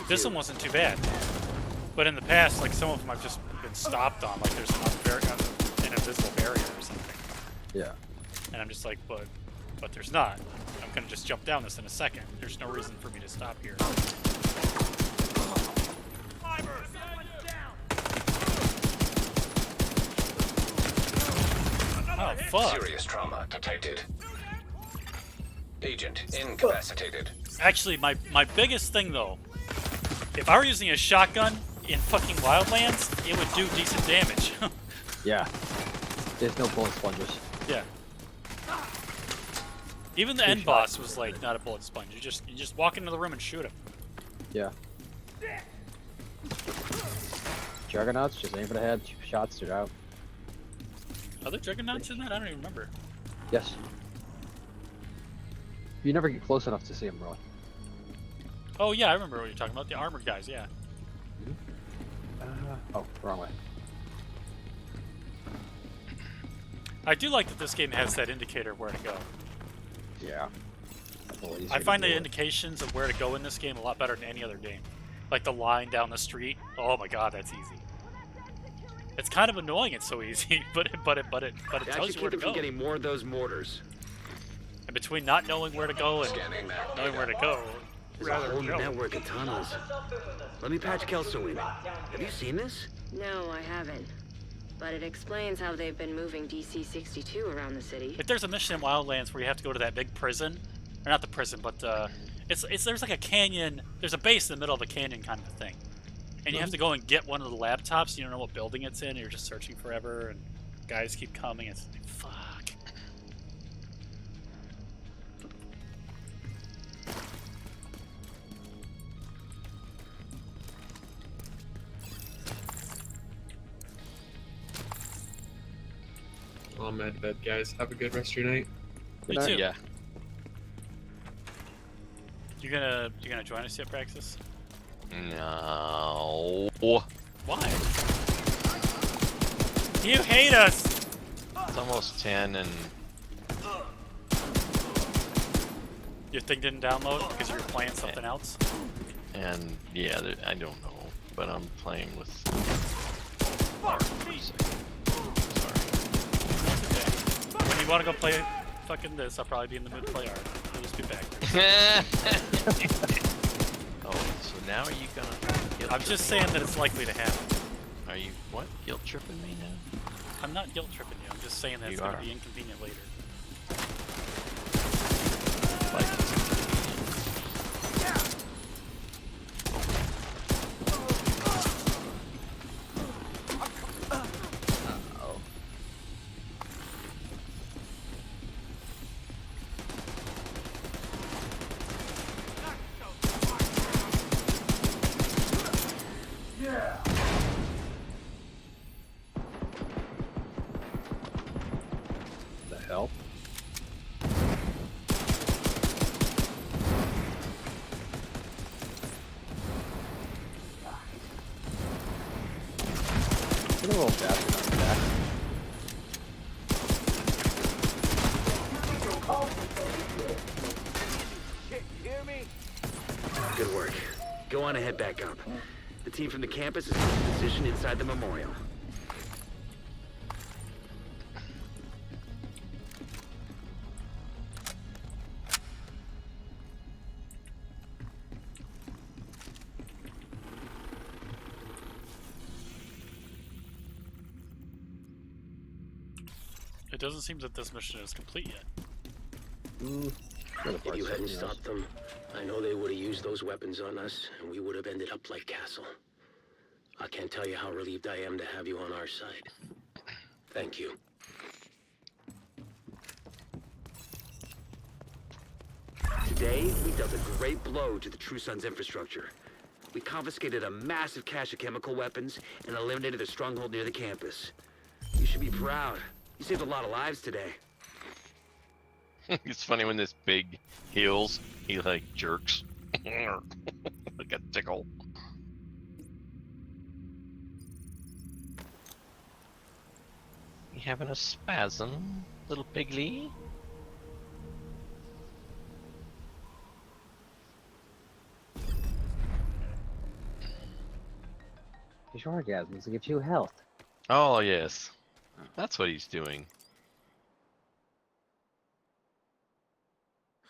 Speaker 11: This one wasn't too bad. But in the past, like some of them I've just been stopped on. Like there's an invisible barrier or something.
Speaker 13: Yeah.
Speaker 11: And I'm just like, but there's not. I'm gonna just jump down this in a second. There's no reason for me to stop here. Oh, fuck.
Speaker 16: Serious trauma detected. Agent incapacitated.
Speaker 11: Actually, my biggest thing though, if I were using a shotgun in fucking Wildlands, it would do decent damage.
Speaker 13: Yeah. There's no bullet sponges.
Speaker 11: Yeah. Even the end boss was like not a bullet sponge. You just walk into the room and shoot him.
Speaker 13: Yeah. Juggernauts, just aim for the head, shots, shoot out.
Speaker 11: Are there Juggernauts in that? I don't even remember.
Speaker 13: Yes. You never get close enough to see them, really.
Speaker 11: Oh yeah, I remember what you're talking about. The armored guys, yeah.
Speaker 13: Oh, wrong way.
Speaker 11: I do like that this game has that indicator of where to go.
Speaker 13: Yeah.
Speaker 11: I find the indications of where to go in this game a lot better than any other game. Like the line down the street. Oh my god, that's easy. It's kind of annoying it's so easy, but it tells you where to go.
Speaker 17: From getting more of those mortars.
Speaker 11: And between not knowing where to go and knowing where to go,
Speaker 17: There's a whole network of tunnels. Let me patch Kelso in. Have you seen this?
Speaker 20: No, I haven't. But it explains how they've been moving DC-62 around the city.
Speaker 11: If there's a mission in Wildlands where you have to go to that big prison, or not the prison, but there's like a canyon. There's a base in the middle of a canyon kind of a thing, and you have to go and get one of the laptops. You don't know what building it's in. And you're just searching forever, and guys keep coming. It's like, fuck.
Speaker 3: I'm at bed, guys. Have a good rest of your night.
Speaker 11: Me too.
Speaker 12: Yeah.
Speaker 11: You gonna join us yet, Praxis?
Speaker 12: No.
Speaker 11: Why? You hate us!
Speaker 12: It's almost 10 and...
Speaker 11: Your thing didn't download because you were playing something else?
Speaker 12: And yeah, I don't know, but I'm playing with...
Speaker 11: When you want to go play fucking this, I'll probably be in the mood to play art. I'll just be back.
Speaker 12: Oh, so now are you gonna...
Speaker 11: I'm just saying that it's likely to happen.
Speaker 12: Are you, what, guilt tripping me now?
Speaker 11: I'm not guilt tripping you, I'm just saying that it's going to be inconvenient later.
Speaker 13: The hell? Get a little faster on the back.
Speaker 17: Good work. Go on and head back up. The team from the campus is in position inside the memorial.
Speaker 11: It doesn't seem that this mission is complete yet.
Speaker 17: If you hadn't stopped them, I know they would have used those weapons on us, and we would have ended up like Castle. I can't tell you how relieved I am to have you on our side. Thank you. Today, we dealt a great blow to the True Sons infrastructure. We confiscated a massive cache of chemical weapons and eliminated a stronghold near the campus. You should be proud. You saved a lot of lives today.
Speaker 12: It's funny when this pig heals, he like jerks. Like a tickle. You having a spasm, little pigly?
Speaker 13: These orgasms give you health.
Speaker 12: Oh yes, that's what he's doing.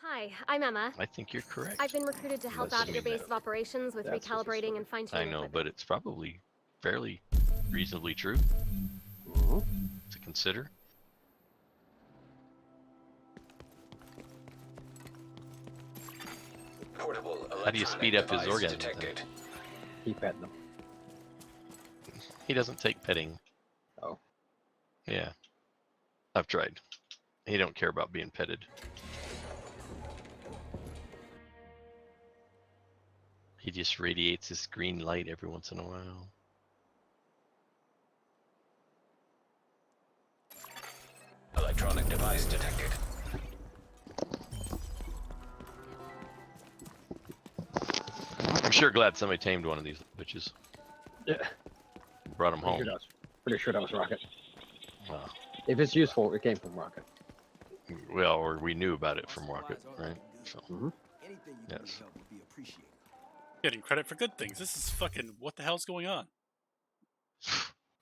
Speaker 19: Hi, I'm Emma.
Speaker 12: I think you're correct.
Speaker 19: I've been recruited to help out your base of operations with recalibrating and
Speaker 12: I
Speaker 19: fine-tuning
Speaker 12: know,
Speaker 19: equipment.
Speaker 12: but it's probably fairly reasonably true to consider.
Speaker 16: Portable
Speaker 12: How do you speed up his
Speaker 16: device
Speaker 12: orgasm?
Speaker 16: detected.
Speaker 13: Keep petting them.
Speaker 12: He doesn't take petting.
Speaker 13: Oh.
Speaker 12: Yeah. I've tried. He don't care about being petted. He just radiates this green light every once in a while. I'm sure glad somebody tamed one of these bitches.
Speaker 13: Yeah.
Speaker 12: Brought them home.
Speaker 13: Pretty sure that was Rocket.
Speaker 12: Wow.
Speaker 13: If it's useful, it came from Rocket.
Speaker 12: Well, or we knew about it from Rocket, right? So, yes.
Speaker 11: Getting credit for good things. This is fucking. What the hell's going on?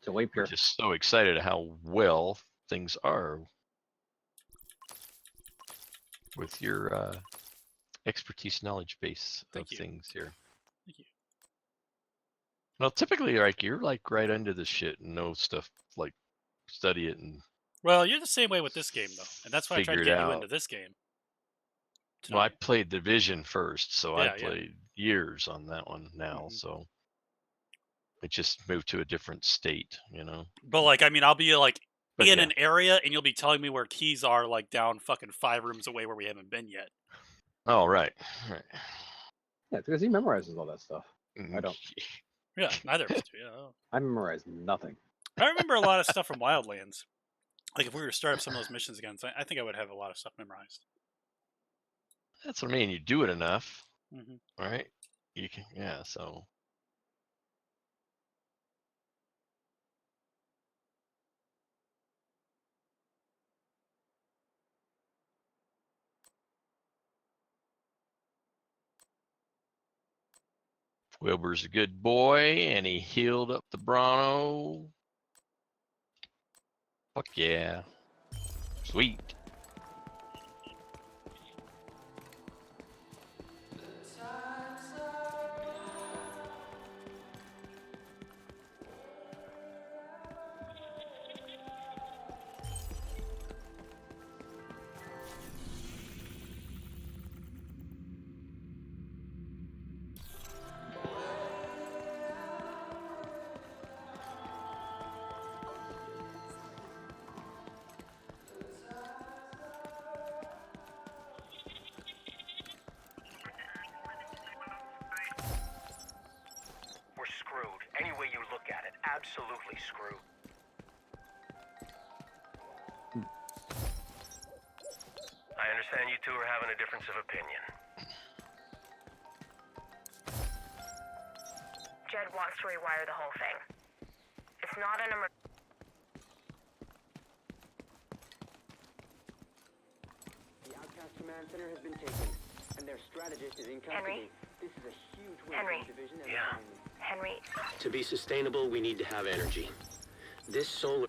Speaker 13: So wait,
Speaker 12: we're just so excited how well things are with your expertise knowledge base of things here.
Speaker 11: Thank you.
Speaker 12: Well, typically, like you're like right into this shit and know stuff, like study it and.
Speaker 11: Well, you're the same way with this game though, and that's why I tried to
Speaker 12: Figure it
Speaker 11: get you
Speaker 12: out.
Speaker 11: into this game.
Speaker 12: Well, I played Division first, so I
Speaker 11: Yeah, yeah.
Speaker 12: played years on that one now, so it just moved to a different state, you know.
Speaker 11: But like, I mean, I'll be like
Speaker 12: But
Speaker 11: in
Speaker 12: yeah.
Speaker 11: an area, and you'll be telling me where keys are, like down fucking 5 rooms away where we haven't been yet.
Speaker 12: Oh, right. Right.
Speaker 13: Yeah, because he memorizes all that stuff. I don't.
Speaker 11: Yeah, neither of us do. Yeah.
Speaker 13: I memorize nothing.
Speaker 11: I remember a lot of stuff from Wildlands. Like if we were to start up some of those missions again, I think I would have a lot of stuff memorized.
Speaker 12: That's what I mean. You do it enough,
Speaker 11: Mhm.
Speaker 12: right? You can, yeah. So Wilbur's a good boy, and he healed up the Bronto. Fuck yeah, sweet.
Speaker 15: We're screwed. Any way you look at it, absolutely screwed. I understand you two are having a difference of opinion.
Speaker 19: Jed wants to rewire the whole thing. It's not an emergency.
Speaker 21: The Outcast Command Center has been taken, and their strategist is in custody. This is a huge win
Speaker 19: Henry.
Speaker 21: for the division and
Speaker 15: Yeah.
Speaker 21: the army.
Speaker 19: Henry.
Speaker 17: To be sustainable, we need to have energy. This solar...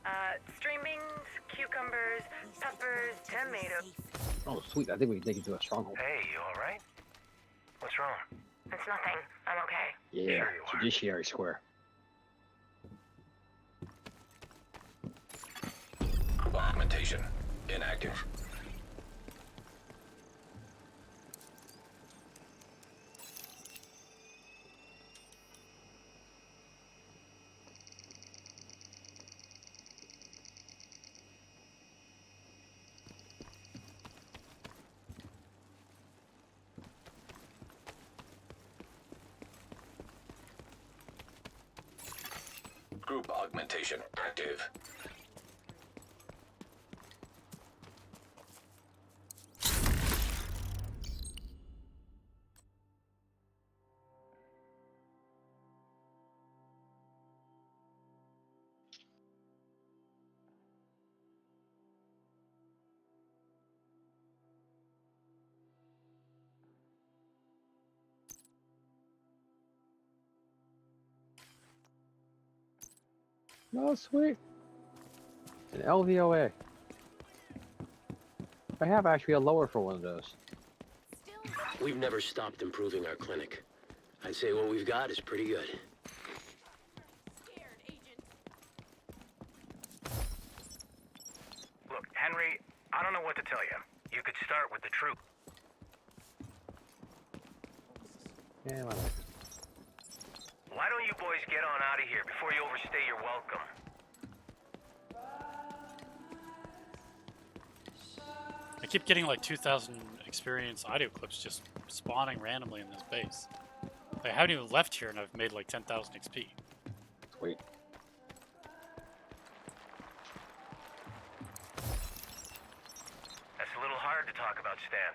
Speaker 19: Streamings, cucumbers, peppers, tomatoes.
Speaker 13: Oh, sweet. I think we can take it to a stronghold.
Speaker 15: Hey, you all right? What's wrong?
Speaker 19: It's nothing. I'm okay.
Speaker 13: Yeah,
Speaker 15: Sure you are.
Speaker 13: Judiciary Square.
Speaker 16: Augmentation inactive. Group augmentation active.
Speaker 13: Oh, sweet. An LVOA. I have actually a lower for one of those.
Speaker 17: We've never stopped improving our clinic. I'd say what we've got is pretty good.
Speaker 15: Look, Henry, I don't know what to tell you. You could start with the truth.
Speaker 13: Yeah, I like it.
Speaker 15: Why don't you boys get on out of here before you overstay your welcome?
Speaker 11: I keep getting like 2,000 experience audio clips just spawning randomly in this base. I haven't even left here and I've made like 10,000 XP.
Speaker 13: Sweet.
Speaker 15: That's a little hard to talk about, Stan.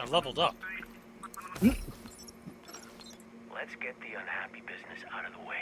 Speaker 11: leveled up.
Speaker 15: Let's get the unhappy business out of the way.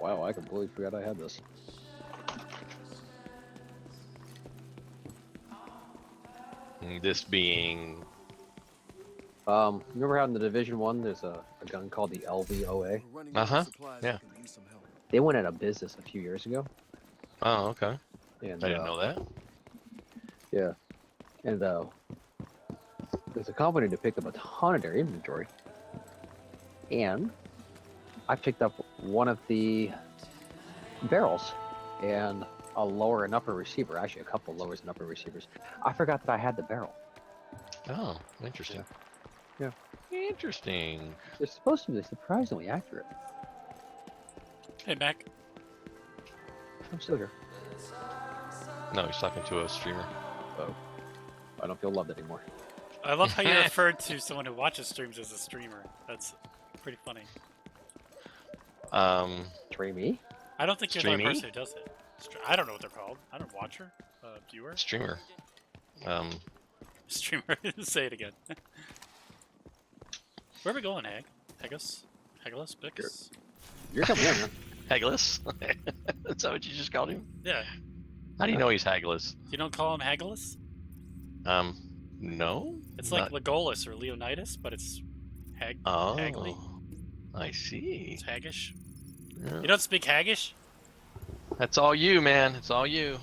Speaker 13: Wow, I completely forgot I had this.
Speaker 12: This being...
Speaker 13: remember how in the Division 1 there's a gun called the LVOA?
Speaker 12: Uh-huh, yeah.
Speaker 13: They went out of business a few years ago.
Speaker 12: Oh, okay.
Speaker 13: And,
Speaker 12: I didn't know that.
Speaker 13: Yeah. And there's a company that picked up a ton of their inventory. And I picked up one of the barrels and a lower and upper receiver. Actually, a couple lowers and upper receivers. I forgot that I had the barrel.
Speaker 12: Oh, interesting.
Speaker 13: Yeah.
Speaker 12: Interesting.
Speaker 13: They're supposed to be surprisingly accurate.
Speaker 11: Hey, Mac.
Speaker 13: I'm still here.
Speaker 12: No, he's talking to a streamer.
Speaker 13: Oh. I don't feel loved anymore.
Speaker 11: I love how you referred to someone who watches streams as a streamer. That's pretty funny.
Speaker 13: Streamy?
Speaker 11: I don't think you're the only
Speaker 12: Streamy?
Speaker 11: person who does it. I don't know what they're called. I don't watch her. Viewer?
Speaker 12: Streamer.
Speaker 11: Streamer. Say it again. Where are we going, Hag? Haggis? Haggis? Bix?
Speaker 13: You're coming in, man.
Speaker 12: Haggis? Is that what you just called him?
Speaker 11: Yeah.
Speaker 12: How do you know he's Haggis?
Speaker 11: You don't call him Haggis?
Speaker 12: No.
Speaker 11: It's like Legolas or Leonidas, but it's Hagley.
Speaker 12: I see.
Speaker 11: It's Haggish.
Speaker 12: Yeah.
Speaker 11: You don't speak Haggish?
Speaker 12: That's all you, man. It's all you.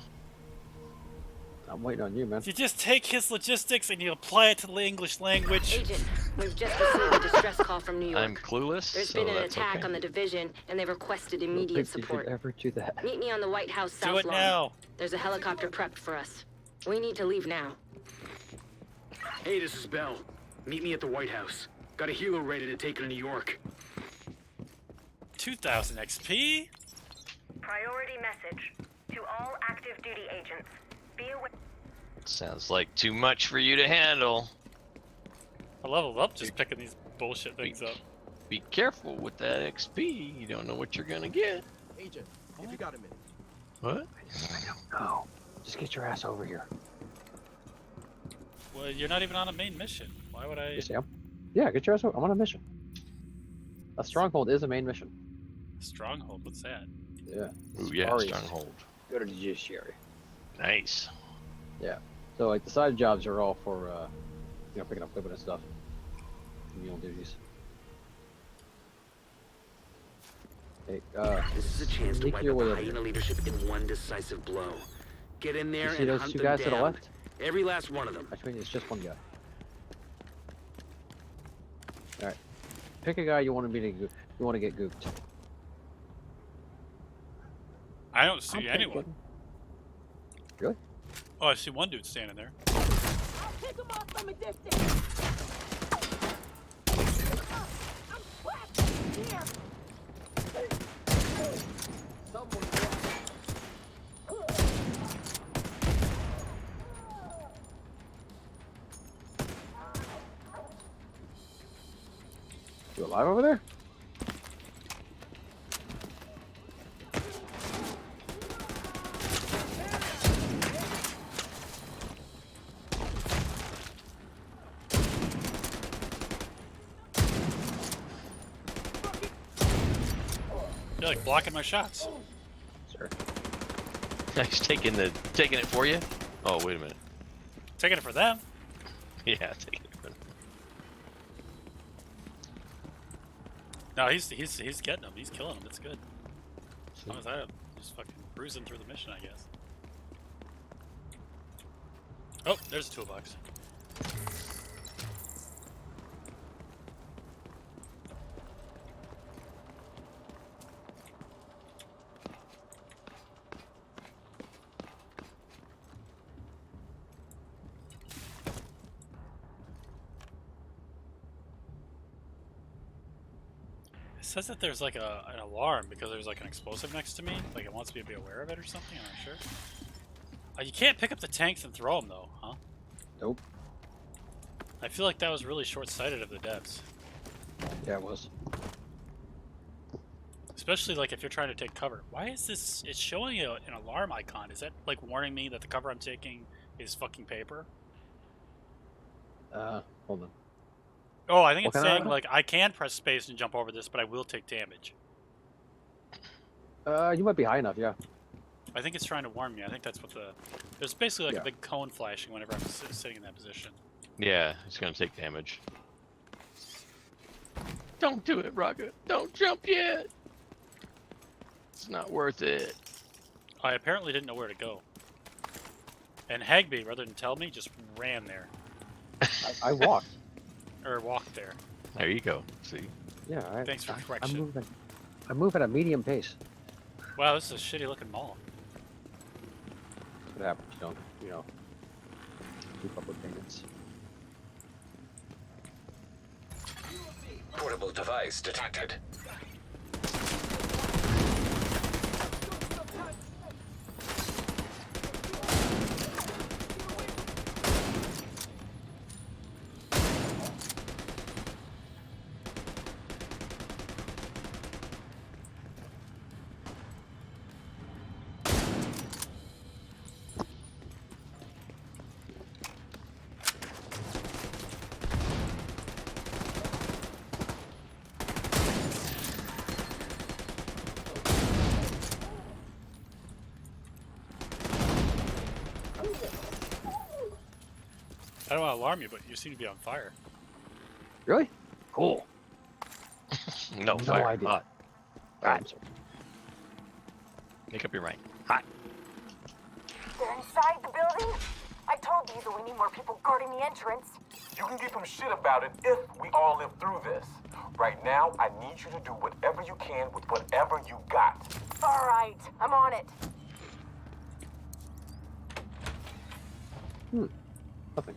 Speaker 13: I'm waiting on you, man.
Speaker 11: You just take his logistics and you apply it to the English language.
Speaker 20: Agent, we've just received a distress call from New York.
Speaker 12: I'm clueless.
Speaker 20: There's
Speaker 12: so
Speaker 20: been an
Speaker 12: that's
Speaker 20: attack
Speaker 12: okay.
Speaker 20: on the division, and they've requested
Speaker 13: I don't
Speaker 20: immediate
Speaker 13: think
Speaker 20: support.
Speaker 13: you should ever do that.
Speaker 20: Meet me on the White House
Speaker 11: Do
Speaker 20: South
Speaker 11: it
Speaker 20: Lawn.
Speaker 11: now.
Speaker 20: There's a helicopter prepped for us. We need to leave now.
Speaker 17: Hey, this is Bell. Meet me at the White House. Got a helo ready to take her to New York.
Speaker 11: 2000 XP?
Speaker 19: Priority message to all active duty agents. Be aware.
Speaker 12: Sounds like too much for you to handle.
Speaker 11: I leveled up just picking these bullshit things up.
Speaker 12: Be careful with that XP. You don't know what you're gonna get.
Speaker 2: Agent, if you got a minute.
Speaker 12: What?
Speaker 13: I don't know. Just get your ass over here.
Speaker 11: Well, you're not even on a main mission. Why would I?
Speaker 13: Yes, Sam. Yeah, get your ass over. I'm on a mission. A stronghold is a main mission.
Speaker 11: Stronghold? What's that?
Speaker 13: Yeah.
Speaker 12: Ooh, yeah,
Speaker 13: Sorry.
Speaker 12: stronghold.
Speaker 13: Go to the judiciary.
Speaker 12: Nice.
Speaker 13: Yeah. So like the side jobs are all for picking up equipment and stuff. Mule duties. Hey,
Speaker 17: This is a chance to
Speaker 13: make
Speaker 17: wipe
Speaker 13: your
Speaker 17: out
Speaker 13: way
Speaker 17: the
Speaker 13: over here.
Speaker 17: hyena leadership in one decisive blow. Get in there
Speaker 13: You see
Speaker 17: and
Speaker 13: those
Speaker 17: hunt
Speaker 13: two
Speaker 17: them
Speaker 13: guys
Speaker 17: down.
Speaker 13: to the left?
Speaker 17: Every last one of them.
Speaker 13: Actually, it's just one guy. All right. Pick a guy you want to get gooped.
Speaker 11: I don't see anyone.
Speaker 13: Really?
Speaker 11: Oh, I see one dude standing there.
Speaker 18: Pick him off from a distance. I'm trapped here.
Speaker 13: You alive over there?
Speaker 11: You're like blocking my shots.
Speaker 13: Sure.
Speaker 12: He's taking it for you. Oh, wait a minute.
Speaker 11: Taking it for them.
Speaker 12: Yeah, taking it for them.
Speaker 11: No, he's getting them. He's killing them. It's good. As long as I'm just fucking cruising through the mission, I guess. Oh, there's a toolbox. says that there's like an alarm because there's like an explosive next to me. Like it wants me to be aware of it or something. I'm not sure. You can't pick up the tanks and throw them though, huh?
Speaker 13: Nope.
Speaker 11: I feel like that was really short-sighted of the devs.
Speaker 13: Yeah, it was.
Speaker 11: Especially like if you're trying to take cover. Why is this? It's showing you an alarm icon. Is that like warning me that the cover I'm taking is fucking paper?
Speaker 13: Hold on.
Speaker 11: Oh, I think
Speaker 13: What
Speaker 11: it's
Speaker 13: kind of
Speaker 11: saying
Speaker 13: icon?
Speaker 11: like I can press space and jump over this, but I will take damage.
Speaker 13: You might be high enough, yeah.
Speaker 11: I think it's trying to warn me. I think that's what the... There's basically like
Speaker 13: Yeah.
Speaker 11: a big cone flashing whenever I'm sitting in that position.
Speaker 12: Yeah, it's gonna take damage. Don't do it, Rocket. Don't jump yet. It's not worth it.
Speaker 11: I apparently didn't know where to go. And Hagby, rather than tell me, just ran there.
Speaker 13: I walked.
Speaker 11: Or walked there.
Speaker 12: There you go. See?
Speaker 13: Yeah.
Speaker 11: Thanks for correction.
Speaker 13: I move at a medium pace.
Speaker 11: Wow, this is a shitty looking mall.
Speaker 13: That's what happens. You don't, keep up with payments.
Speaker 16: Portable device detected.
Speaker 11: I don't want to alarm you, but you seem to be on fire.
Speaker 13: Really? Cool.
Speaker 12: No fire.
Speaker 13: idea.
Speaker 12: Hot.
Speaker 13: Hot.
Speaker 12: Make up your mind. Hot.
Speaker 19: They're inside the building? I told Diesel we need more people guarding the entrance.
Speaker 15: You can give him shit about it if we all live through this. Right now, I need you to do whatever you can with whatever you got.
Speaker 19: All right, I'm on it.
Speaker 13: Nothing.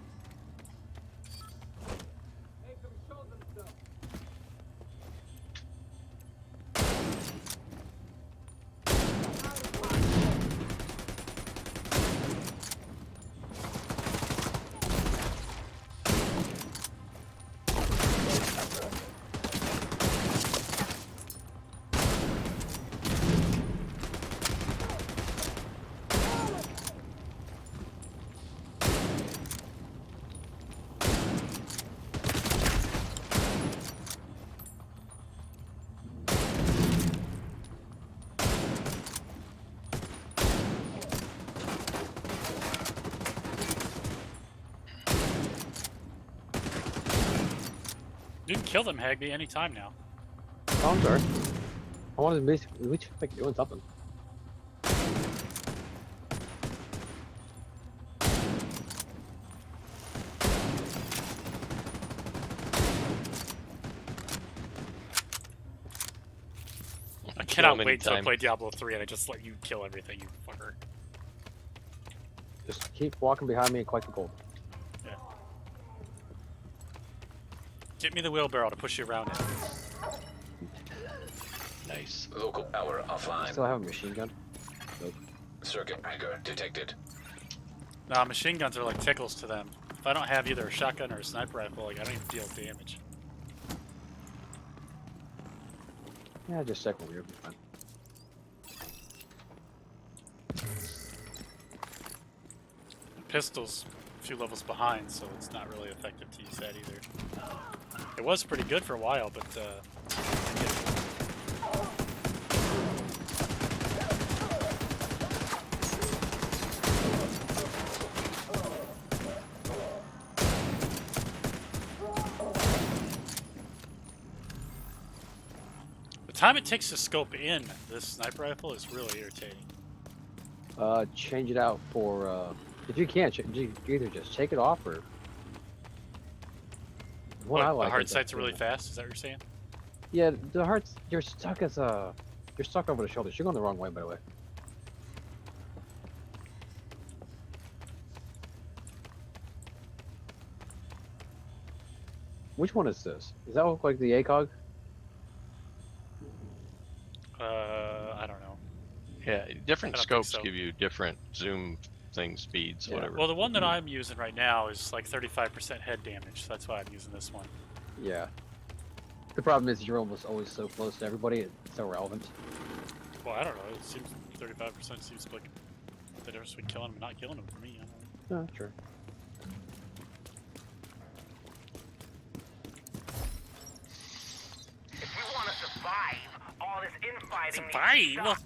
Speaker 11: You can kill them, Hagby, anytime now.
Speaker 13: Oh, I'm sorry. I wanted to basically, we should like doing something.
Speaker 11: I cannot
Speaker 12: them
Speaker 11: wait till I
Speaker 12: anytime.
Speaker 11: play Diablo 3 and I just let you kill everything, you fucker.
Speaker 13: Just keep walking behind me and collect the gold.
Speaker 11: Yeah. Get me the wheelbarrow to push you around it.
Speaker 12: Nice.
Speaker 16: Local power offline.
Speaker 13: Still have a machine gun? Nope.
Speaker 16: Circuit breaker detected.
Speaker 11: Nah, machine guns are like tickles to them. If I don't have either a shotgun or a sniper rifle, like I don't even deal damage.
Speaker 13: Yeah, just second weird. Fine.
Speaker 11: Pistol's a few levels behind, so it's not really effective to use that either. It was pretty good for a while, but the time it takes to scope in this sniper rifle is really irritating.
Speaker 13: Change it out for, if you can, you either just take it off or...
Speaker 11: What,
Speaker 13: I
Speaker 11: the
Speaker 13: like
Speaker 11: hard
Speaker 13: is
Speaker 11: sights
Speaker 13: that-
Speaker 11: are really fast? Is that what you're saying?
Speaker 13: Yeah, the hearts, you're stuck over the shoulders. You're going the wrong way, by the way. Which one is this? Does that look like the ACOG?
Speaker 11: I don't know.
Speaker 12: Yeah, different
Speaker 11: I don't think
Speaker 12: scopes
Speaker 11: so.
Speaker 12: give you different zoom thing speeds, whatever.
Speaker 11: Well, the one that I'm using right now is like 35% head damage, so that's why I'm using this one.
Speaker 13: Yeah. The problem is you're almost always so close to everybody, it's so relevant.
Speaker 11: Well, I don't know. It seems 35% seems like the difference between killing them and not killing them for me. I don't know.
Speaker 13: Oh, true.
Speaker 21: If we want to survive all this infighting...
Speaker 11: Survive?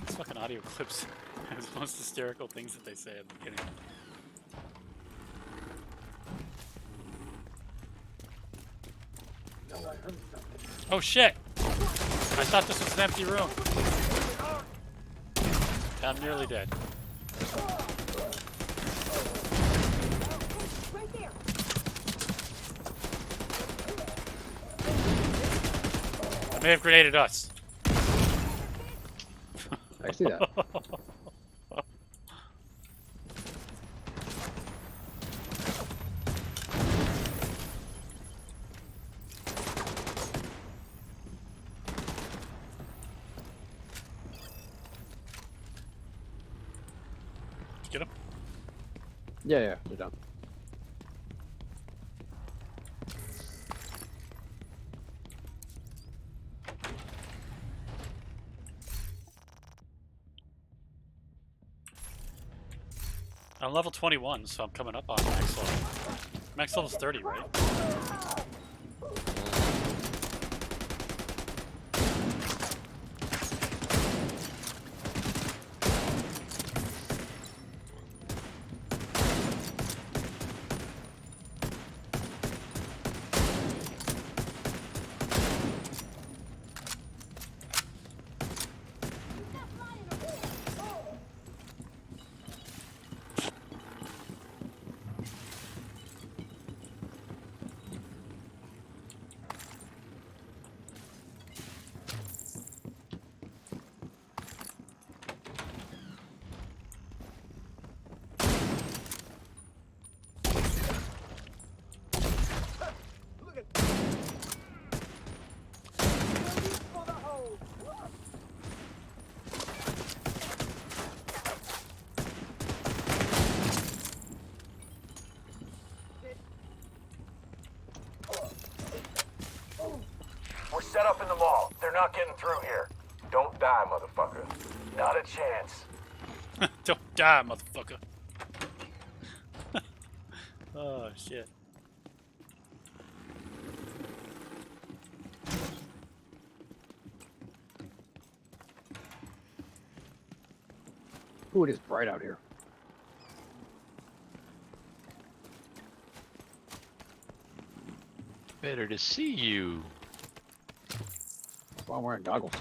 Speaker 11: These fucking audio clips have the most hysterical things that they say at the beginning. Oh shit! I thought this was an empty room. I'm nearly dead. I may have grenaded us.
Speaker 13: I see that.
Speaker 11: Get him?
Speaker 13: Yeah, they're done.
Speaker 11: I'm level 21, so I'm coming up on max level. Max level's 30, right?
Speaker 15: We're set up in the mall. They're not getting through here. Don't die, motherfucker. Not a chance.
Speaker 11: Don't die, motherfucker. Oh, shit.
Speaker 13: Ooh, it is bright out here.
Speaker 12: Better to see you.
Speaker 13: Well, I'm wearing goggles.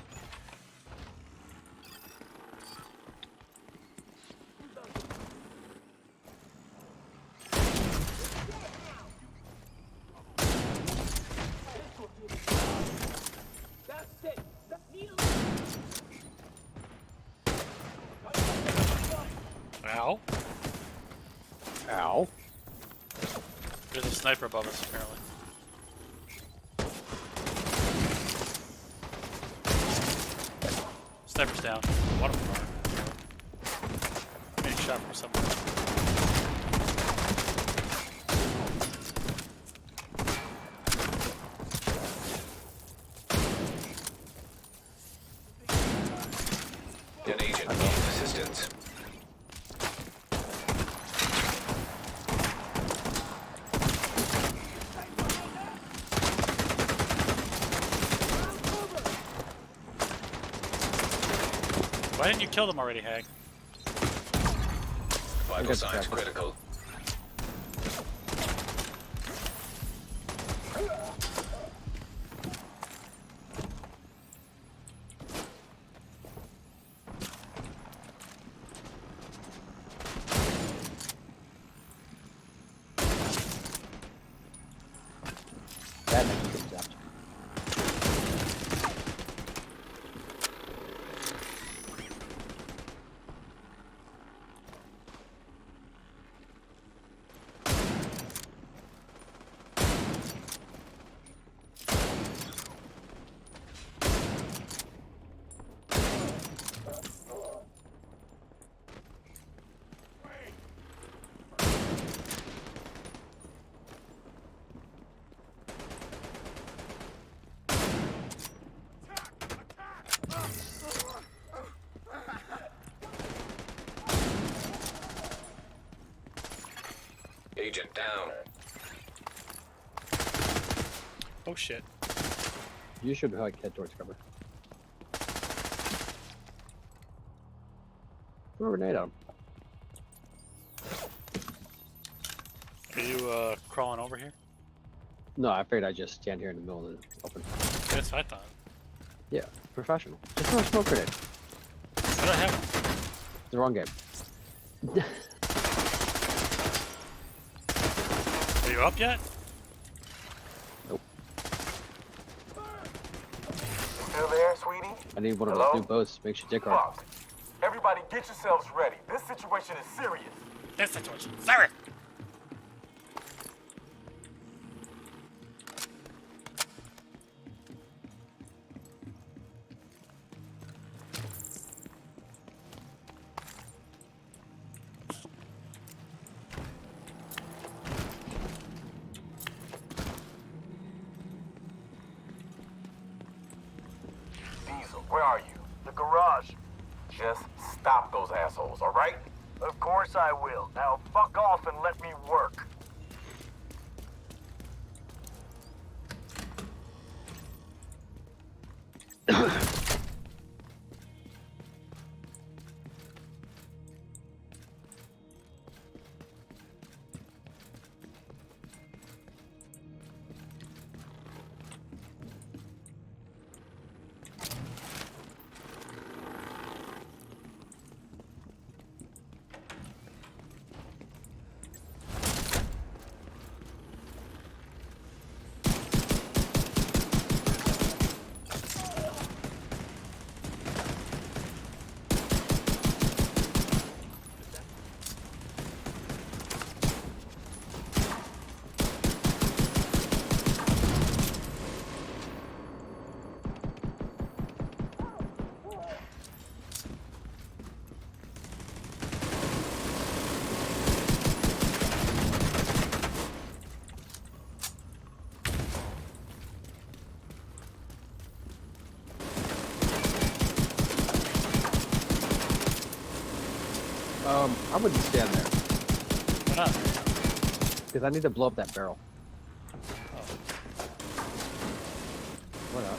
Speaker 11: Ow.
Speaker 13: Ow.
Speaker 11: There's a sniper above us, apparently. Sniper's down. One of them are. Getting shot from somewhere.
Speaker 16: An agent needs assistance.
Speaker 11: Why didn't you kill them already, Hag?
Speaker 16: Vital signs critical.
Speaker 13: That makes good stuff.
Speaker 16: agent down.
Speaker 11: Oh shit.
Speaker 13: You should like head towards cover. Throw a grenade on him.
Speaker 11: Are you crawling over here?
Speaker 13: No, I figured I'd just stand here in the middle of the open.
Speaker 11: That's what I thought.
Speaker 13: Yeah, professional. Just throw a smoke grenade.
Speaker 11: What do I have?
Speaker 13: The wrong game.
Speaker 11: Are you up yet?
Speaker 13: Nope.
Speaker 15: Still there, sweetie?
Speaker 13: I need one of
Speaker 15: Hello?
Speaker 13: those new boats. Makes you dick hard.
Speaker 15: Fuck. Everybody get yourselves ready. This situation is serious.
Speaker 11: This situation is serious.
Speaker 15: Diesel, where are you? The garage. Just stop those assholes, all right? Of course I will. Now fuck off and let me work.
Speaker 13: I wouldn't stand there.
Speaker 11: Why not?
Speaker 13: Because I need to blow up that barrel. Why not?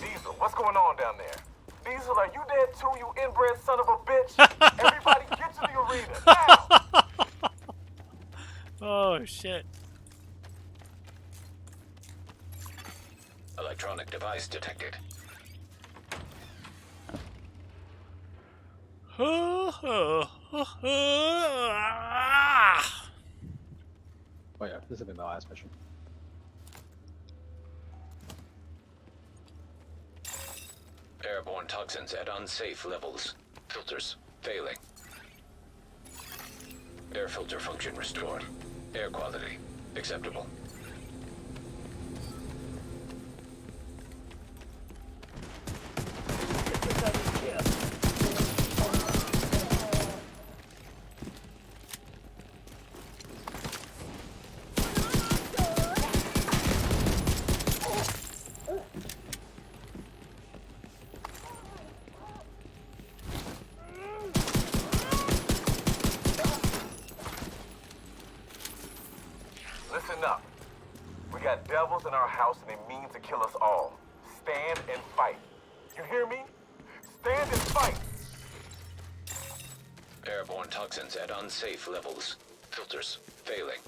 Speaker 15: Diesel, what's going on down there? Diesel, are you dead too, you inbred son of a bitch? Everybody get to the arena, now!
Speaker 11: Oh shit.
Speaker 16: Electronic device detected.
Speaker 13: Oh yeah, this has been the last mission.
Speaker 16: Airborne toxins at unsafe levels. Filters failing. Air filter function restored. Air quality acceptable.
Speaker 15: Listen up. We got devils in our house and they mean to kill us all. Stand and fight. You hear me? Stand and fight.
Speaker 16: Airborne toxins at unsafe levels. Filters failing.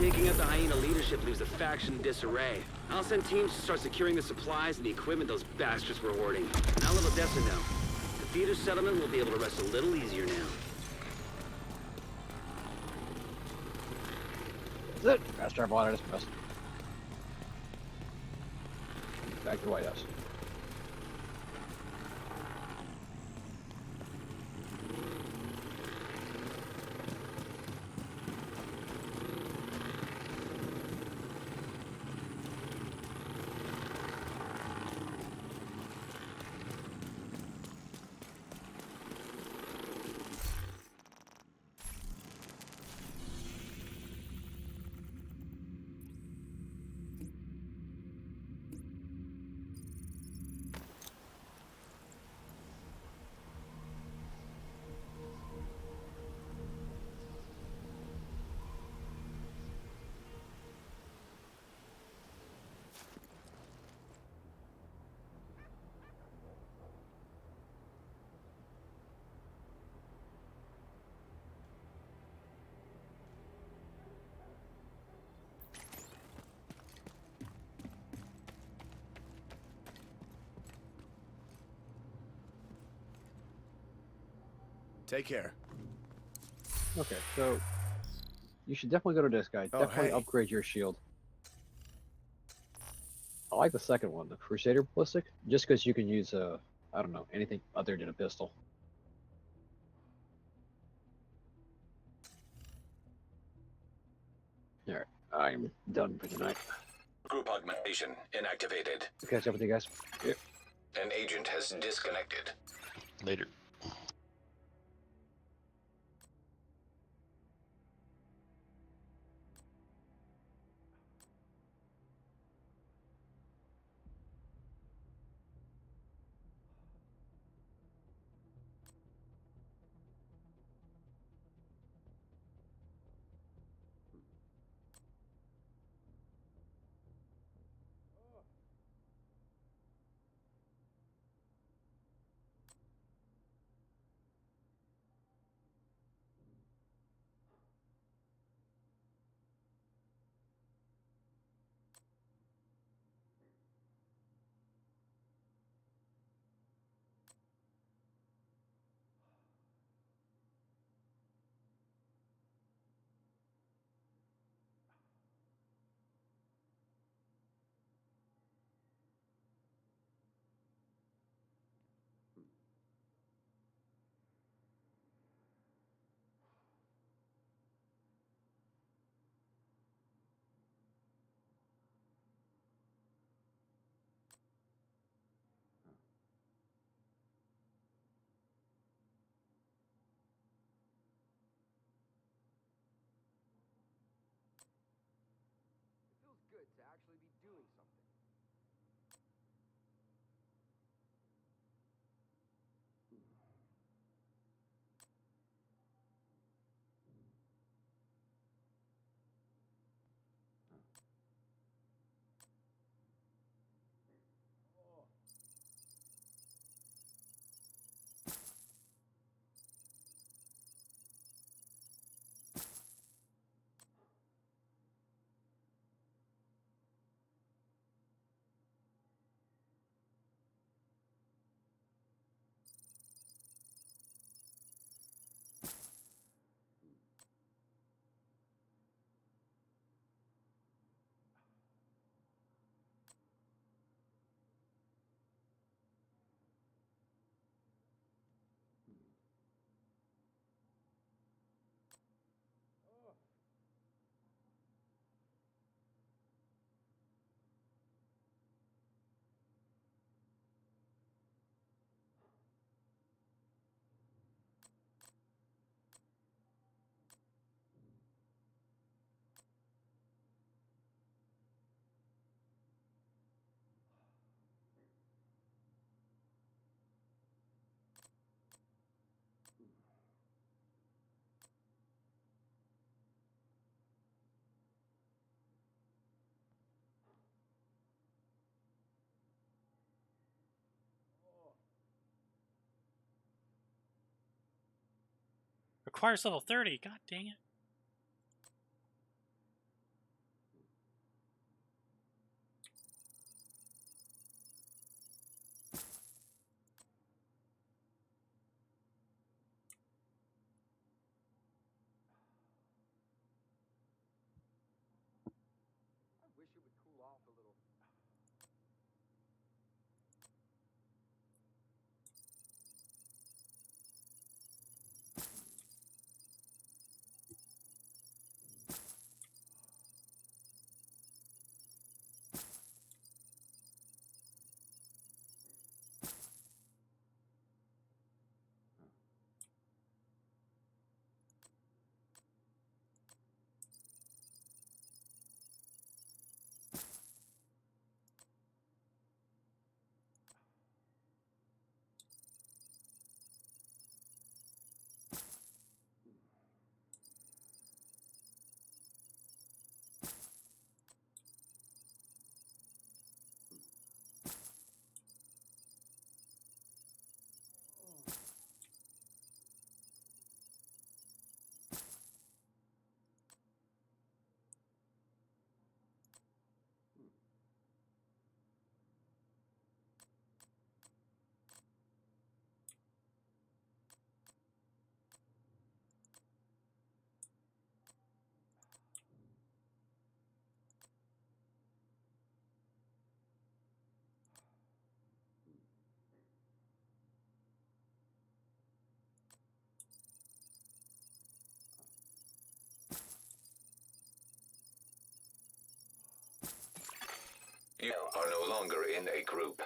Speaker 17: Taking out the hyena leadership leaves the faction in disarray. I'll send teams to start securing the supplies and the equipment those bastards were hoarding. And I'll let Odessa know. The theater settlement will be able to rest a little easier now.
Speaker 13: That's it. Fast travel out of this mess. Back to the White House.
Speaker 2: Take care.
Speaker 13: Okay, so you should definitely go to this guy.
Speaker 2: Oh,
Speaker 13: Definitely
Speaker 2: hey.
Speaker 13: upgrade your shield. I like the second one, the Crusader Ballistic, just because you can use I don't know, anything other than a pistol. Alright, I'm done for tonight.
Speaker 16: Group augmentation inactivated.
Speaker 13: Catch up with you guys. Yeah.
Speaker 16: An agent has disconnected.
Speaker 12: Later.
Speaker 2: It feels good to actually be doing something.
Speaker 11: Requires level 30. God dang it.
Speaker 16: You are no longer in a group.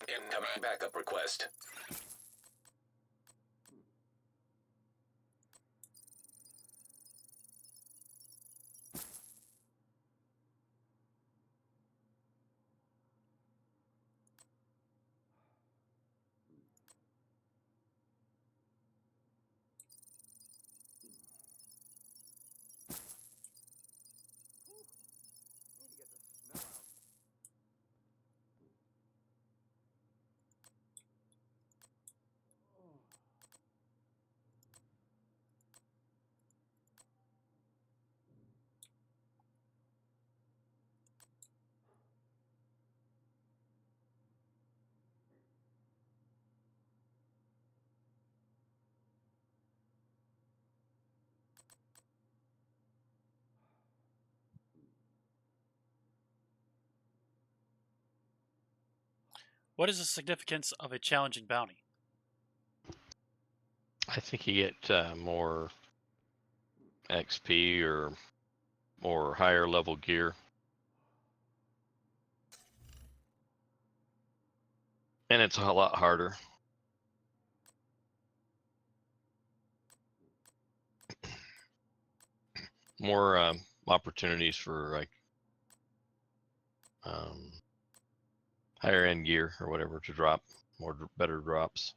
Speaker 16: Incoming backup request.
Speaker 11: What is the significance of a challenging bounty?
Speaker 12: I think you get more XP or more higher level gear. And it's a lot harder. More opportunities for like higher end gear or whatever to drop, better drops.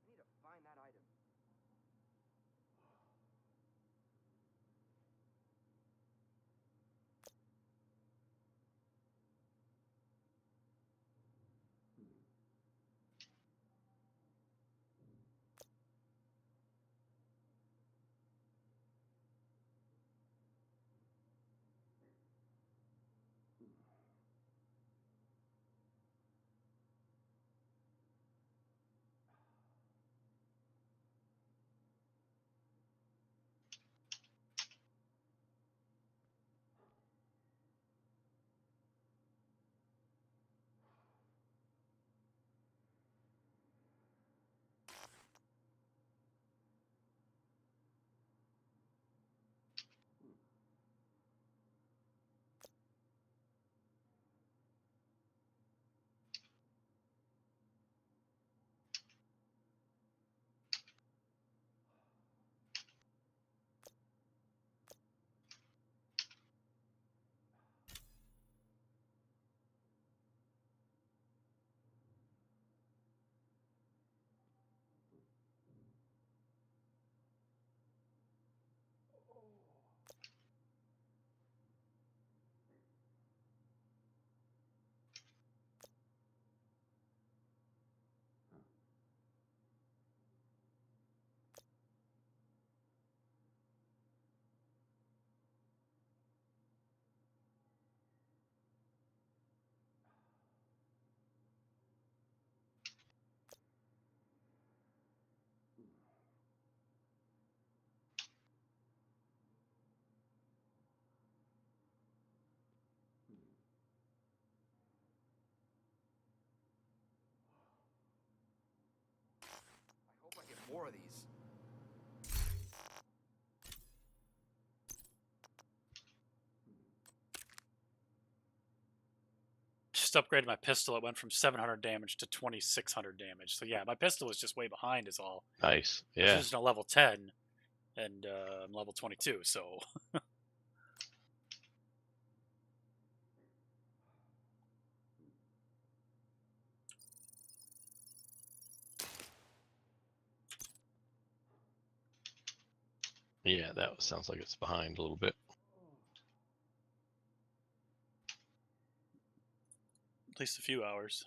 Speaker 2: I need to find that item. I hope I get more of these.
Speaker 11: Just upgraded my pistol. It went from 700 damage to 2600 damage. So yeah, my pistol is just way behind is all.
Speaker 12: Nice.
Speaker 11: I'm
Speaker 12: Yeah.
Speaker 11: using a level 10, and I'm level 22, so...
Speaker 12: Yeah, that sounds like it's behind a little bit.
Speaker 11: At least a few hours.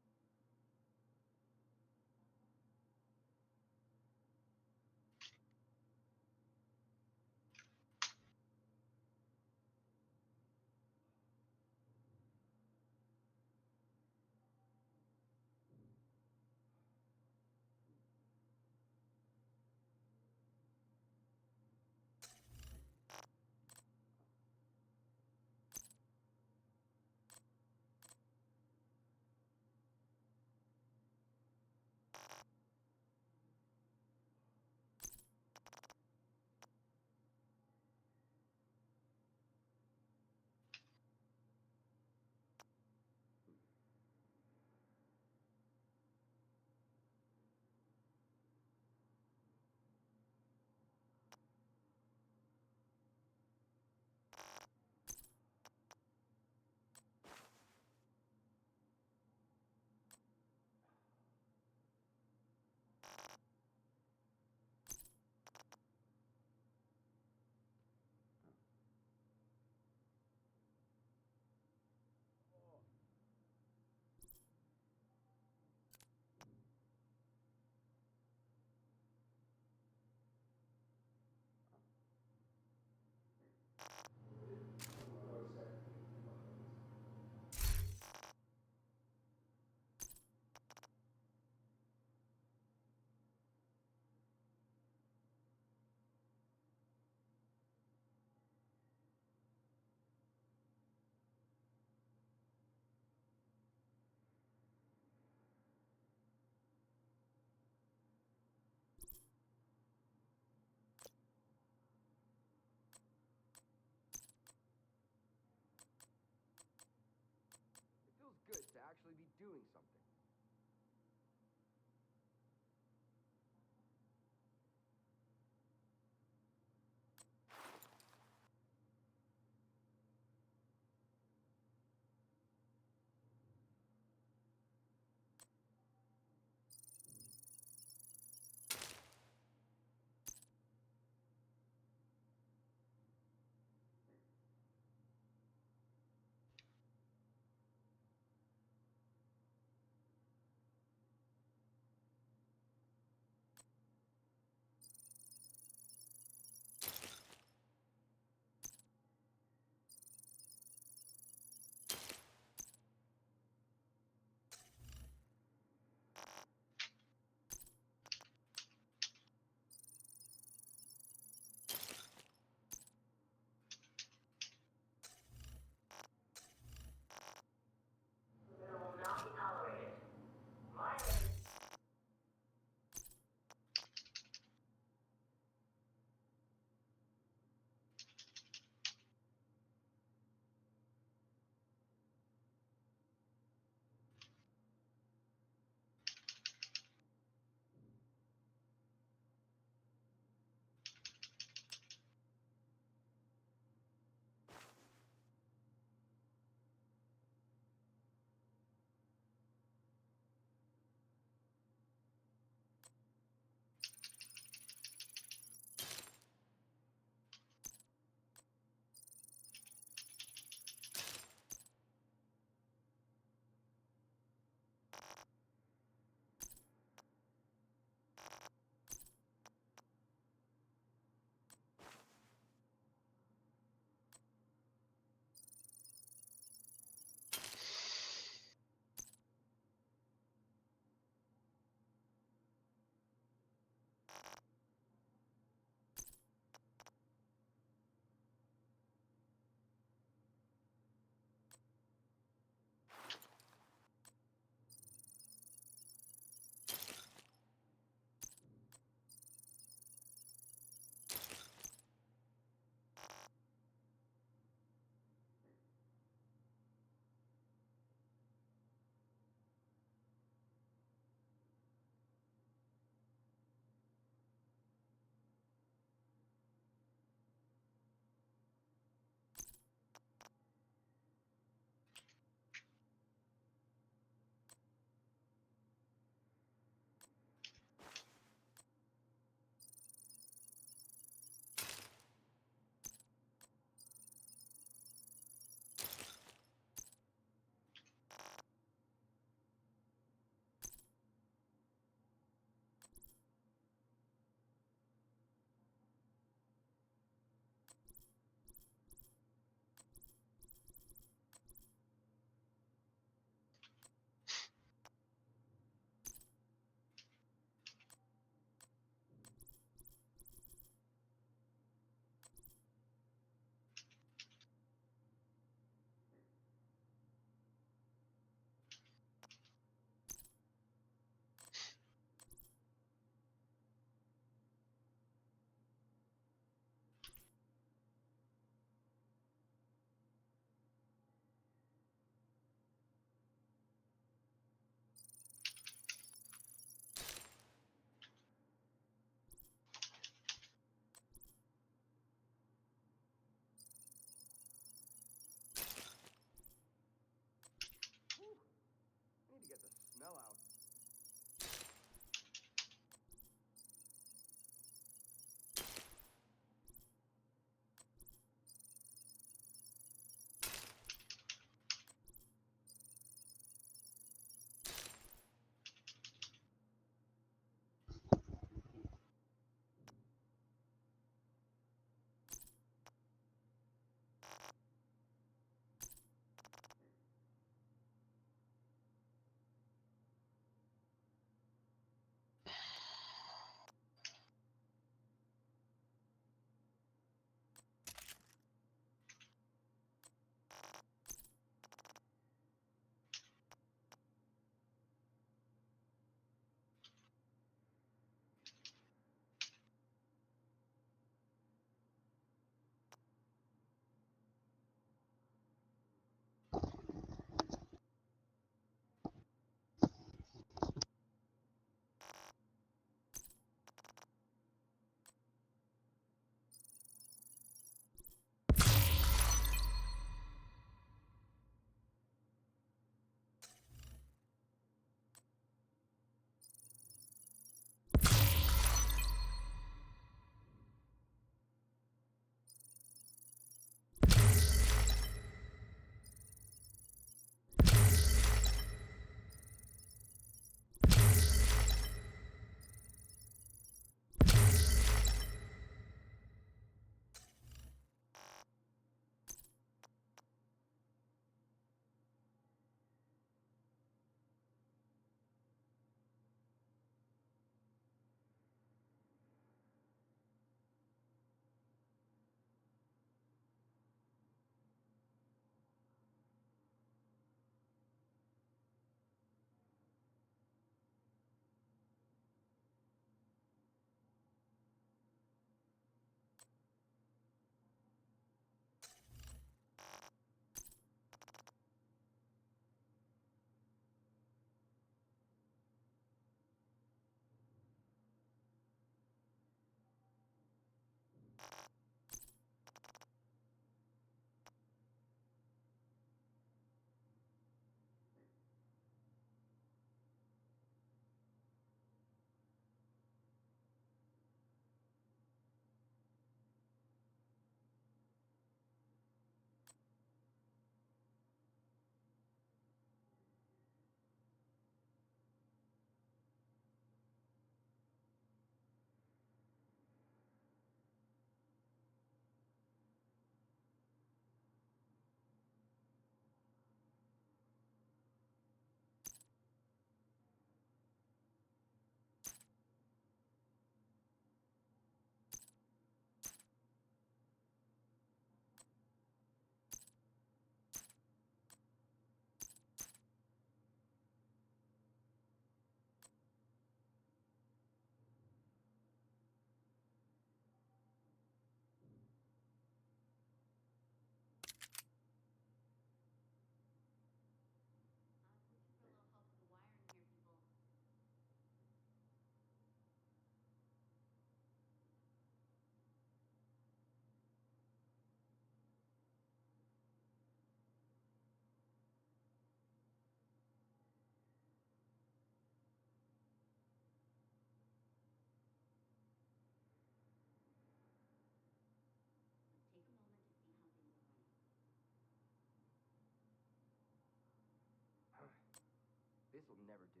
Speaker 2: never do.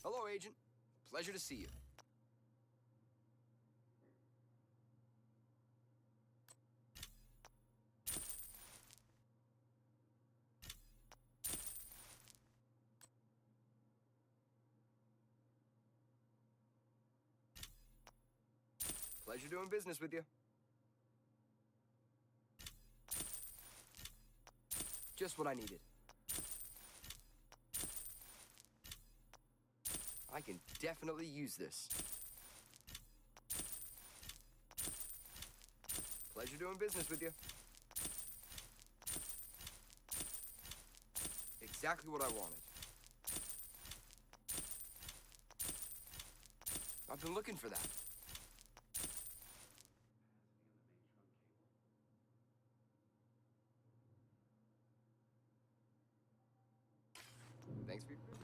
Speaker 2: Hello, Agent. Pleasure to see you. Pleasure doing business with you. Just what I needed. I can definitely use this. Pleasure doing business with you. Exactly what I wanted. I've been looking for that. Thanks for your business.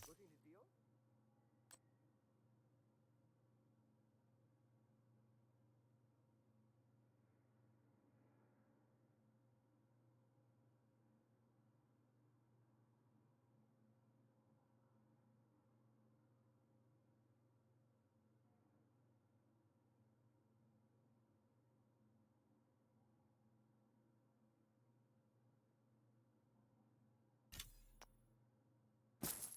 Speaker 2: Looking to deal?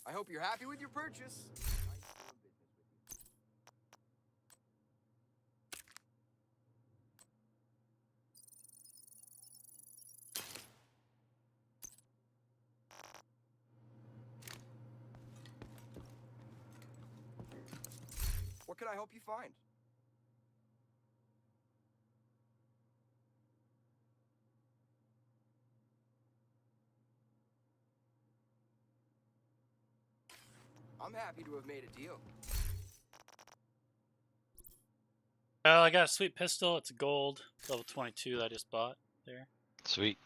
Speaker 2: I hope you're happy with your purchase. Nice doing business with you. What can I help you find? I'm happy to have made a deal.
Speaker 11: Well, I got a sweet pistol. It's a gold, level 22 that I just bought there.
Speaker 12: Sweet.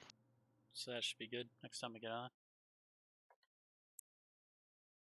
Speaker 11: So that should be good next time I get on.